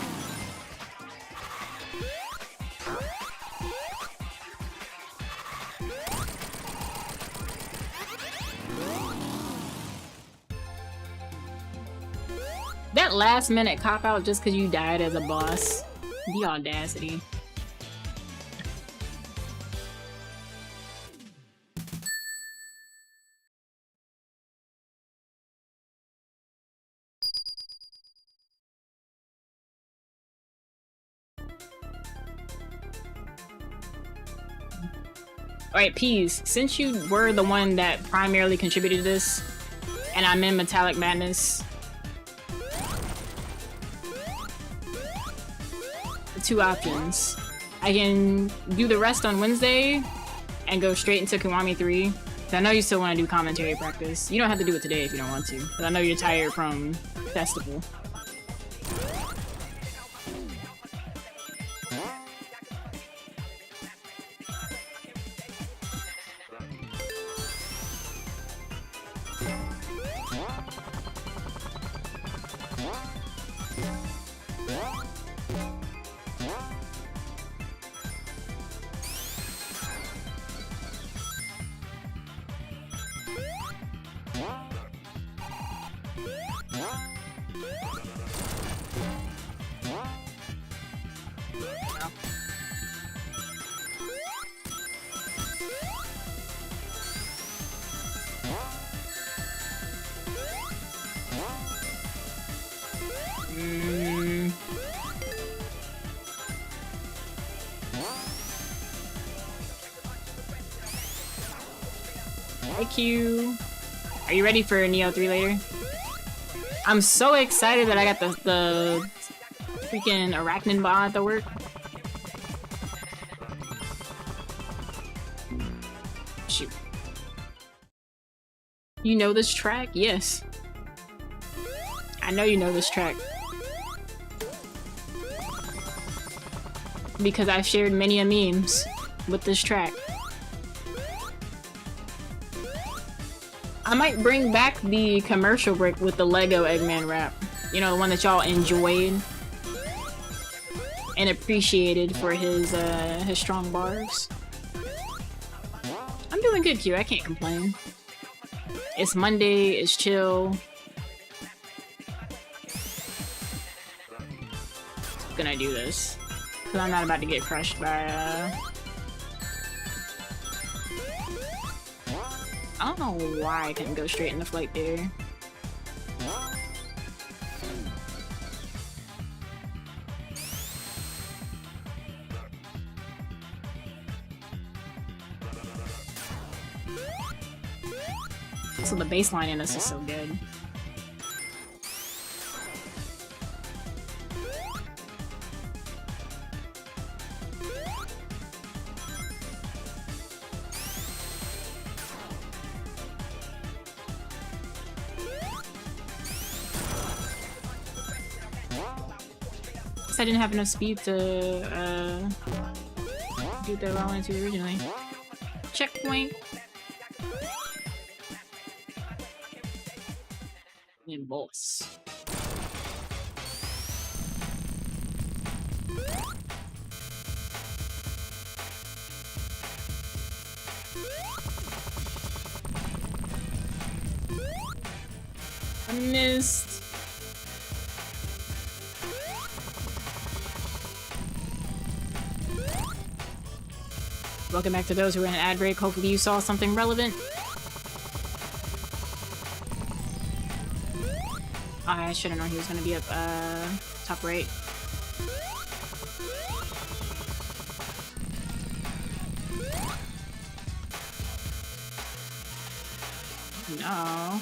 That last minute cop out just because you died as a boss. The audacity. Alright, Peas, since you were the one that primarily contributed to this, and I'm in Metallic Madness, two options. I can do the rest on Wednesday and go straight into Kiwami 3. I know you still want to do commentary practice. You don't have to do it today if you don't want to, but I know you're tired from festival. IQ. Are you ready for Neo 3 later? I'm so excited that I got the freaking Arachnid mod to work. Shoot. You know this track? Yes. I know you know this track. Because I've shared many memes with this track. I might bring back the commercial break with the Lego Eggman rap. You know, the one that y'all enjoyed and appreciated for his strong bars. I'm doing good, Q. I can't complain. It's Monday, it's chill. Gonna do this. Because I'm not about to get crushed by, I don't know why I couldn't go straight into flight there. So the baseline in this is so good. I didn't have enough speed to do what I wanted to originally. Checkpoint. And boss. I missed. Welcome back to those who are in an ad break. Hopefully you saw something relevant. Oh, I should have known he was gonna be up top right. No.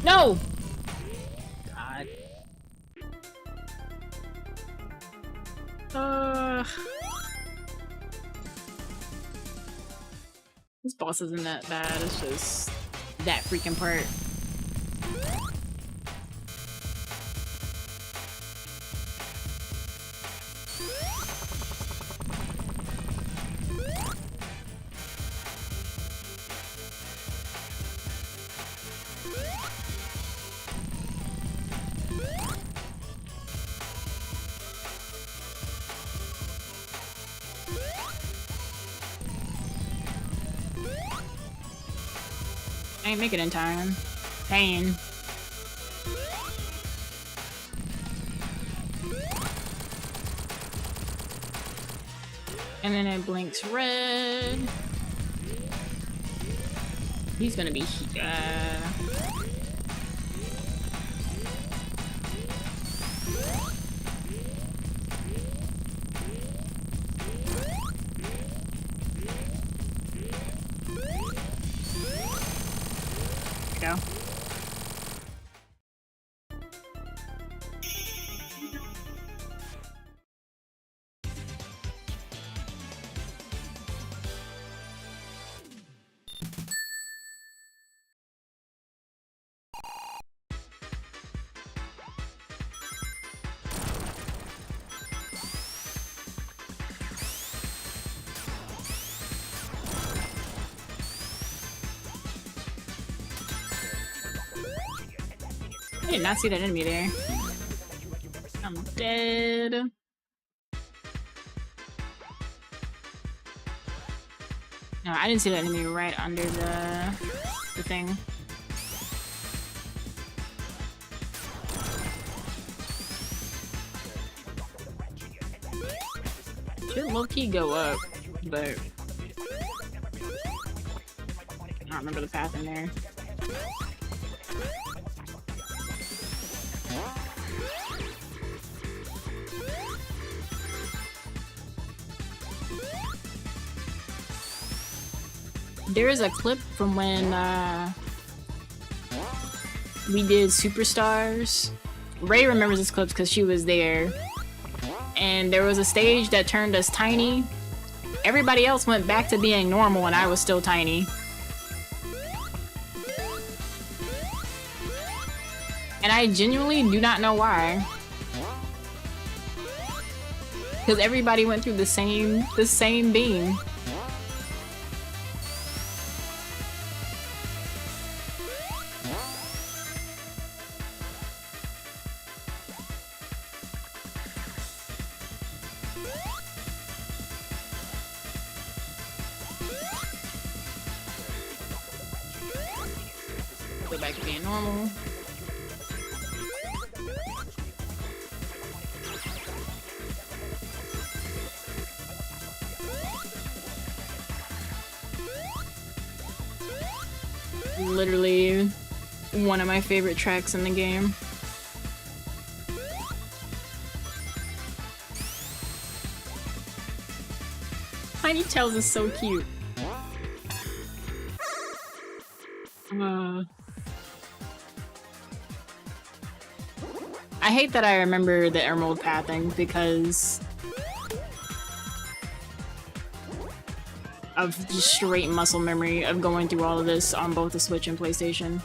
No! God. This boss isn't that bad, it's just that freaking part. I ain't make it in time. Pain. And then it blinks red. He's gonna be go. I did not see that enemy there. I'm dead. No, I didn't see that enemy right under the thing. Should low-key go up, but I don't remember the path in there. There is a clip from when we did Superstars. Ray remembers this clip because she was there. And there was a stage that turned us tiny. Everybody else went back to being normal and I was still tiny. And I genuinely do not know why. Because everybody went through the same beam. Go back to being normal. Literally one of my favorite tracks in the game. Tiny Tails is so cute. I hate that I remember the Emerald pathing because of just straight muscle memory of going through all of this on both the Switch and PlayStation.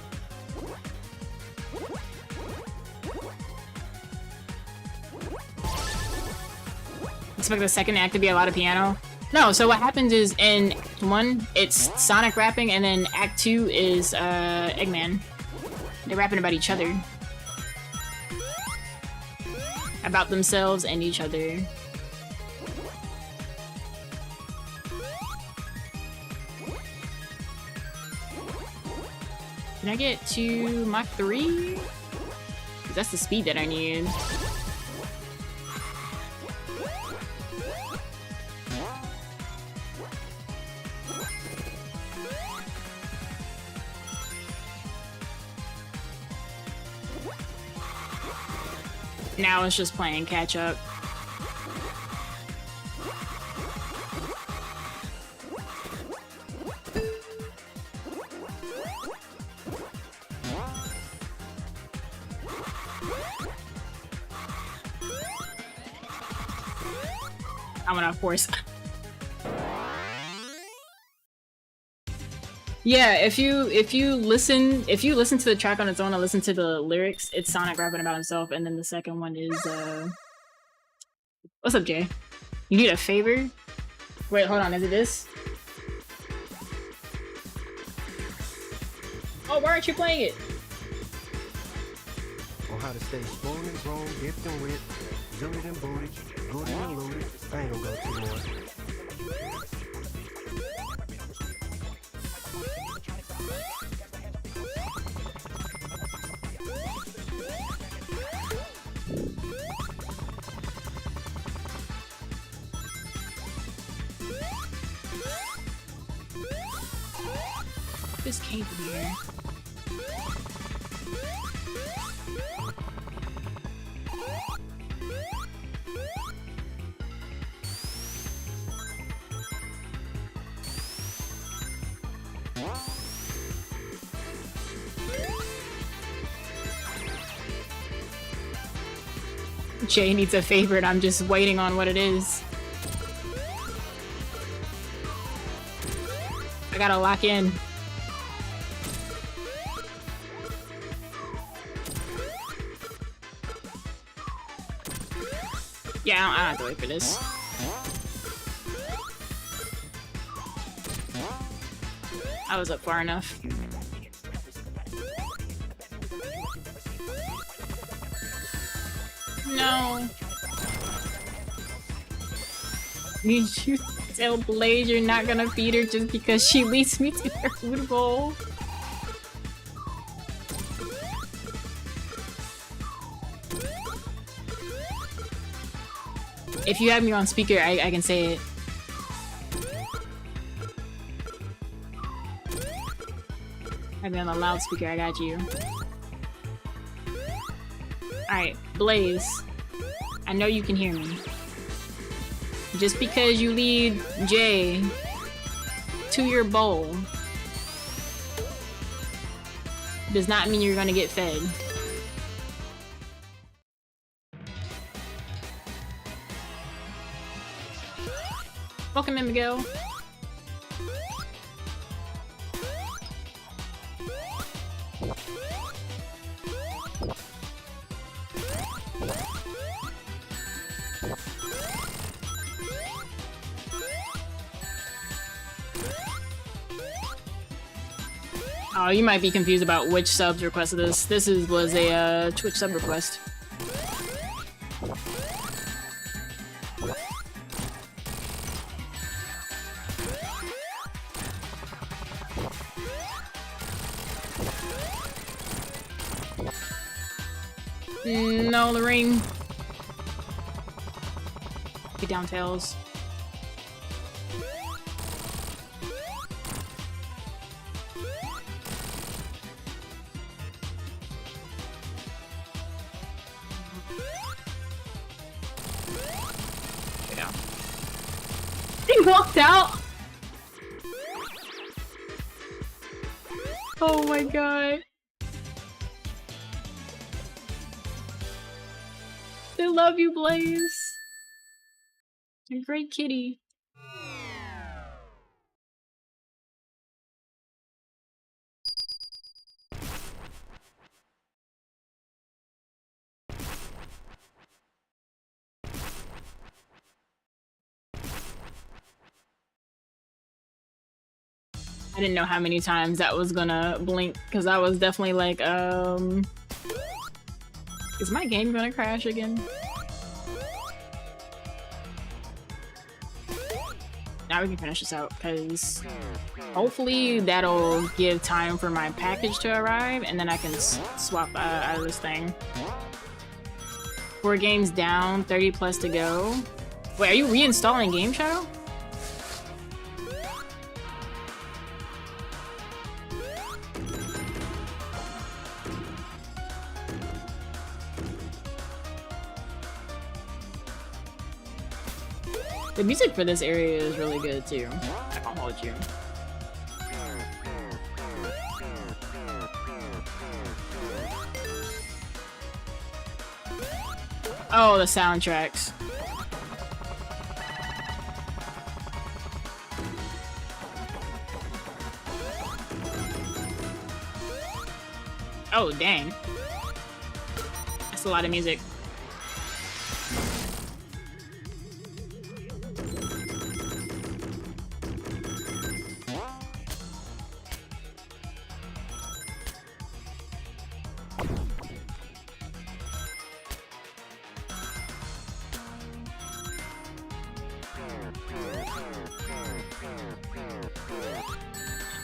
Expect the second act to be a lot of piano? No, so what happens is in Act 1, it's Sonic rapping, and then Act 2 is Eggman. They're rapping about each other. About themselves and each other. Can I get to Mach 3? 'Cause that's the speed that I need. Now it's just playing catch up. I'm gonna force. Yeah, if you listen to the track on its own and listen to the lyrics, it's Sonic rapping about himself, and then the second one is what's up, Jay? You need a favor? Wait, hold on, is it this? Oh, why aren't you playing it? how to stay spoon and grown, dipped and whipped, zooted and booted, good and looted. I ain't gonna go too more. This came from here. Jay needs a favorite. I'm just waiting on what it is. I gotta lock in. Yeah, I don't have to wait for this. I was up far enough. No. You tell Blaze you're not gonna feed her just because she leads me to her food bowl. If you have me on speaker, I can say it. Have me on the loudspeaker, I got you. Alright, Blaze. I know you can hear me. Just because you lead Jay to your bowl does not mean you're gonna get fed. Welcome in, Miguel. Oh, you might be confused about which subs requested this. This was a Twitch sub request. No, the ring. Get down, Tails. Get down. He walked out. Oh my god. I love you, Blaze. You're a great kitty. I didn't know how many times that was gonna blink, because I was definitely like, is my game gonna crash again? Now we can finish this out, because hopefully that'll give time for my package to arrive, and then I can swap out of this thing. 4 games down, 30 plus to go. Wait, are you reinstalling Game Shadow? The music for this area is really good too. I can't hold you. Oh, the soundtracks. Oh, dang. That's a lot of music.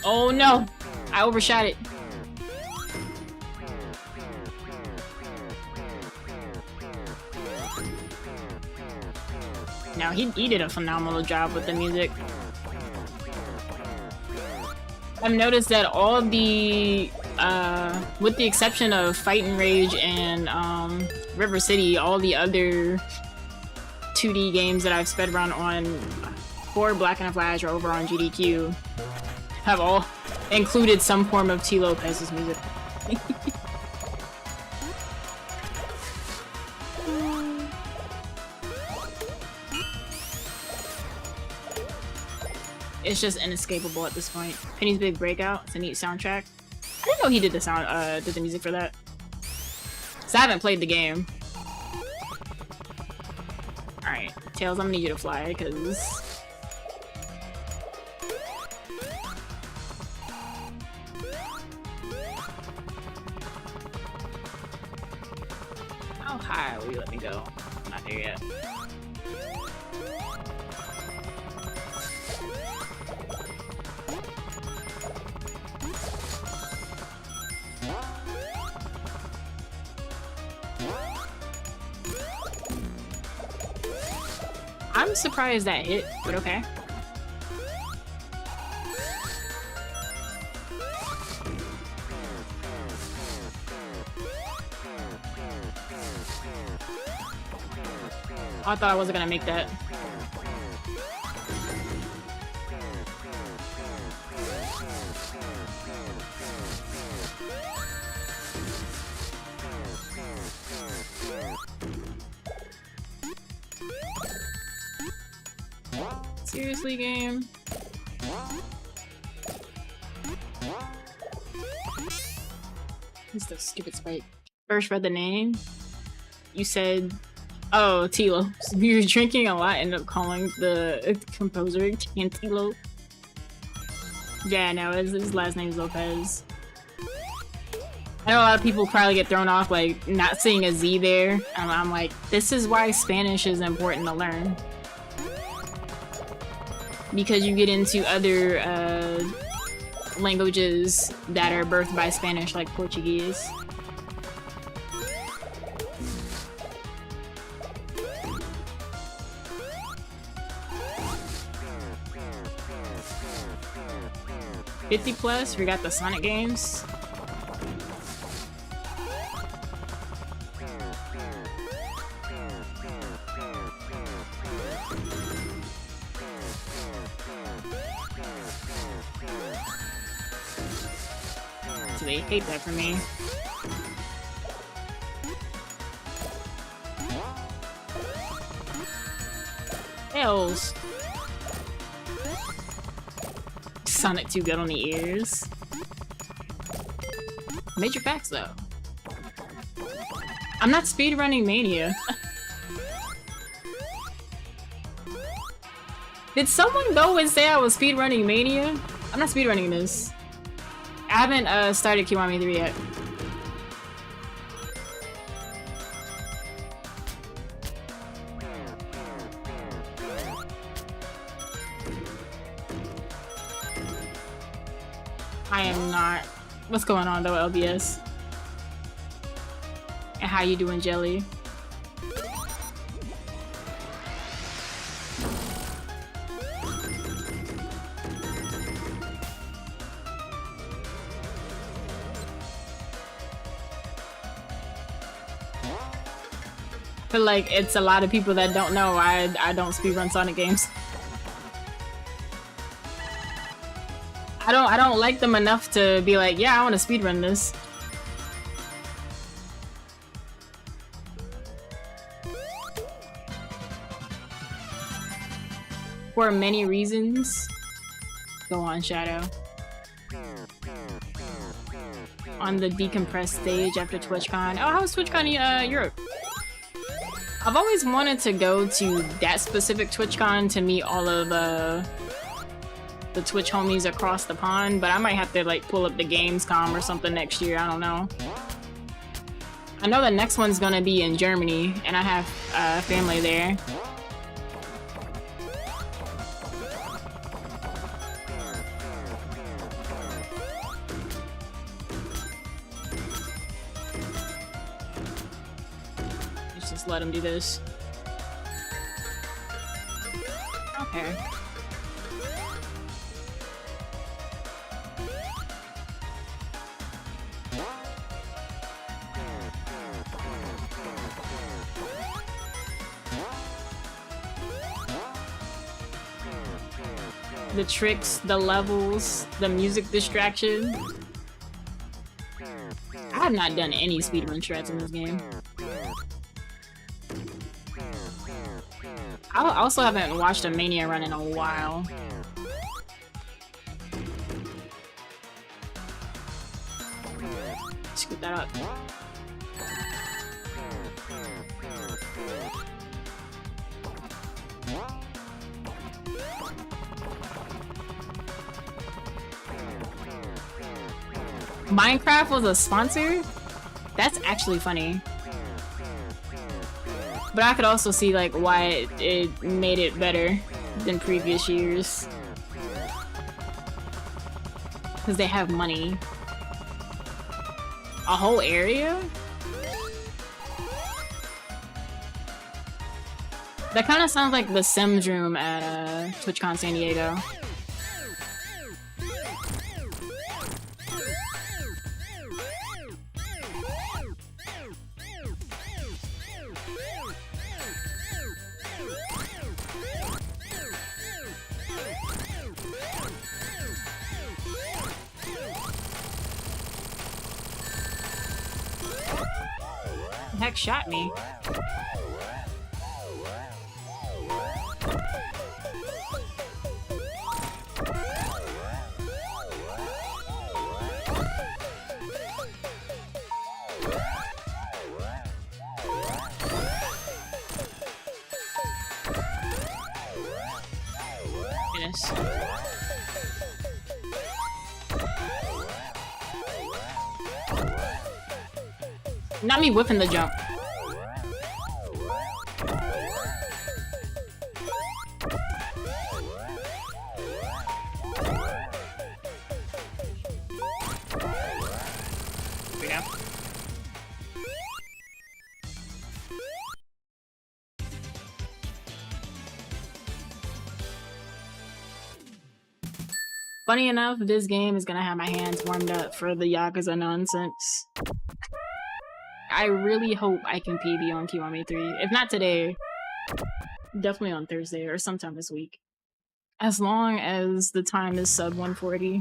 Oh no! I overshot it. Now he did a phenomenal job with the music. I've noticed that all the, with the exception of Fight and Rage and River City, all the other 2D games that I've sped run on for Black and Flash or over on GDQ have all included some form of T. Lopez's music. It's just inescapable at this point. Penny's Big Breakout. It's a neat soundtrack. I didn't know he did the did the music for that. So I haven't played the game. Alright, Tails, I'm gonna need you to fly, because... How high will you let me go? I'm not there yet. I'm surprised that hit, but okay. I thought I wasn't gonna make that. Seriously, game? What's the stupid spike? First read the name. You said, oh, Tilo. So you were drinking a lot, ended up calling the composer Cantilo. Yeah, no, his last name is Lopez. I know a lot of people probably get thrown off, like, not seeing a Z there. And I'm like, this is why Spanish is important to learn. Because you get into other languages that are birthed by Spanish, like Portuguese. $50+, we got the Sonic games. They hate that for me. Tails. Sonic 2 good on the ears. Major facts though. I'm not speedrunning Mania. Did someone go and say I was speedrunning Mania? I'm not speedrunning this. I haven't started Kiwami 3 yet. I am not. What's going on though, LBS? And how you doing, Jelly? I feel like it's a lot of people that don't know I don't speedrun Sonic games. I don't like them enough to be like, yeah, I want to speedrun this. For many reasons. Go on, Shadow. On the decompressed stage after TwitchCon. Oh, how was TwitchCon Europe? I've always wanted to go to that specific TwitchCon to meet all of the Twitch homies across the pond, but I might have to like pull up the Gamescom or something next year, I don't know. I know the next one's gonna be in Germany, and I have family there. Just let him do this. Okay. The tricks, the levels, the music distraction. I have not done any speedrun strats in this game. I also haven't watched a Mania run in a while. Scoop that up. Minecraft was a sponsor? That's actually funny. But I could also see like why it made it better than previous years. Because they have money. A whole area? That kind of sounds like the Sims room at TwitchCon San Diego. Heck shot me. Goodness. Not me whipping the jump. There we go. Funny enough, this game is gonna have my hands warmed up for the Yakuza nonsense. I really hope I can PB on Kiwami 3. If not today, definitely on Thursday or sometime this week. As long as the time is sub 140.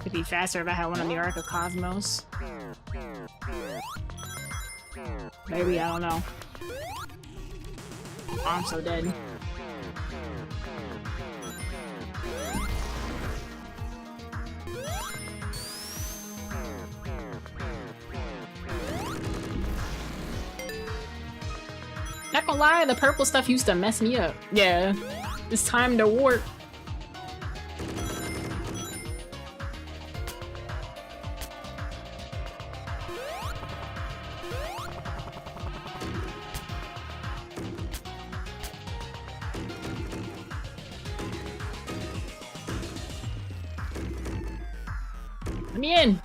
Could be faster if I had one on the Arc of Cosmos. Maybe, I don't know. Oh, I'm so dead. Not gonna lie, the purple stuff used to mess me up. Yeah, it's time to warp. Let me in.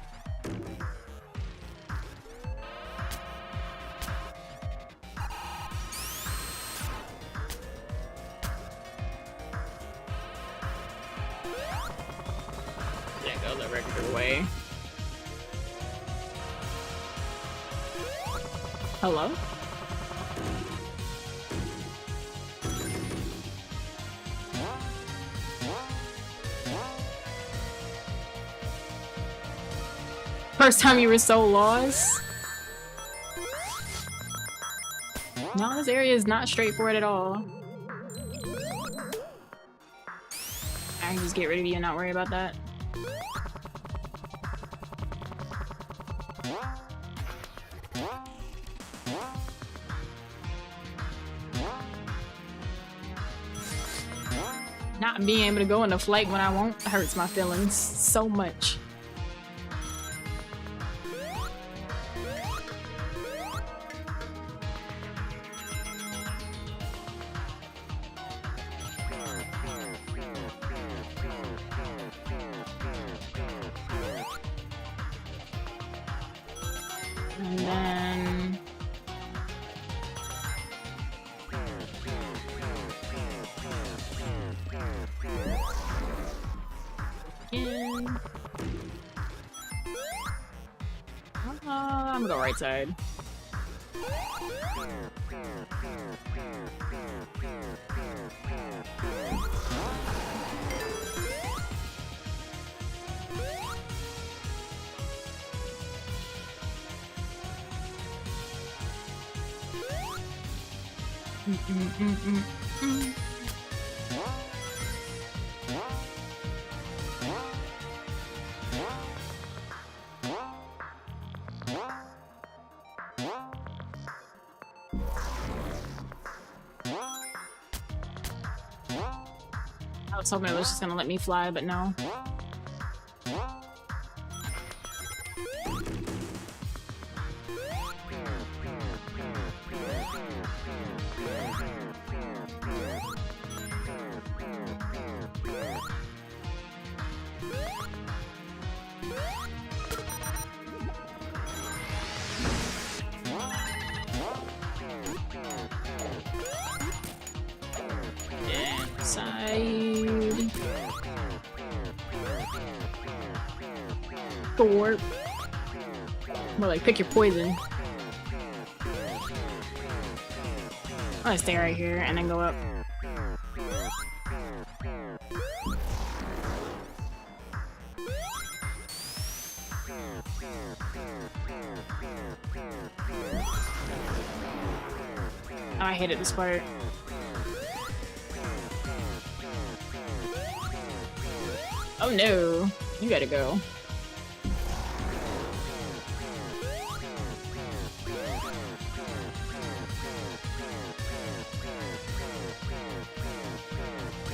Yeah, go the regular way. Hello? First time you were so lost? No, this area is not straightforward at all. I can just get rid of you and not worry about that. Not being able to go into flight when I won't hurts my feelings so much. And then... Again. I'm gonna go right side. I was hoping it was just gonna let me fly, but no. Side. Thorpe. More like pick your poison. I'm gonna stay right here and then go up. Oh, I hated this part. Oh no, you gotta go.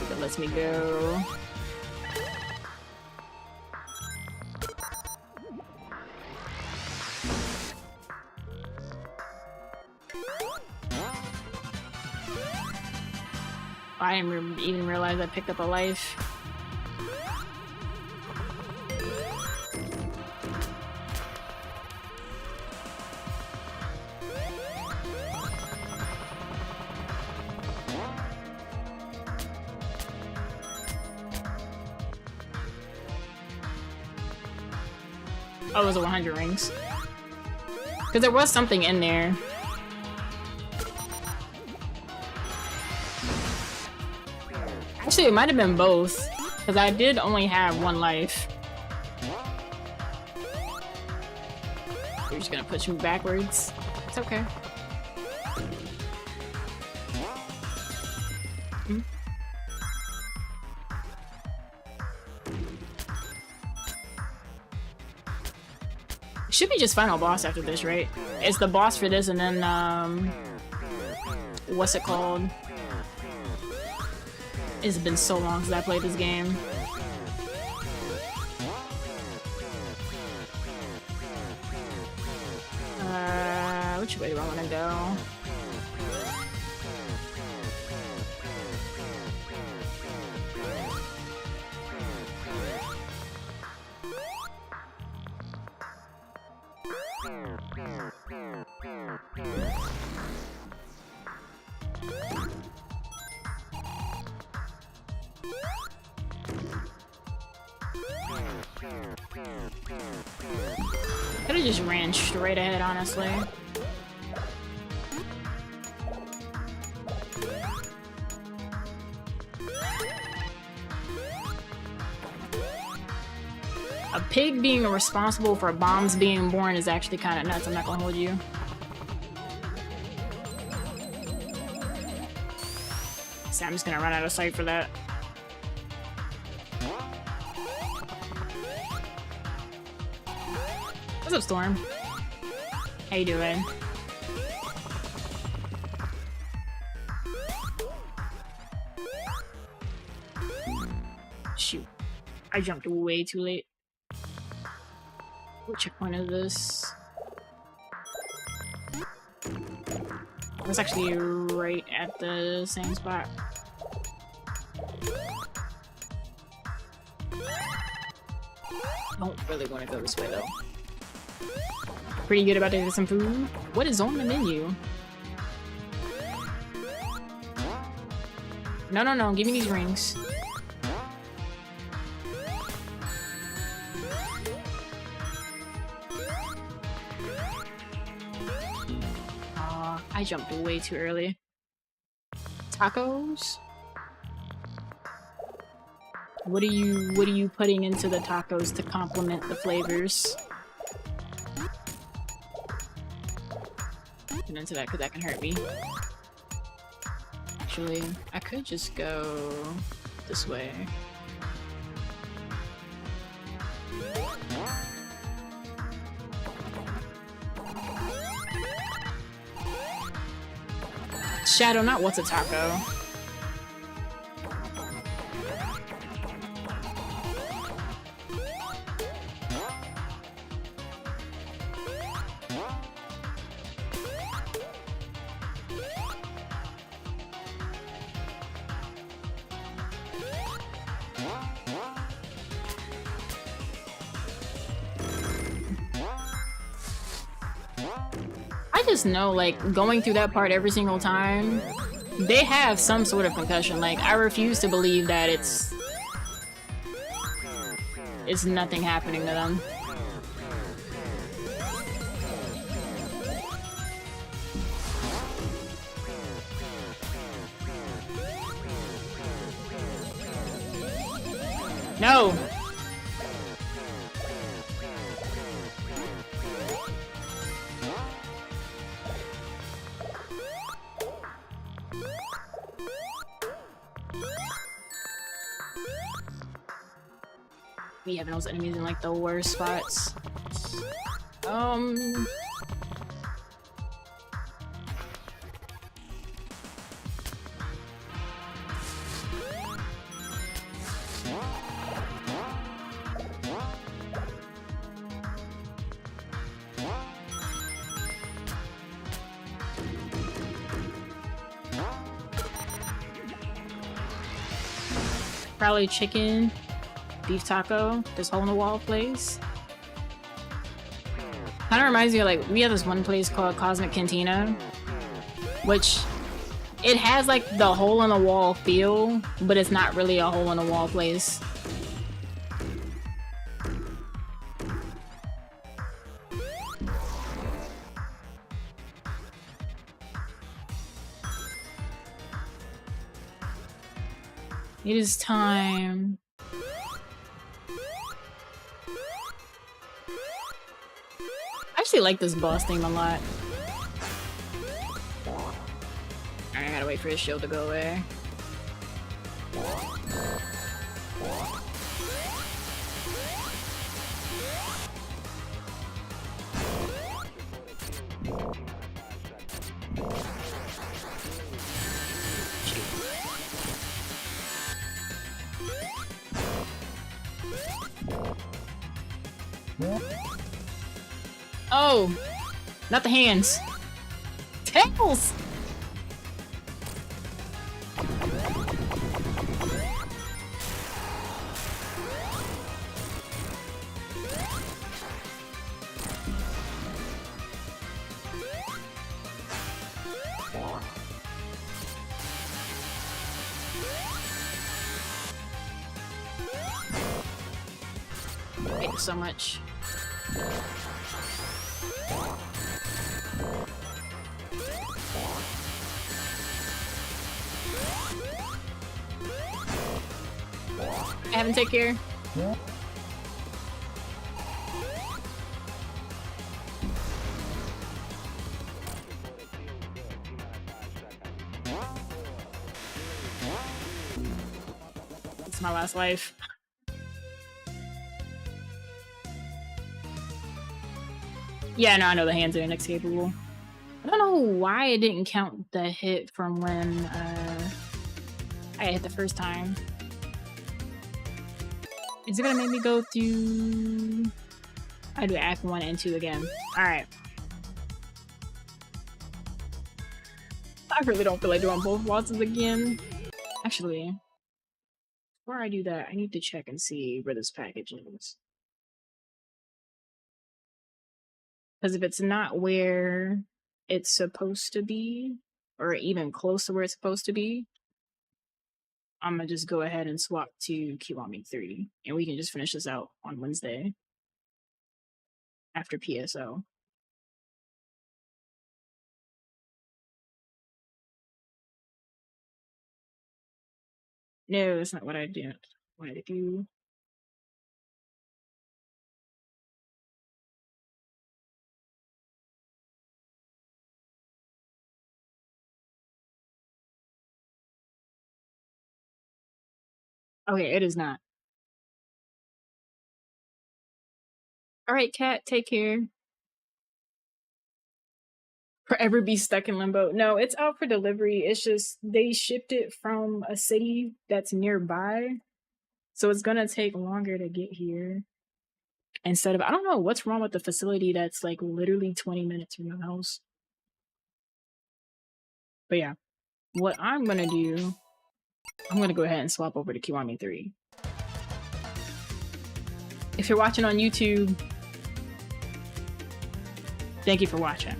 That lets me go. I didn't even realize I picked up a life. Oh, it was a 100 rings. Because there was something in there. Actually, it might have been both. Because I did only have one life. You're just gonna push me backwards. It's okay. Hmm? Should be just final boss after this, right? It's the boss for this and then, what's it called? It's been so long since I played this game. Which way do I want to go? Could've just ran straight ahead, honestly. A pig being responsible for bombs being born is actually kind of nuts, I'm not gonna hold you. So I'm just gonna run out of sight for that. What's up, Storm? How you doing? Shoot. I jumped way too late. What checkpoint is this? I was actually right at the same spot. Don't really want to go this way though. pretty good about getting some food. What is on the menu? No, no, no. Give me these rings. I jumped way too early. Tacos? What are you putting into the tacos to complement the flavors? Get into that because that can hurt me. Actually, I could just go this way. Shadow, not what's a taco. I just know, like, going through that part every single time, they have some sort of concussion. Like, I refuse to believe that it's nothing happening to them. No! We having those enemies in like the worst spots. Probably chicken. Beef taco, this hole in the wall place. Kind of reminds me of, like, we have this one place called Cosmic Cantina, which it has like the hole in the wall feel, but it's not really a hole in the wall place. It is time. I actually like this boss theme a lot. Alright, I gotta wait for his shield to go away. Oh! Not the hands! Tails! Thank you so much. I haven't taken care. It's my last life. Yeah, no, I know the hands are inescapable. I don't know why it didn't count the hit from when I hit the first time. Is it gonna make me go through... I do Act 1 and 2 again. Alright. I really don't feel like doing both bosses again. Actually, before I do that, I need to check and see where this package is. Because if it's not where it's supposed to be, or even close to where it's supposed to be, I'm gonna just go ahead and swap to Kiwami 3, and we can just finish this out on Wednesday after PSO. No, that's not what I do. What I do. Okay, it is not. All right, Kat, take care. Forever be stuck in limbo. No, it's out for delivery. It's just they shipped it from a city that's nearby, so it's gonna take longer to get here. Instead of, I don't know what's wrong with the facility that's like literally 20 minutes from the house. But yeah, what I'm gonna do, I'm gonna go ahead and swap over to Kiwami 3. If you're watching on YouTube, thank you for watching.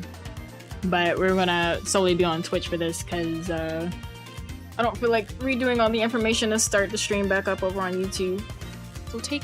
But we're gonna solely be on Twitch for this because I don't feel like redoing all the information to start the stream back up over on YouTube. So take